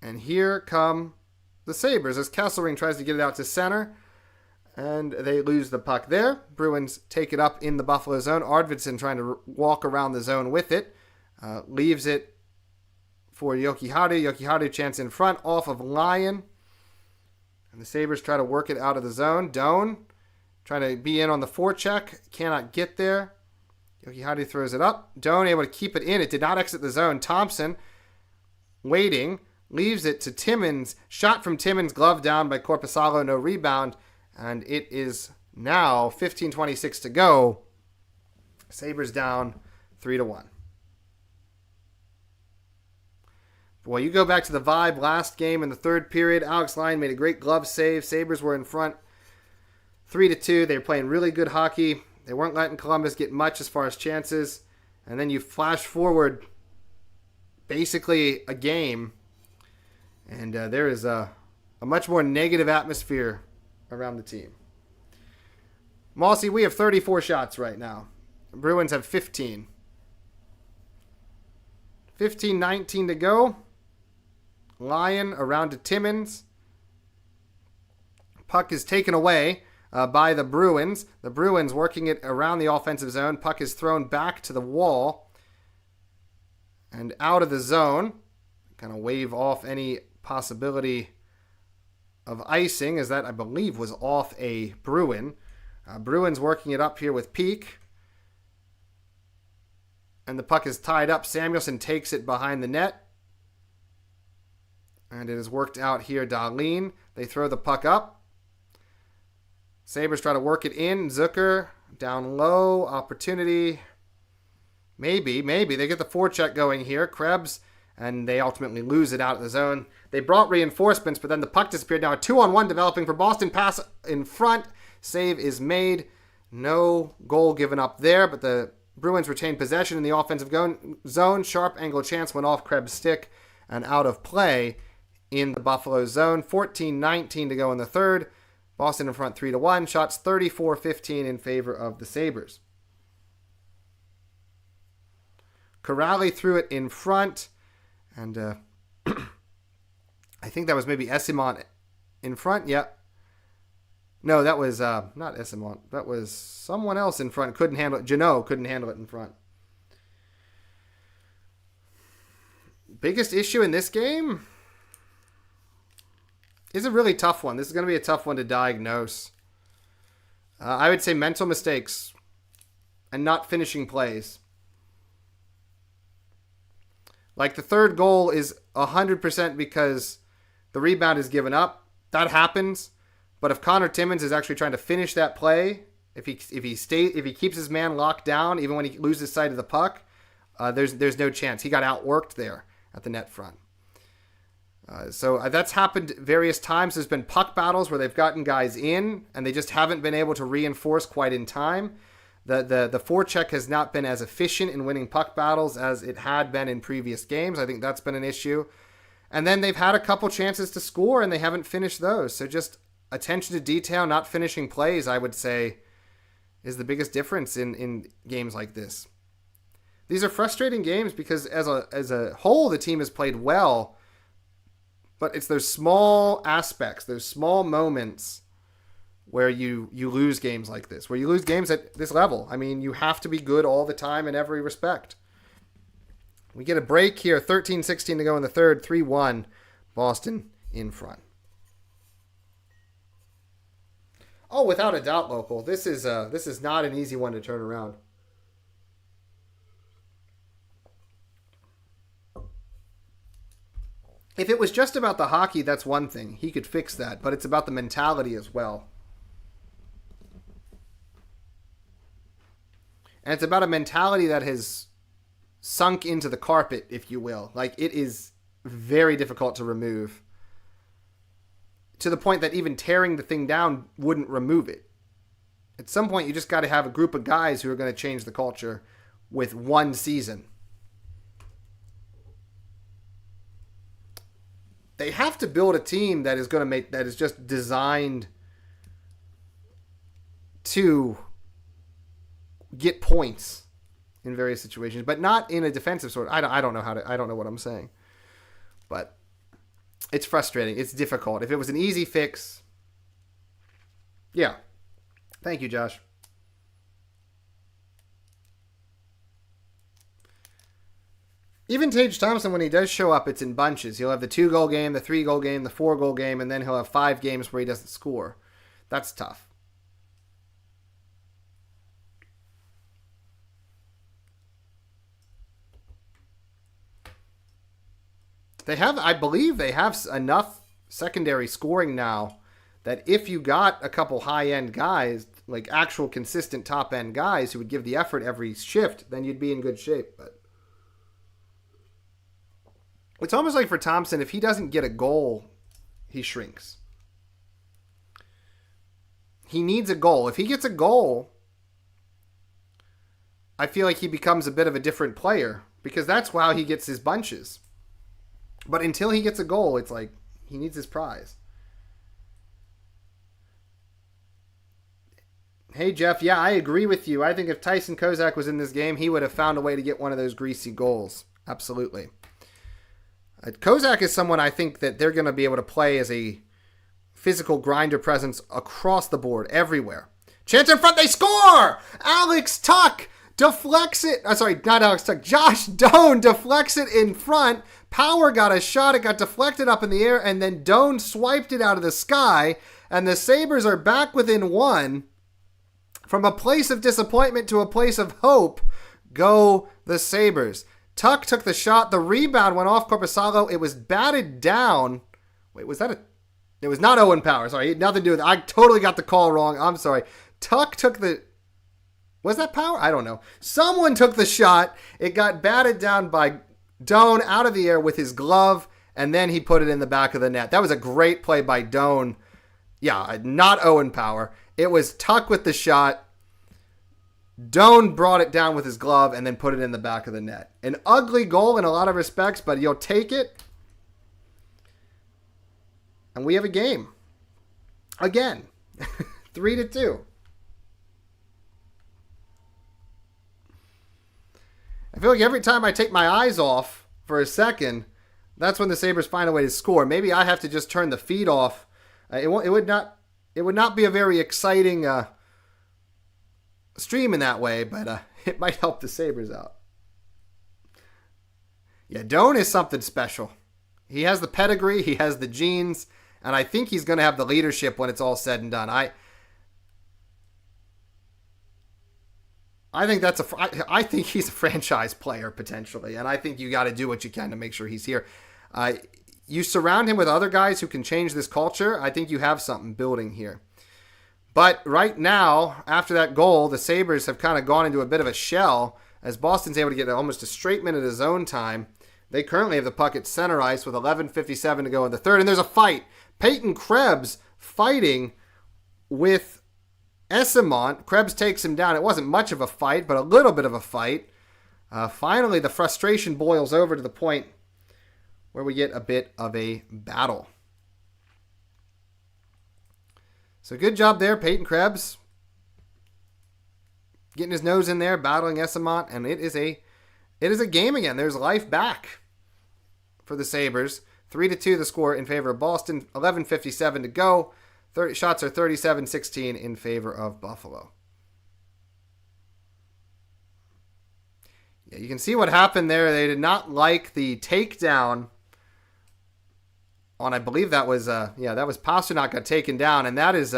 And here come the Sabres as Kesselring tries to get it out to center. And they lose the puck there. Bruins take it up in the Buffalo zone. Arvidsson trying to walk around the zone with it. Leaves it for Jokiharju. Jokiharju chance in front off of Lyon. And the Sabres try to work it out of the zone. Doan trying to be in on the forecheck. Cannot get there. Jokiharju throws it up. Doan able to keep it in. It did not exit the zone. Thompson waiting. Leaves it to Timmins. Shot from Timmins. Glove down by Korpisalo. No rebound. And it is now 15:26 to go. Sabres down 3-1. Boy, you go back to the vibe last game in the third period. Alex Lyon made a great glove save. Sabres were in front 3-2. They were playing really good hockey. They weren't letting Columbus get much as far as chances. And then you flash forward basically a game. And there is a much more negative atmosphere around the team. Mossy, we have 34 shots right now. Bruins have 15. 15:19 to go. Lyon around to Timmins. Puck is taken away by the Bruins. The Bruins working it around the offensive zone. Puck is thrown back to the wall and out of the zone. Kind of wave off any possibility of icing, as that, I believe, was off a Bruin. Bruins working it up here with Peak. And the puck is tied up. Samuelsson takes it behind the net. And it is worked out here. Dahlin. They throw the puck up. Sabres try to work it in. Zucker down low. Opportunity. Maybe. They get the forecheck going here. Krebs. And they ultimately lose it out of the zone. They brought reinforcements, but then the puck disappeared. Now a 2-on-1 developing for Boston. Pass in front. Save is made. No goal given up there, but the Bruins retain possession in the offensive zone. Sharp angle chance went off Krebs' stick and out of play in the Buffalo zone. 14:19 to go in the third. Boston in front 3-1. Shots 34-15 in favor of the Sabres. Corrali threw it in front. And I think that was maybe Esimont in front. Yep. No, that was not Esimont. That was someone else in front. Couldn't handle it. Janot couldn't handle it in front. Biggest issue in this game is a really tough one. This is going to be a tough one to diagnose. I would say mental mistakes and not finishing plays. Like the third goal is 100% because the rebound is given up. That happens. But if Connor Timmins is actually trying to finish that play If he keeps his man locked down, even when he loses sight of the puck, there's no chance. He got outworked there at the net front. So that's happened various times. There's been puck battles where they've gotten guys in and they just haven't been able to reinforce quite in time. The forecheck has not been as efficient in winning puck battles as it had been in previous games. I think that's been an issue. And then they've had a couple chances to score and they haven't finished those. So just attention to detail, not finishing plays, I would say, is the biggest difference in games like this. These are frustrating games because as a whole, the team has played well, but it's those small aspects, those small moments where you lose games like this, where you lose games at this level. I mean, you have to be good all the time in every respect. We get a break here, 13-16 to go in the third, 3-1, Boston in front. Oh, without a doubt, local. This is not an easy one to turn around. If it was just about the hockey, that's one thing. He could fix that, but it's about the mentality as well. And it's about a mentality that has sunk into the carpet, if you will. Like, it is very difficult to remove. To the point that even tearing the thing down wouldn't remove it. At some point, you just got to have a group of guys who are going to change the culture with one season. They have to build a team that is going to that is just designed to get points in various situations, but not in a defensive sort. I don't know what I'm saying, but it's frustrating. It's difficult. If it was an easy fix, yeah. Thank you, Josh. Even Tage Thompson, when he does show up, it's in bunches. He'll have the 2-goal game, the 3-goal game, the 4-goal game, and then he'll have 5 games where he doesn't score. That's tough. I believe they have enough secondary scoring now that if you got a couple high-end guys, like actual consistent top-end guys who would give the effort every shift, then you'd be in good shape. But it's almost like for Thompson, if he doesn't get a goal, he shrinks. He needs a goal. If he gets a goal, I feel like he becomes a bit of a different player because that's how he gets his bunches. But until he gets a goal, it's like he needs his prize. Hey, Jeff. Yeah, I agree with you. I think if Tyson Kozak was in this game, he would have found a way to get one of those greasy goals. Absolutely. Kozak is someone I think that they're going to be able to play as a physical grinder presence across the board, everywhere. Chance in front, they score! Alex Tuck deflects it. Not Alex Tuck. Josh Doan deflects it in front. Power got a shot. It got deflected up in the air, and then Doan swiped it out of the sky, and the Sabres are back within 1. From a place of disappointment to a place of hope, go the Sabres. Tuck took the shot. The rebound went off Korpisalo. It was batted down. Wait, was that It was not Owen Power. Sorry, it had nothing to do with it. I totally got the call wrong. I'm sorry. Tuck took the... Was that Power? I don't know. Someone took the shot. It got batted down by Doan out of the air with his glove, and then he put it in the back of the net. That was a great play by Doan. Yeah, not Owen Power. It was Tuck with the shot. Doan brought it down with his glove and then put it in the back of the net. An ugly goal in a lot of respects, but you'll take it. And we have a game. Again. 3-2. I feel like every time I take my eyes off for a second, that's when the Sabres find a way to score. Maybe I have to just turn the feed off. It would not be a very exciting stream in that way, but it might help the Sabres out. Yeah, Doan is something special. He has the pedigree, he has the genes, and I think he's going to have the leadership when it's all said and done. I think he's a franchise player potentially, and I think you got to do what you can to make sure he's here. You surround him with other guys who can change this culture. I think you have something building here. But right now, after that goal, the Sabres have kind of gone into a bit of a shell as Boston's able to get almost a straight minute of zone time. They currently have the puck at center ice with 11:57 to go in the third, and there's a fight. Peyton Krebs fighting with Esamont. Krebs takes him down. It wasn't much of a fight, but a little bit of a fight. Finally, the frustration boils over to the point where we get a bit of a battle. So good job there, Peyton Krebs. Getting his nose in there, battling Esamont, and it is a game again. There's life back for the Sabres. 3-2 the score in favor of Boston. 11:57 to go. Shots are 37-16 in favor of Buffalo. Yeah, you can see what happened there. They did not like the takedown on, I believe that was Pasternak got taken down, and that is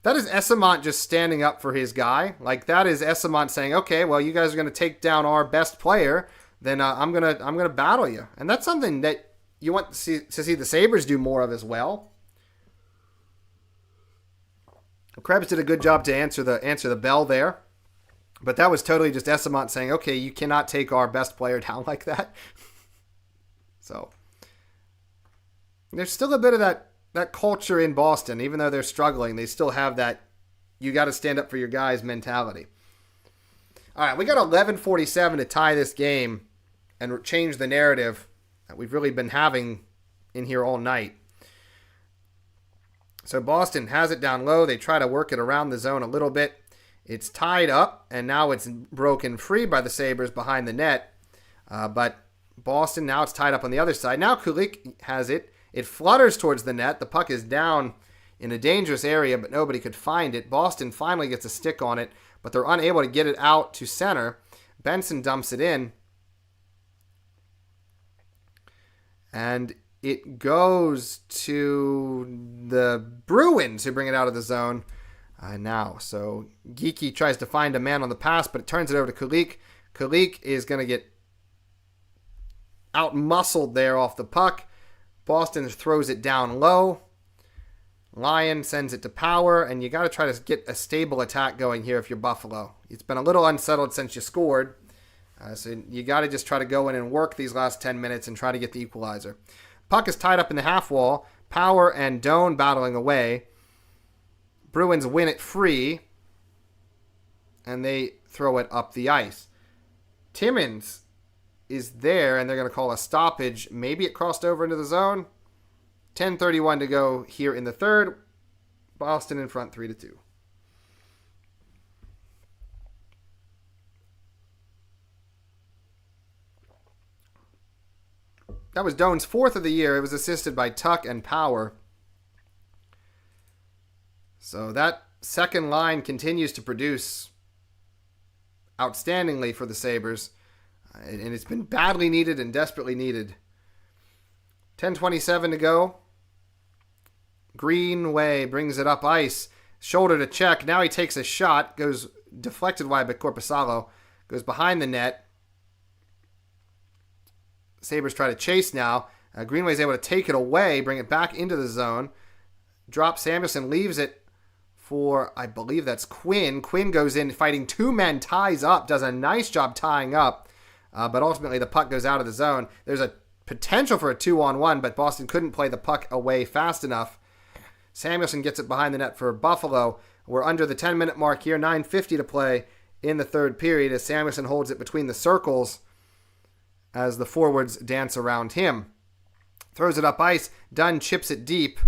Esamont just standing up for his guy. Like, that is Esamont saying, okay, well, you guys are going to take down our best player, then I'm gonna battle you. And that's something that you want to see the Sabres do more of as well. Krebs did a good job to answer the bell there. But that was totally just Esamont saying, okay, you cannot take our best player down like that. So there's still a bit of that culture in Boston. Even though they're struggling, they still have that you got to stand up for your guys mentality. All right, we got 11:47 to tie this game and change the narrative that we've really been having in here all night. So Boston has it down low. They try to work it around the zone a little bit. It's tied up, and now it's broken free by the Sabres behind the net. But Boston, now it's tied up on the other side. Now Kulik has it. It flutters towards the net. The puck is down in a dangerous area, but nobody could find it. Boston finally gets a stick on it, but they're unable to get it out to center. Benson dumps it in. And it goes to the Bruins, who bring it out of the zone now. So Geekie tries to find a man on the pass, but it turns it over to Kulik. Kulik is going to get out-muscled there off the puck. Boston throws it down low. Lyon sends it to Power, and you got to try to get a stable attack going here if you're Buffalo. It's been a little unsettled since you scored. So you got to just try to go in and work these last 10 minutes and try to get the equalizer. Puck is tied up in the half wall. Power and Doan battling away. Bruins win it free, and they throw it up the ice. Timmins is there, and they're going to call a stoppage. Maybe it crossed over into the zone. 10:31 to go here in the third. Boston in front 3-2. That was Doan's fourth of the year. It was assisted by Tuck and Power. So that second line continues to produce outstandingly for the Sabres. And it's been badly needed and desperately needed. 10:27 to go. Greenway brings it up ice. Shoulder to check. Now he takes a shot. Goes deflected wide by Korpisalo. Goes behind the net. Sabres try to chase now. Greenway's able to take it away, bring it back into the zone. Drop Samuelson, leaves it for, I believe that's Quinn. Quinn goes in fighting two men, ties up, does a nice job tying up. But ultimately the puck goes out of the zone. There's a potential for a 2-on-1, but Boston couldn't play the puck away fast enough. Samuelson gets it behind the net for Buffalo. We're under the 10-minute mark here, 9:50 to play in the third period as Samuelson holds it between the circles as the forwards dance around him. Throws it up ice. Dunn chips it deep.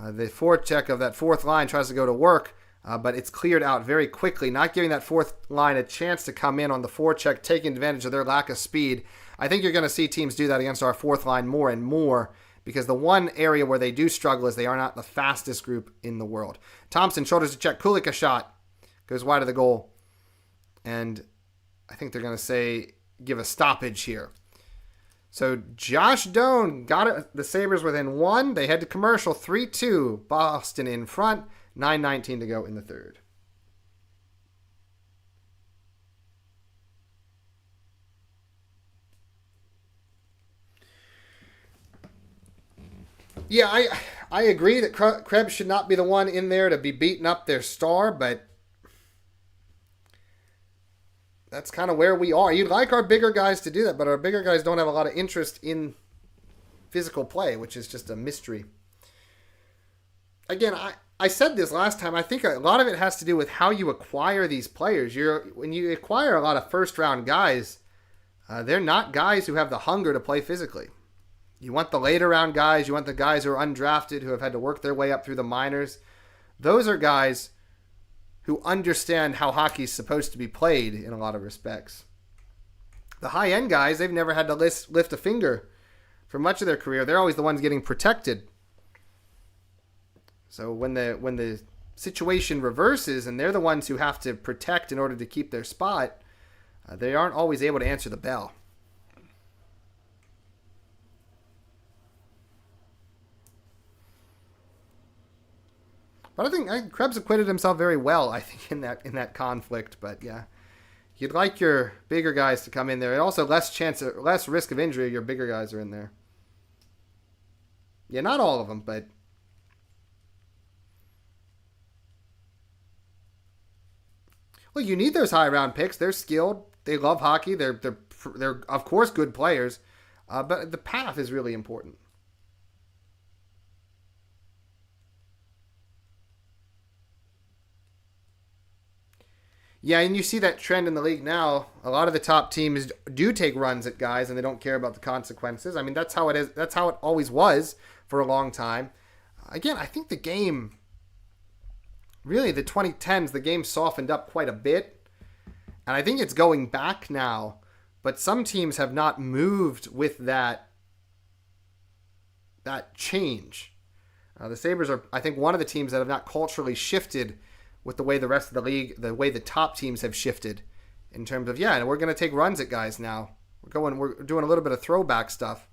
The forecheck of that fourth line tries to go to work, but it's cleared out very quickly, not giving that fourth line a chance to come in on the forecheck, taking advantage of their lack of speed. I think you're going to see teams do that against our fourth line more and more, because the one area where they do struggle is they are not the fastest group in the world. Thompson shoulders to check. Kulik a shot. Goes wide of the goal. And I think they're going to give a stoppage here. So Josh Doan got it. The Sabres within one. They head to commercial 3-2. Boston in front. 9:19 to go in the third. Yeah, I agree that Krebs should not be the one in there to be beating up their star, but that's kind of where we are. You'd like our bigger guys to do that, but our bigger guys don't have a lot of interest in physical play, which is just a mystery. Again, I said this last time. I think a lot of it has to do with how you acquire these players. When you acquire a lot of first-round guys, they're not guys who have the hunger to play physically. You want the later round guys. You want the guys who are undrafted, who have had to work their way up through the minors. Those are guys who understand how hockey's supposed to be played in a lot of respects. The high-end guys, they've never had to lift a finger for much of their career. They're always the ones getting protected. So when the situation reverses and they're the ones who have to protect in order to keep their spot, they aren't always able to answer the bell. But I think Krebs acquitted himself very well, I think, in that conflict. But yeah, you'd like your bigger guys to come in there. And also less risk of injury if your bigger guys are in there. Yeah, not all of them, but well, you need those high round picks. They're skilled. They love hockey. They're of course good players, but the path is really important. Yeah, and you see that trend in the league now. A lot of the top teams do take runs at guys, and they don't care about the consequences. I mean, that's how it is. That's how it always was for a long time. Again, I think the game, really, the 2010s, the game softened up quite a bit, and I think it's going back now. But some teams have not moved with that change. The Sabres are, I think, one of the teams that have not culturally shifted with the way the rest of the league, the way the top teams have shifted in terms of, yeah, and we're going to take runs at guys now. We're doing a little bit of throwback stuff.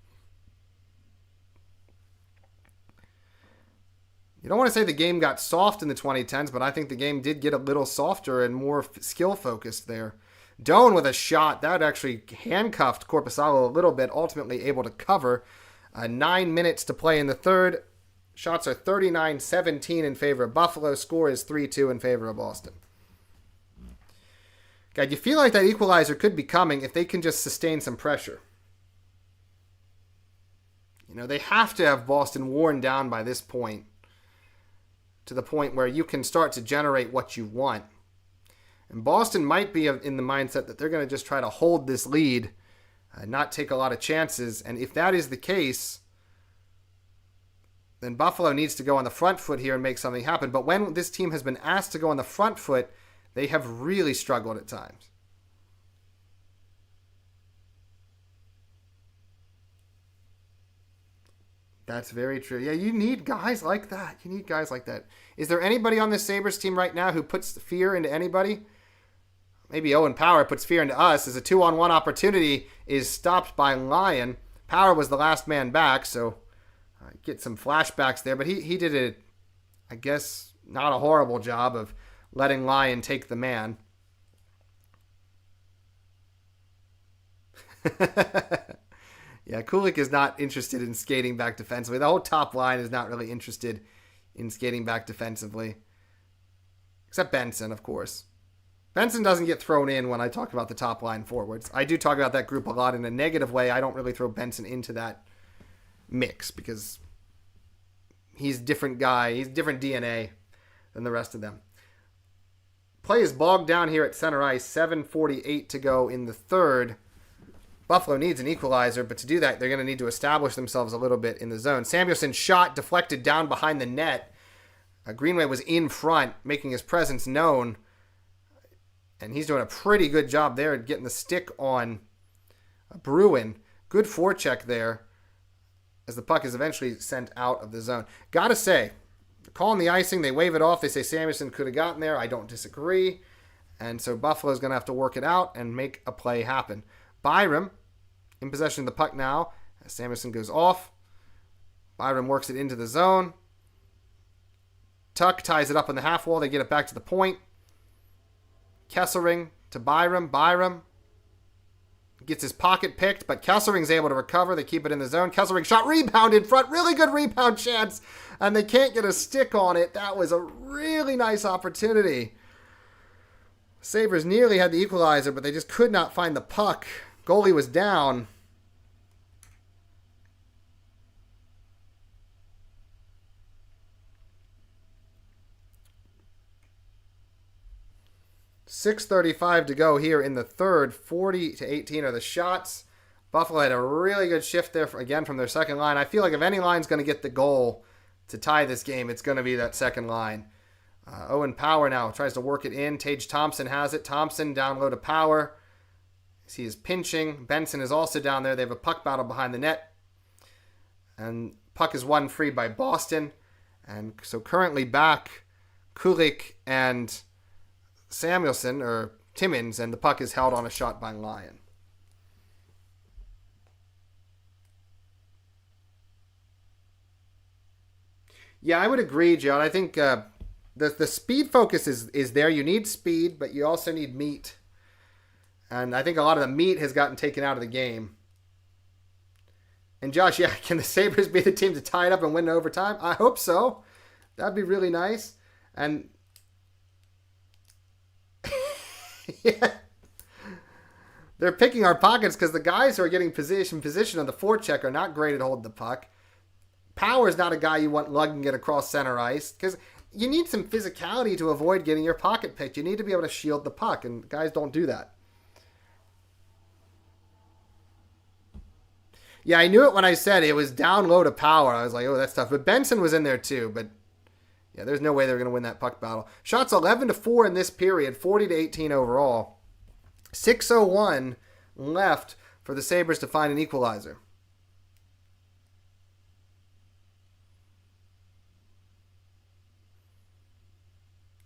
You don't want to say the game got soft in the 2010s, but I think the game did get a little softer and more skill focused there. Doan with a shot that actually handcuffed Korpisalo a little bit, ultimately able to cover. 9 minutes to play in the third. Shots are 39-17 in favor of Buffalo. Score is 3-2 in favor of Boston. God, you feel like that equalizer could be coming if they can just sustain some pressure. You know, they have to have Boston worn down by this point, to the point where you can start to generate what you want. And Boston might be in the mindset that they're going to just try to hold this lead, not take a lot of chances. And if that is the case, then Buffalo needs to go on the front foot here and make something happen. But when this team has been asked to go on the front foot, they have really struggled at times. That's very true. Yeah, you need guys like that. You need guys like that. Is there anybody on this Sabres team right now who puts fear into anybody? Maybe Owen Power puts fear into us as a 2-on-1 opportunity is stopped by Lyon. Power was the last man back, so get some flashbacks there. But he did a, I guess, not a horrible job of letting Lyon take the man. Yeah, Kulik is not interested in skating back defensively. The whole top line is not really interested in skating back defensively. Except Benson, of course. Benson doesn't get thrown in when I talk about the top line forwards. I do talk about that group a lot in a negative way. I don't really throw Benson into that mix because he's a different guy. He's different DNA than the rest of them. Play is bogged down here at center ice. 7:48 to go in the third. Buffalo needs an equalizer, but to do that, they're going to need to establish themselves a little bit in the zone. Samuelson's shot deflected down behind the net. Greenway was in front, making his presence known. And he's doing a pretty good job there at getting the stick on Bruin. Good forecheck there as the puck is eventually sent out of the zone. Gotta say, they're calling the icing. They wave it off. They say Samuelson could have gotten there. I don't disagree. And so Buffalo's going to have to work it out and make a play happen. Byram in possession of the puck now. As Samuelson goes off. Byram works it into the zone. Tuck ties it up on the half wall. They get it back to the point. Kesselring to Byram. Byram Gets his pocket picked, but Kesselring's able to recover. They keep it in the zone. Kesselring shot, rebound in front. Really good rebound chance. And they can't get a stick on it. That was a really nice opportunity. Sabres nearly had the equalizer, but they just could not find the puck. Goalie was down. .6:35 to go here in the third. 40-18 are the shots. Buffalo had a really good shift there, again, from their second line. I feel like if any line's going to get the goal to tie this game, it's going to be that second line. Owen Power now tries to work it in. Tage Thompson has it. Thompson down low to Power. He is pinching. Benson is also down there. They have a puck battle behind the net. And puck is won free by Boston. And so currently back Kulik and Samuelson, or Timmins, and the puck is held on a shot by Lyon. Yeah, I would agree, John. I think the speed focus is there. You need speed, but you also need meat. And I think a lot of the meat has gotten taken out of the game. And Josh, yeah, can the Sabres be the team to tie it up and win in overtime? I hope so. That'd be really nice. And yeah, they're picking our pockets because the guys who are getting position on the forecheck are not great at holding the puck. Power is not a guy you want lugging it across center ice because you need some physicality to avoid getting your pocket picked. You need to be able to shield the puck, and guys don't do that. Yeah, I knew it when I said it was down low to Power. I was like, oh, that's tough. But Benson was in there too, but yeah, there's no way they're going to win that puck battle. Shots 11-4 in this period, 40-18 overall. 6:01 left for the Sabres to find an equalizer.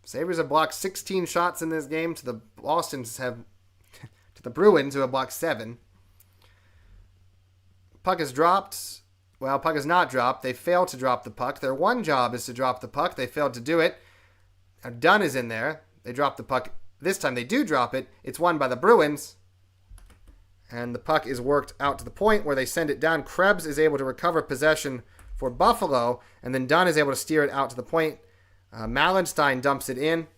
Sabres have blocked 16 shots in this game to the Bruins, who have blocked 7. Puck is dropped. Well, puck is not dropped. They failed to drop the puck. Their one job is to drop the puck. They failed to do it. Now Dunn is in there. They drop the puck. This time they do drop it. It's won by the Bruins. And the puck is worked out to the point where they send it down. Krebs is able to recover possession for Buffalo. And then Dunn is able to steer it out to the point. Malenstein dumps it in.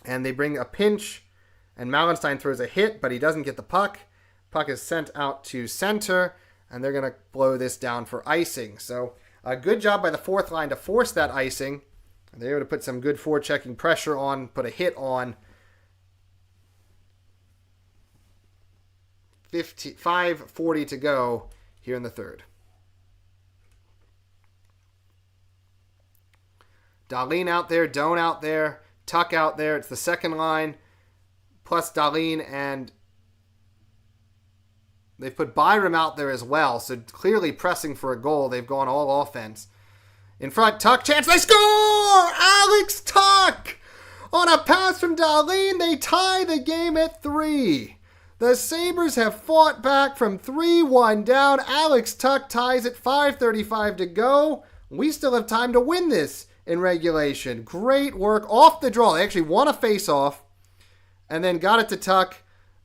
And they bring a pinch. And Malenstein throws a hit, but he doesn't get the puck. Puck is sent out to center. And they're going to blow this down for icing. So a good job by the fourth line to force that icing. They're able to put some good forechecking pressure on, put a hit on. 5:40 to go here in the third. Dahlin out there, Doan out there, Tuck out there. It's the second line, plus Dahlin, and they've put Byram out there as well. So clearly pressing for a goal. They've gone all offense. In front, Tuck, chance, they score! Alex Tuck! On a pass from Dahlin, they tie the game at 3. The Sabres have fought back from 3-1 down. Alex Tuck ties it, 5:35 to go. We still have time to win this in regulation. Great work off the draw. They actually won a face-off and then got it to Tuck.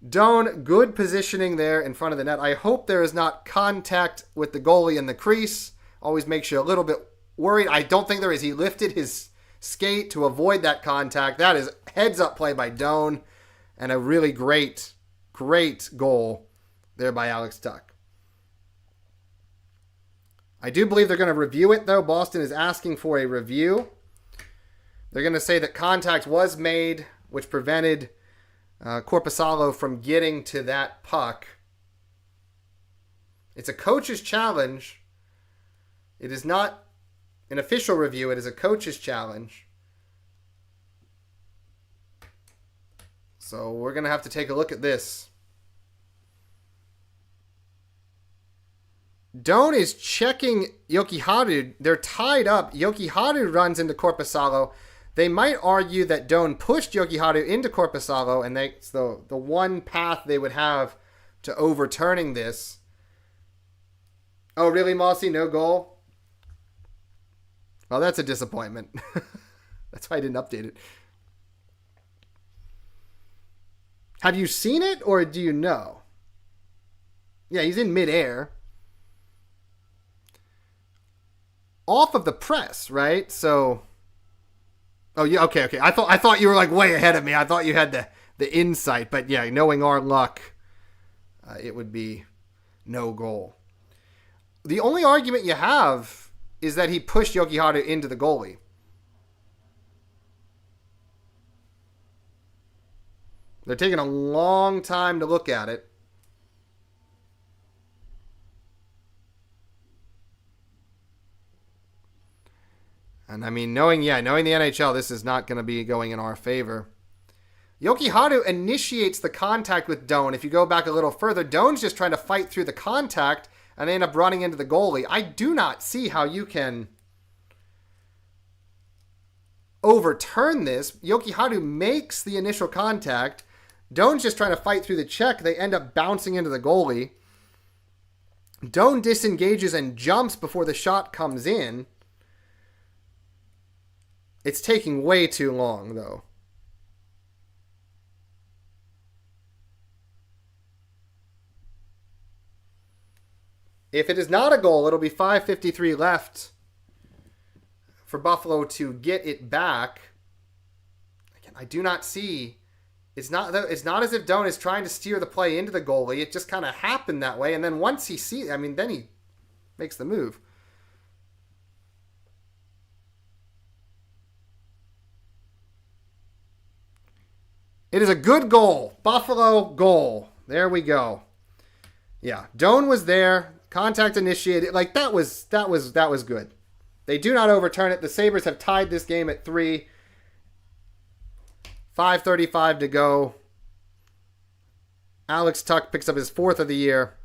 Doan, good positioning there in front of the net. I hope there is not contact with the goalie in the crease. Always makes you a little bit worried. I don't think there is. He lifted his skate to avoid that contact. That is heads-up play by Doan and a really great goal there by Alex Tuck. I do believe they're going to review it, though. Boston is asking for a review. They're going to say that contact was made, which prevented Korpisalo from getting to that puck. It's a coach's challenge. It is not an official review. It is a coach's challenge. So we're going to have to take a look at this. Doan is checking Jokiharju. They're tied up. Jokiharju runs into Korpisalo. They might argue that Doan pushed Jokiharju into Korpisalo, and that's the one path they would have to overturning this. Oh, really, Mossy? No goal? Well, that's a disappointment. That's why I didn't update it. Have you seen it, or do you know? Yeah, he's in midair. Off of the press, right? So, oh yeah, okay. I thought you were like way ahead of me. I thought you had the insight, but yeah, knowing our luck, it would be no goal. The only argument you have is that he pushed Jokiharju into the goalie. They're taking a long time to look at it. And I mean, knowing the NHL, this is not going to be going in our favor. Jokiharju initiates the contact with Doan. If you go back a little further, Doan's just trying to fight through the contact, and they end up running into the goalie. I do not see how you can overturn this. Jokiharju makes the initial contact. Doan's just trying to fight through the check. They end up bouncing into the goalie. Doan disengages and jumps before the shot comes in. It's taking way too long, though. If it is not a goal, it'll be 5:53 left for Buffalo to get it back. Again, I do not see. It's not as if Doan is trying to steer the play into the goalie. It just kind of happened that way, and then once he sees, then he makes the move. It is a good goal. Buffalo goal. There we go. Yeah, Doan was there. Contact initiated. Like that was good. They do not overturn it. The Sabres have tied this game at 3. 5:35 to go. Alex Tuch picks up his 4th of the year.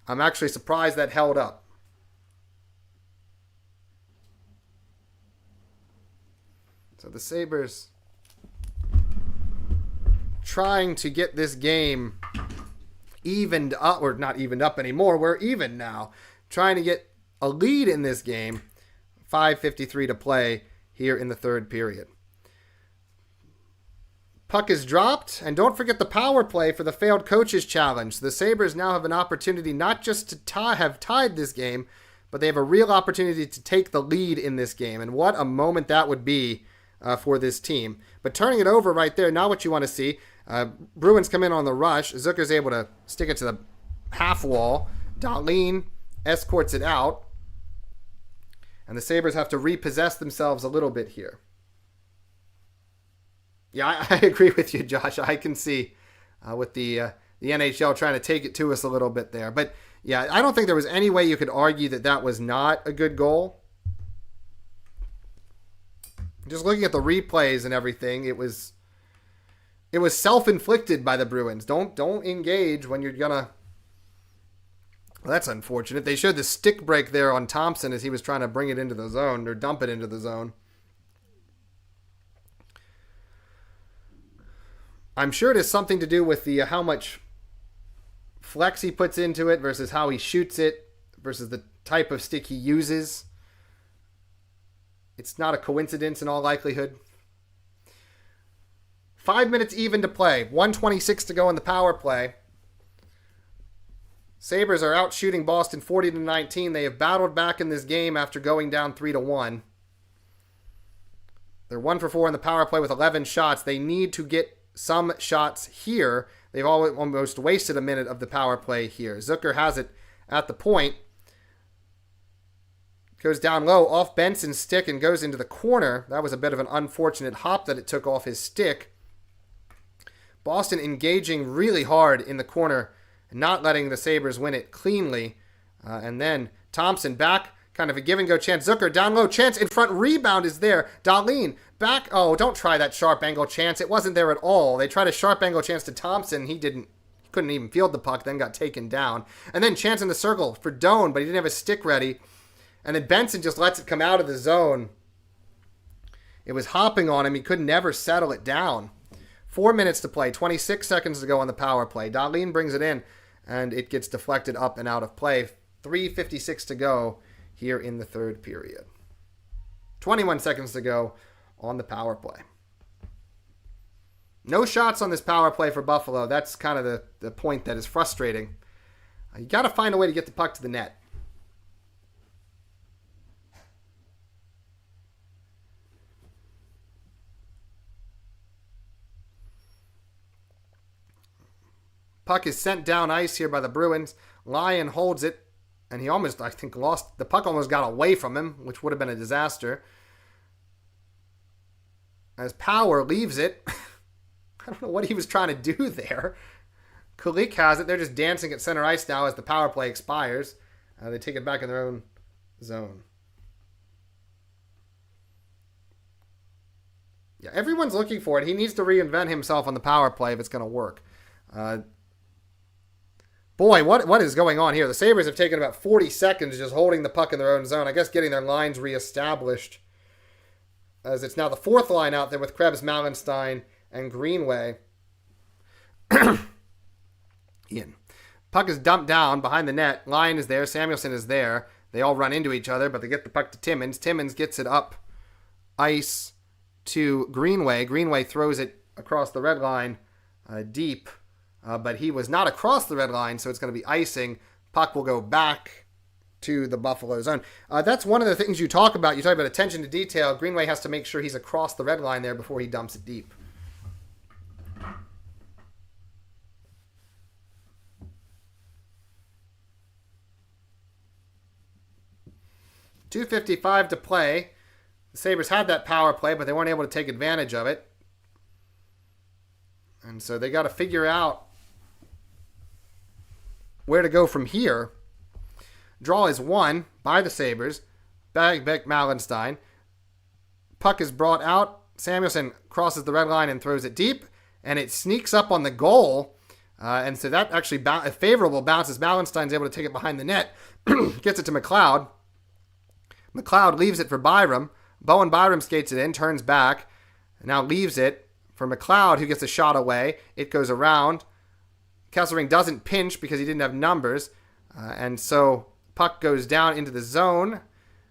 I'm actually surprised that held up. So the Sabres trying to get this game evened up, or not evened up anymore. We're even now. Trying to get a lead in this game. 5:53 to play here in the third period. Puck is dropped, and don't forget the power play for the failed coaches challenge. The Sabres now have an opportunity not just to have tied this game, but they have a real opportunity to take the lead in this game. And what a moment that would be for this team. But turning it over right there, not what you want to see. Bruins come in on the rush. Zucker's able to stick it to the half wall. Dahlin escorts it out. And the Sabres have to repossess themselves a little bit here. Yeah, I agree with you, Josh. I can see with the NHL trying to take it to us a little bit there. But yeah, I don't think there was any way you could argue that was not a good goal. Just looking at the replays and everything, it was self-inflicted by the Bruins. Don't engage when you're gonna. Well, that's unfortunate. They showed the stick break there on Thompson as he was trying to bring it into the zone or dump it into the zone. I'm sure it has something to do with the how much flex he puts into it versus how he shoots it versus the type of stick he uses. It's not a coincidence in all likelihood. 5 minutes even to play. 1:26 to go in the power play. Sabres are out shooting Boston 40-19. They have battled back in this game after going down 3-1. They're 1 for 4 in the power play with 11 shots. They need to get some shots here. They've almost wasted a minute of the power play here. Zucker has it at the point. Goes down low off Benson's stick and goes into the corner. That was a bit of an unfortunate hop that it took off his stick. Boston engaging really hard in the corner, not letting the Sabres win it cleanly. And then Thompson back, kind of a give-and-go chance. Zucker down low, chance in front, rebound is there. Dahlin back. Oh, don't try that sharp angle chance. It wasn't there at all. They tried a sharp angle chance to Thompson. He couldn't even field the puck, then got taken down. And then chance in the circle for Doan, but he didn't have his stick ready. And then Benson just lets it come out of the zone. It was hopping on him. He could never settle it down. 4 minutes to play. 26 seconds to go on the power play. Dahlin brings it in, and it gets deflected up and out of play. 3:56 to go here in the third period. 21 seconds to go on the power play. No shots on this power play for Buffalo. That's kind of the point that is frustrating. You got to find a way to get the puck to the net. Puck is sent down ice here by the Bruins. Lyon holds it, and he almost, I think, lost. The puck almost got away from him, which would have been a disaster. As Power leaves it, I don't know what he was trying to do there. Kulik has it. They're just dancing at center ice now as the power play expires. They take it back in their own zone. Yeah, everyone's looking for it. He needs to reinvent himself on the power play if it's going to work. Boy, what is going on here? The Sabres have taken about 40 seconds just holding the puck in their own zone. I guess getting their lines reestablished. As it's now the fourth line out there with Krebs, Mallenstein, and Greenway. Ian. Puck is dumped down behind the net. Lyon is there. Samuelsson is there. They all run into each other, but they get the puck to Timmins. Timmins gets it up ice to Greenway. Greenway throws it across the red line deep. But he was not across the red line, so it's going to be icing. Puck will go back to the Buffalo zone. That's one of the things you talk about. You talk about attention to detail. Greenway has to make sure he's across the red line there before he dumps it deep. .255 to play. The Sabres had that power play, but they weren't able to take advantage of it. And so they got to figure out where to go from here. Draw is won by the Sabres. Back Mallenstein. Puck is brought out. Samuelsson crosses the red line and throws it deep. And it sneaks up on the goal. And so that actually a favorable bounce as Mallenstein's able to take it behind the net. Gets it to McLeod. McLeod leaves it for Byram. Bowen Byram skates it in, turns back. Now leaves it for McLeod, who gets a shot away. It goes around. Kesselring doesn't pinch because he didn't have numbers. And so puck goes down into the zone.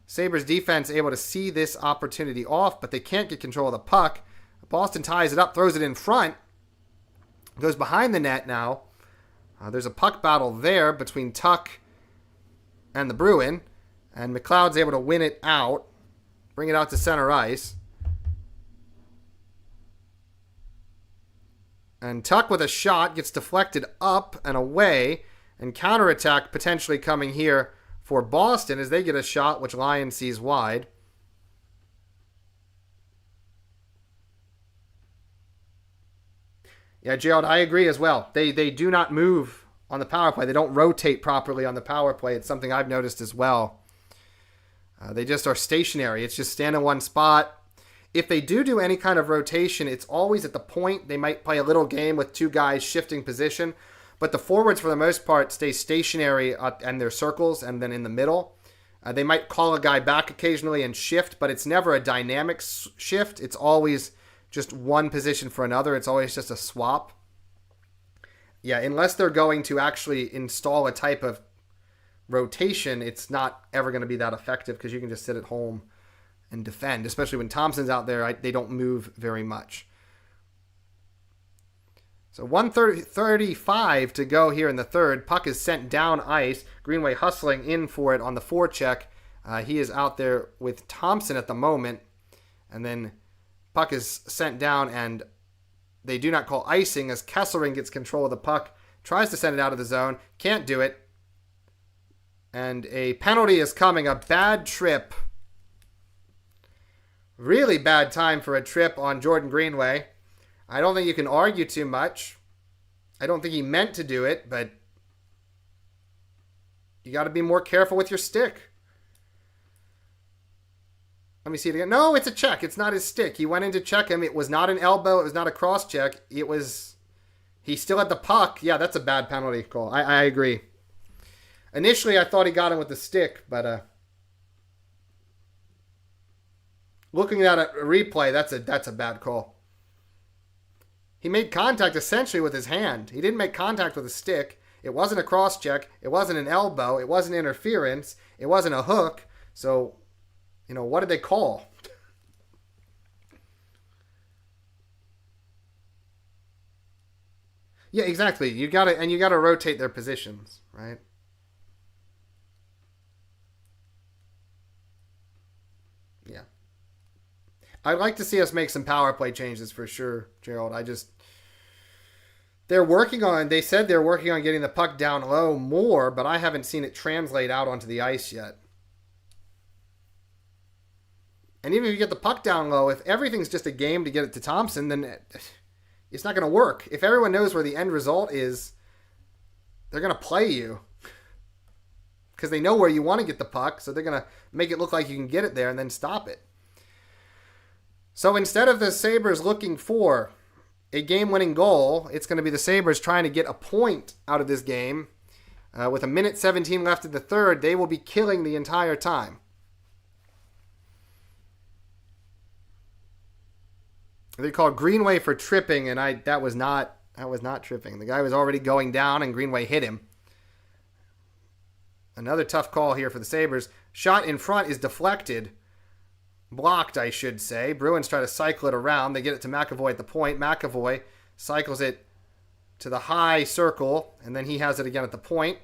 Sabres defense able to see this opportunity off, but they can't get control of the puck. Boston ties it up, throws it in front. Goes behind the net now. There's a puck battle there between Tuck and the Bruin. And McLeod's able to win it out. Bring it out to center ice. And Tuck with a shot gets deflected up and away. And counterattack potentially coming here for Boston as they get a shot, which Lyon sees wide. Yeah, Gerald, I agree as well. They do not move on the power play. They don't rotate properly on the power play. It's something I've noticed as well. They just are stationary. It's just stand in one spot. If they do any kind of rotation, it's always at the point. They might play a little game with two guys shifting position. But the forwards, for the most part, stay stationary in their circles and then in the middle. They might call a guy back occasionally and shift, but it's never a dynamic shift. It's always just one position for another. It's always just a swap. Yeah, unless they're going to actually install a type of rotation, it's not ever going to be that effective because you can just sit at home and defend, especially when Thompson's out there. They don't move very much. So 1:35 to go here in the third. Puck is sent down ice. Greenway hustling in for it on the forecheck. He is out there with Thompson at the moment. And then puck is sent down, and they do not call icing as Kesselring gets control of the puck. Tries to send it out of the zone. Can't do it. And a penalty is coming. A bad trip. Really bad time for a trip on Jordan Greenway. I don't think you can argue too much. I don't think he meant to do it, but you got to be more careful with your stick. Let me see it again. No, it's a check. It's not his stick. He went in to check him. It was not an elbow. It was not a cross check. It was... He still had the puck. Yeah, that's a bad penalty call. I agree. Initially, I thought he got him with the stick, but looking at a replay, that's a bad call. He made contact essentially with his hand. He didn't make contact with a stick. It wasn't a cross check. It wasn't an elbow. It wasn't interference. It wasn't a hook. So, what did they call? Yeah, exactly. You gotta rotate their positions, right? Yeah. I'd like to see us make some power play changes for sure, Gerald. They said they're working on getting the puck down low more, but I haven't seen it translate out onto the ice yet. And even if you get the puck down low, if everything's just a game to get it to Thompson, then it's not going to work. If everyone knows where the end result is, they're going to play you because they know where you want to get the puck, so they're going to make it look like you can get it there and then stop it. So instead of the Sabres looking for a game-winning goal, it's going to be the Sabres trying to get a point out of this game. With a minute 17 left in the third, they will be killing the entire time. They called Greenway for tripping, and that was not tripping. The guy was already going down, and Greenway hit him. Another tough call here for the Sabres. Shot in front is deflected. Blocked, I should say. Bruins try to cycle it around. They get it to McAvoy at the point. McAvoy cycles it to the high circle, and then he has it again at the point.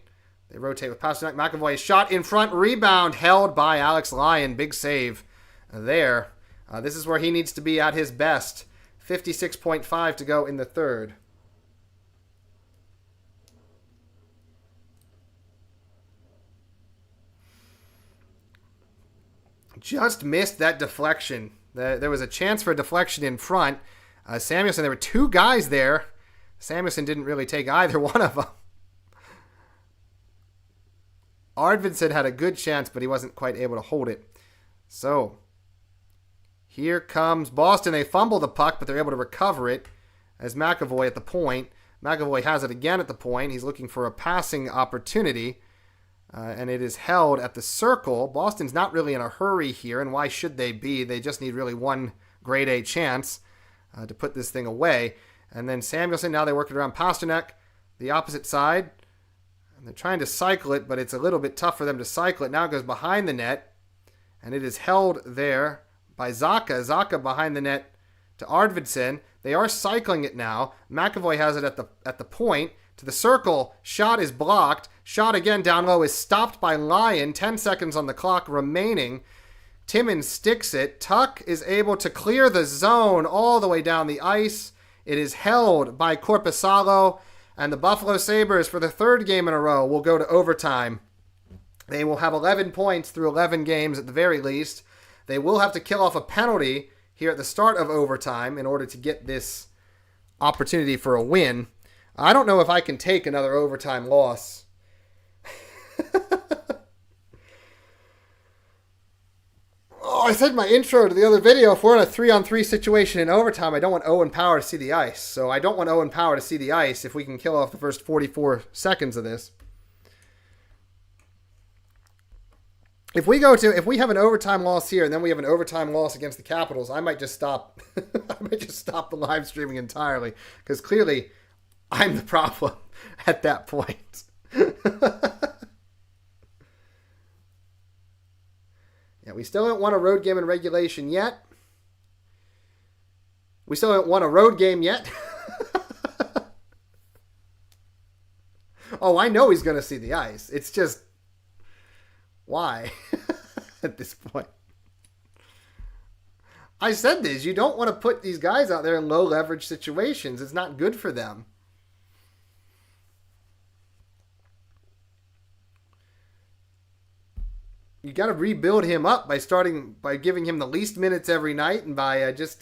They rotate with Pasternak. McAvoy shot in front. Rebound held by Alex Lyon. Big save there. This is where he needs to be at his best. 56.5 to go in the third. Just missed that deflection. There was a chance for a deflection in front. Samuelsson, there were two guys there. Samuelsson didn't really take either one of them. Arvidsson had a good chance, but he wasn't quite able to hold it. So, here comes Boston. They fumble the puck, but they're able to recover it as McAvoy at the point. McAvoy has it again at the point. He's looking for a passing opportunity. And it is held at the circle. Boston's not really in a hurry here, and why should they be? They just need really one grade A chance to put this thing away. And then Samuelsson, now they work it around Pasternak, the opposite side. And they're trying to cycle it, but it's a little bit tough for them to cycle it. Now it goes behind the net, and it is held there by Zacha. Zacha behind the net to Arvidsson. They are cycling it now. McAvoy has it at the point. To the circle, shot is blocked. Shot again down low is stopped by Lyon. 10 seconds on the clock remaining. Timmins sticks it. Tuck is able to clear the zone all the way down the ice. It is held by Korpisalo. And the Buffalo Sabres, for the third game in a row, will go to overtime. They will have 11 points through 11 games at the very least. They will have to kill off a penalty here at the start of overtime in order to get this opportunity for a win. I don't know if I can take another overtime loss. I said in my intro to the other video, if we're in a 3-on-3 situation in overtime, I don't want Owen Power to see the ice. So I don't want Owen Power to see the ice if we can kill off the first 44 seconds of this. If we have an overtime loss here and then we have an overtime loss against the Capitals, I might just stop. I might just stop the live streaming entirely because clearly I'm the problem at that point. Yeah, we still don't want a road game in regulation yet. We still don't want a road game yet. Oh, I know he's going to see the ice. It's just, why at this point? I said this. You don't want to put these guys out there in low leverage situations. It's not good for them. You got to rebuild him up by giving him the least minutes every night and by just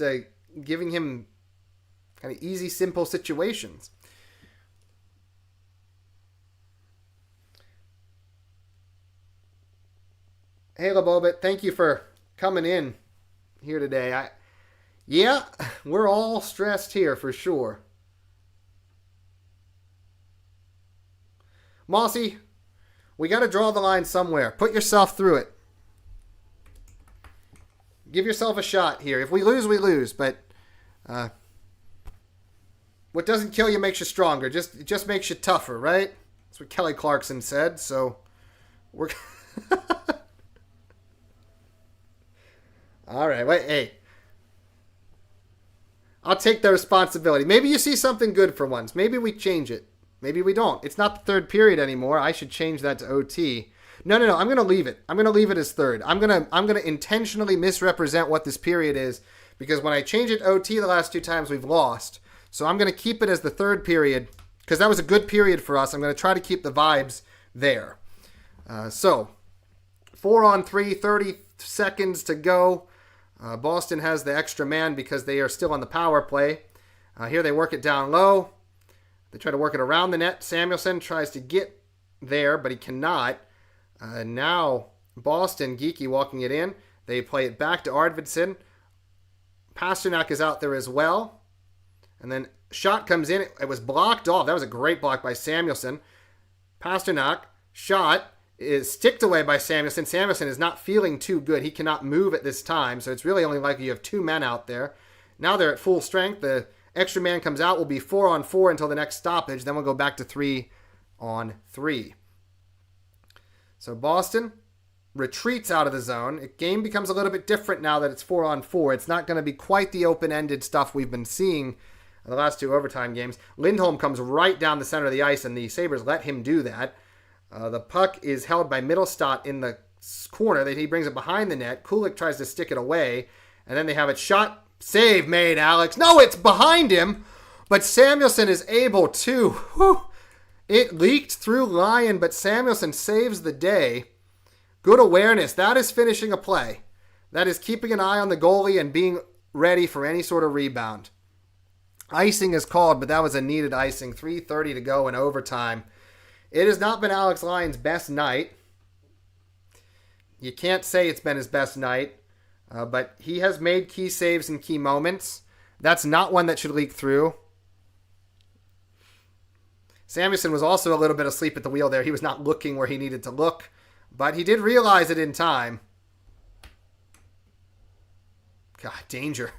giving him kind of easy, simple situations. Hey, LeBobit, thank you for coming in here today. Yeah, we're all stressed here for sure. Mossy, we got to draw the line somewhere. Put yourself through it. Give yourself a shot here. If we lose, we lose. But what doesn't kill you makes you stronger. It just makes you tougher, right? That's what Kelly Clarkson said. So we're all right. Wait, hey. I'll take the responsibility. Maybe you see something good for once. Maybe we change it. Maybe we don't. It's not the third period anymore. I should change that to OT. No. I'm going to leave it. I'm going to leave it as third. I'm going to intentionally misrepresent what this period is because when I change it to OT the last 2 times, we've lost. So I'm going to keep it as the third period because that was a good period for us. I'm going to try to keep the vibes there. So 4-on-3, 30 seconds to go. Boston has the extra man because they are still on the power play. Here they work it down low. They try to work it around the net. Samuelsson tries to get there, but he cannot. Now Boston, Geeky walking it in. They play it back to Arvidsson. Pasternak is out there as well. And then shot comes in. It was blocked off. That was a great block by Samuelsson. Pasternak, shot is sticked away by Samuelsson. Samuelsson is not feeling too good. He cannot move at this time, so it's really only likely you have 2 men out there. Now they're at full strength. The extra man comes out. Will be 4-on-4 until the next stoppage. Then we'll go back to 3-on-3. So Boston retreats out of the zone. The game becomes a little bit different now that it's 4-on-4. It's not going to be quite the open-ended stuff we've been seeing in the last 2 overtime games. Lindholm comes right down the center of the ice, and the Sabres let him do that. The puck is held by Middlestat in the corner. He brings it behind the net. Kulik tries to stick it away, and then they have it shot. Save made, Alex. No, it's behind him, but Samuelsson is able to. Whew. It leaked through Lyon, but Samuelsson saves the day. Good awareness. That is finishing a play. That is keeping an eye on the goalie and being ready for any sort of rebound. Icing is called, but that was a needed icing. 3:30 to go in overtime. It has not been Alex Lyon's best night. You can't say it's been his best night, but he has made key saves in key moments. That's not one that should leak through. Samuelsson was also a little bit asleep at the wheel there. He was not looking where he needed to look, but he did realize it in time. God, danger.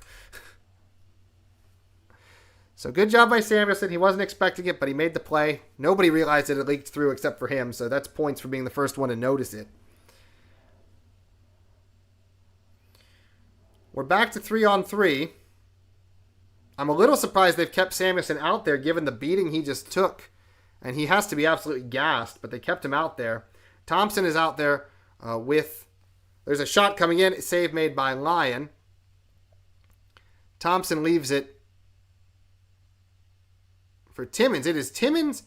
So good job by Samuelsson. He wasn't expecting it, but he made the play. Nobody realized that it leaked through except for him, so that's points for being the first one to notice it. We're back to 3-on-3. I'm a little surprised they've kept Samuelsson out there given the beating he just took. And he has to be absolutely gassed, but they kept him out there. Thompson is out there with... There's a shot coming in. Save made by Lyon. Thompson leaves it for Timmins. It is Timmins,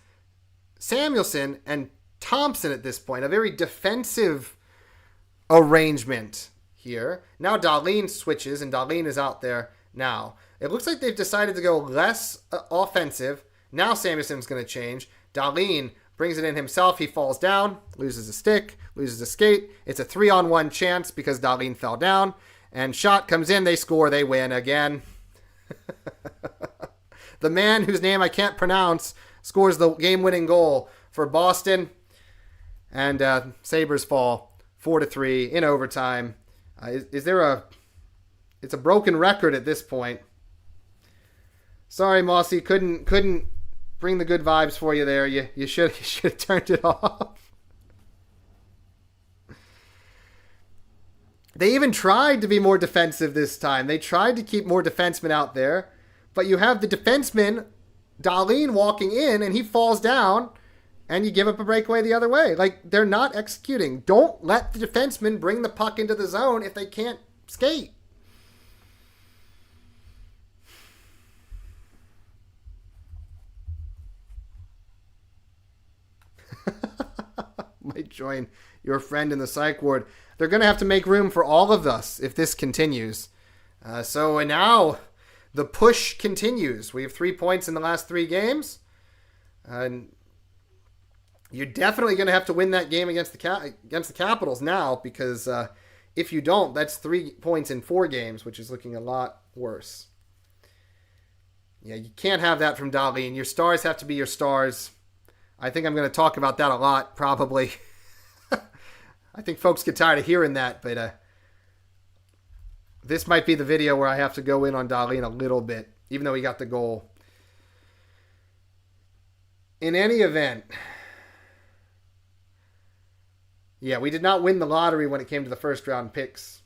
Samuelsson, and Thompson at this point. A very defensive arrangement here. Now Dahlin switches, and Dahlin is out there now. It looks like they've decided to go less offensive. Now Samuelsson's going to change. Dahlin brings it in himself. He falls down, loses a stick, loses a skate. It's a 3-on-1 chance because Dahlin fell down. And shot comes in. They score. They win again. The man whose name I can't pronounce scores the game-winning goal for Boston. And Sabres fall 4-3 in overtime. Is there a... It's a broken record at this point. Sorry, Mossy. Couldn't bring the good vibes for you there. You should have turned it off. They even tried to be more defensive this time. They tried to keep more defensemen out there. But you have the defenseman, Dahlin, walking in, and he falls down, and you give up a breakaway the other way. Like, they're not executing. Don't let the defenseman bring the puck into the zone if they can't skate. Might join your friend in the psych ward. They're going to have to make room for all of us if this continues. So now the push continues. We have 3 points in the last 3 games. And you're definitely going to have to win that game against the Capitals now because if you don't, that's 3 points in 4 games, which is looking a lot worse. Yeah, you can't have that from Dahlin. Your stars have to be your stars. I think I'm going to talk about that a lot, probably. I think folks get tired of hearing that, but this might be the video where I have to go in on Dahlin a little bit, even though he got the goal. In any event, yeah, we did not win the lottery when it came to the first round picks.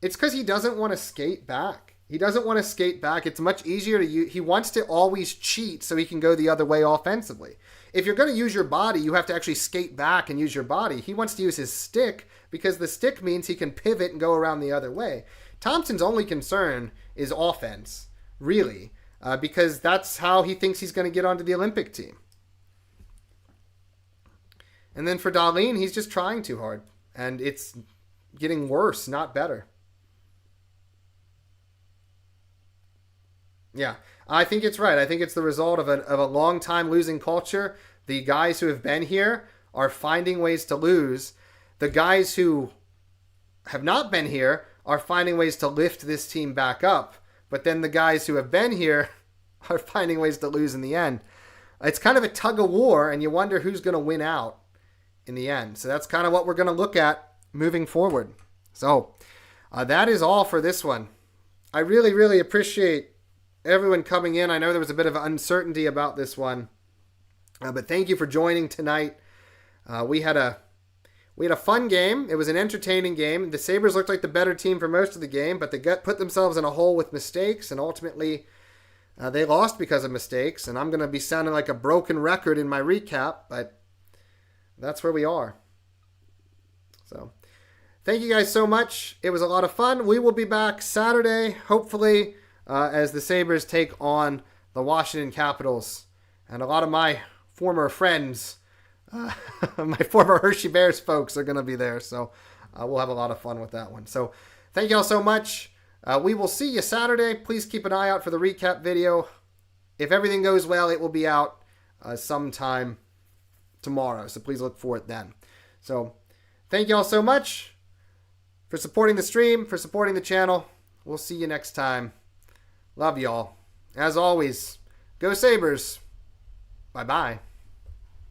It's because he doesn't want to skate back. He doesn't want to skate back. It's much easier to use. He wants to always cheat so he can go the other way offensively. If you're going to use your body, you have to actually skate back and use your body. He wants to use his stick because the stick means he can pivot and go around the other way. Thompson's only concern is offense, really, because that's how he thinks he's going to get onto the Olympic team. And then for Dahlin, he's just trying too hard. And it's getting worse, not better. Yeah, I think it's right. I think it's the result of a long time losing culture. The guys who have been here are finding ways to lose. The guys who have not been here are finding ways to lift this team back up. But then the guys who have been here are finding ways to lose in the end. It's kind of a tug of war, and you wonder who's going to win out in the end. So that's kind of what we're going to look at moving forward. So that is all for this one. I really, really appreciate everyone coming in. I know there was a bit of uncertainty about this one, but thank you for joining tonight. We had a fun game. It was an entertaining game. The Sabres looked like the better team for most of the game, but they put themselves in a hole with mistakes, and ultimately they lost because of mistakes. And I'm going to be sounding like a broken record in my recap, but that's where we are. So thank you guys so much. It was a lot of fun. We will be back Saturday, hopefully, as the Sabres take on the Washington Capitals. And a lot of my former friends, my former Hershey Bears folks are going to be there. So we'll have a lot of fun with that one. So thank you all so much. We will see you Saturday. Please keep an eye out for the recap video. If everything goes well, it will be out sometime tomorrow. So please look for it then. So thank you all so much for supporting the stream, for supporting the channel. We'll see you next time. Love y'all. As always, go Sabres. Bye-bye.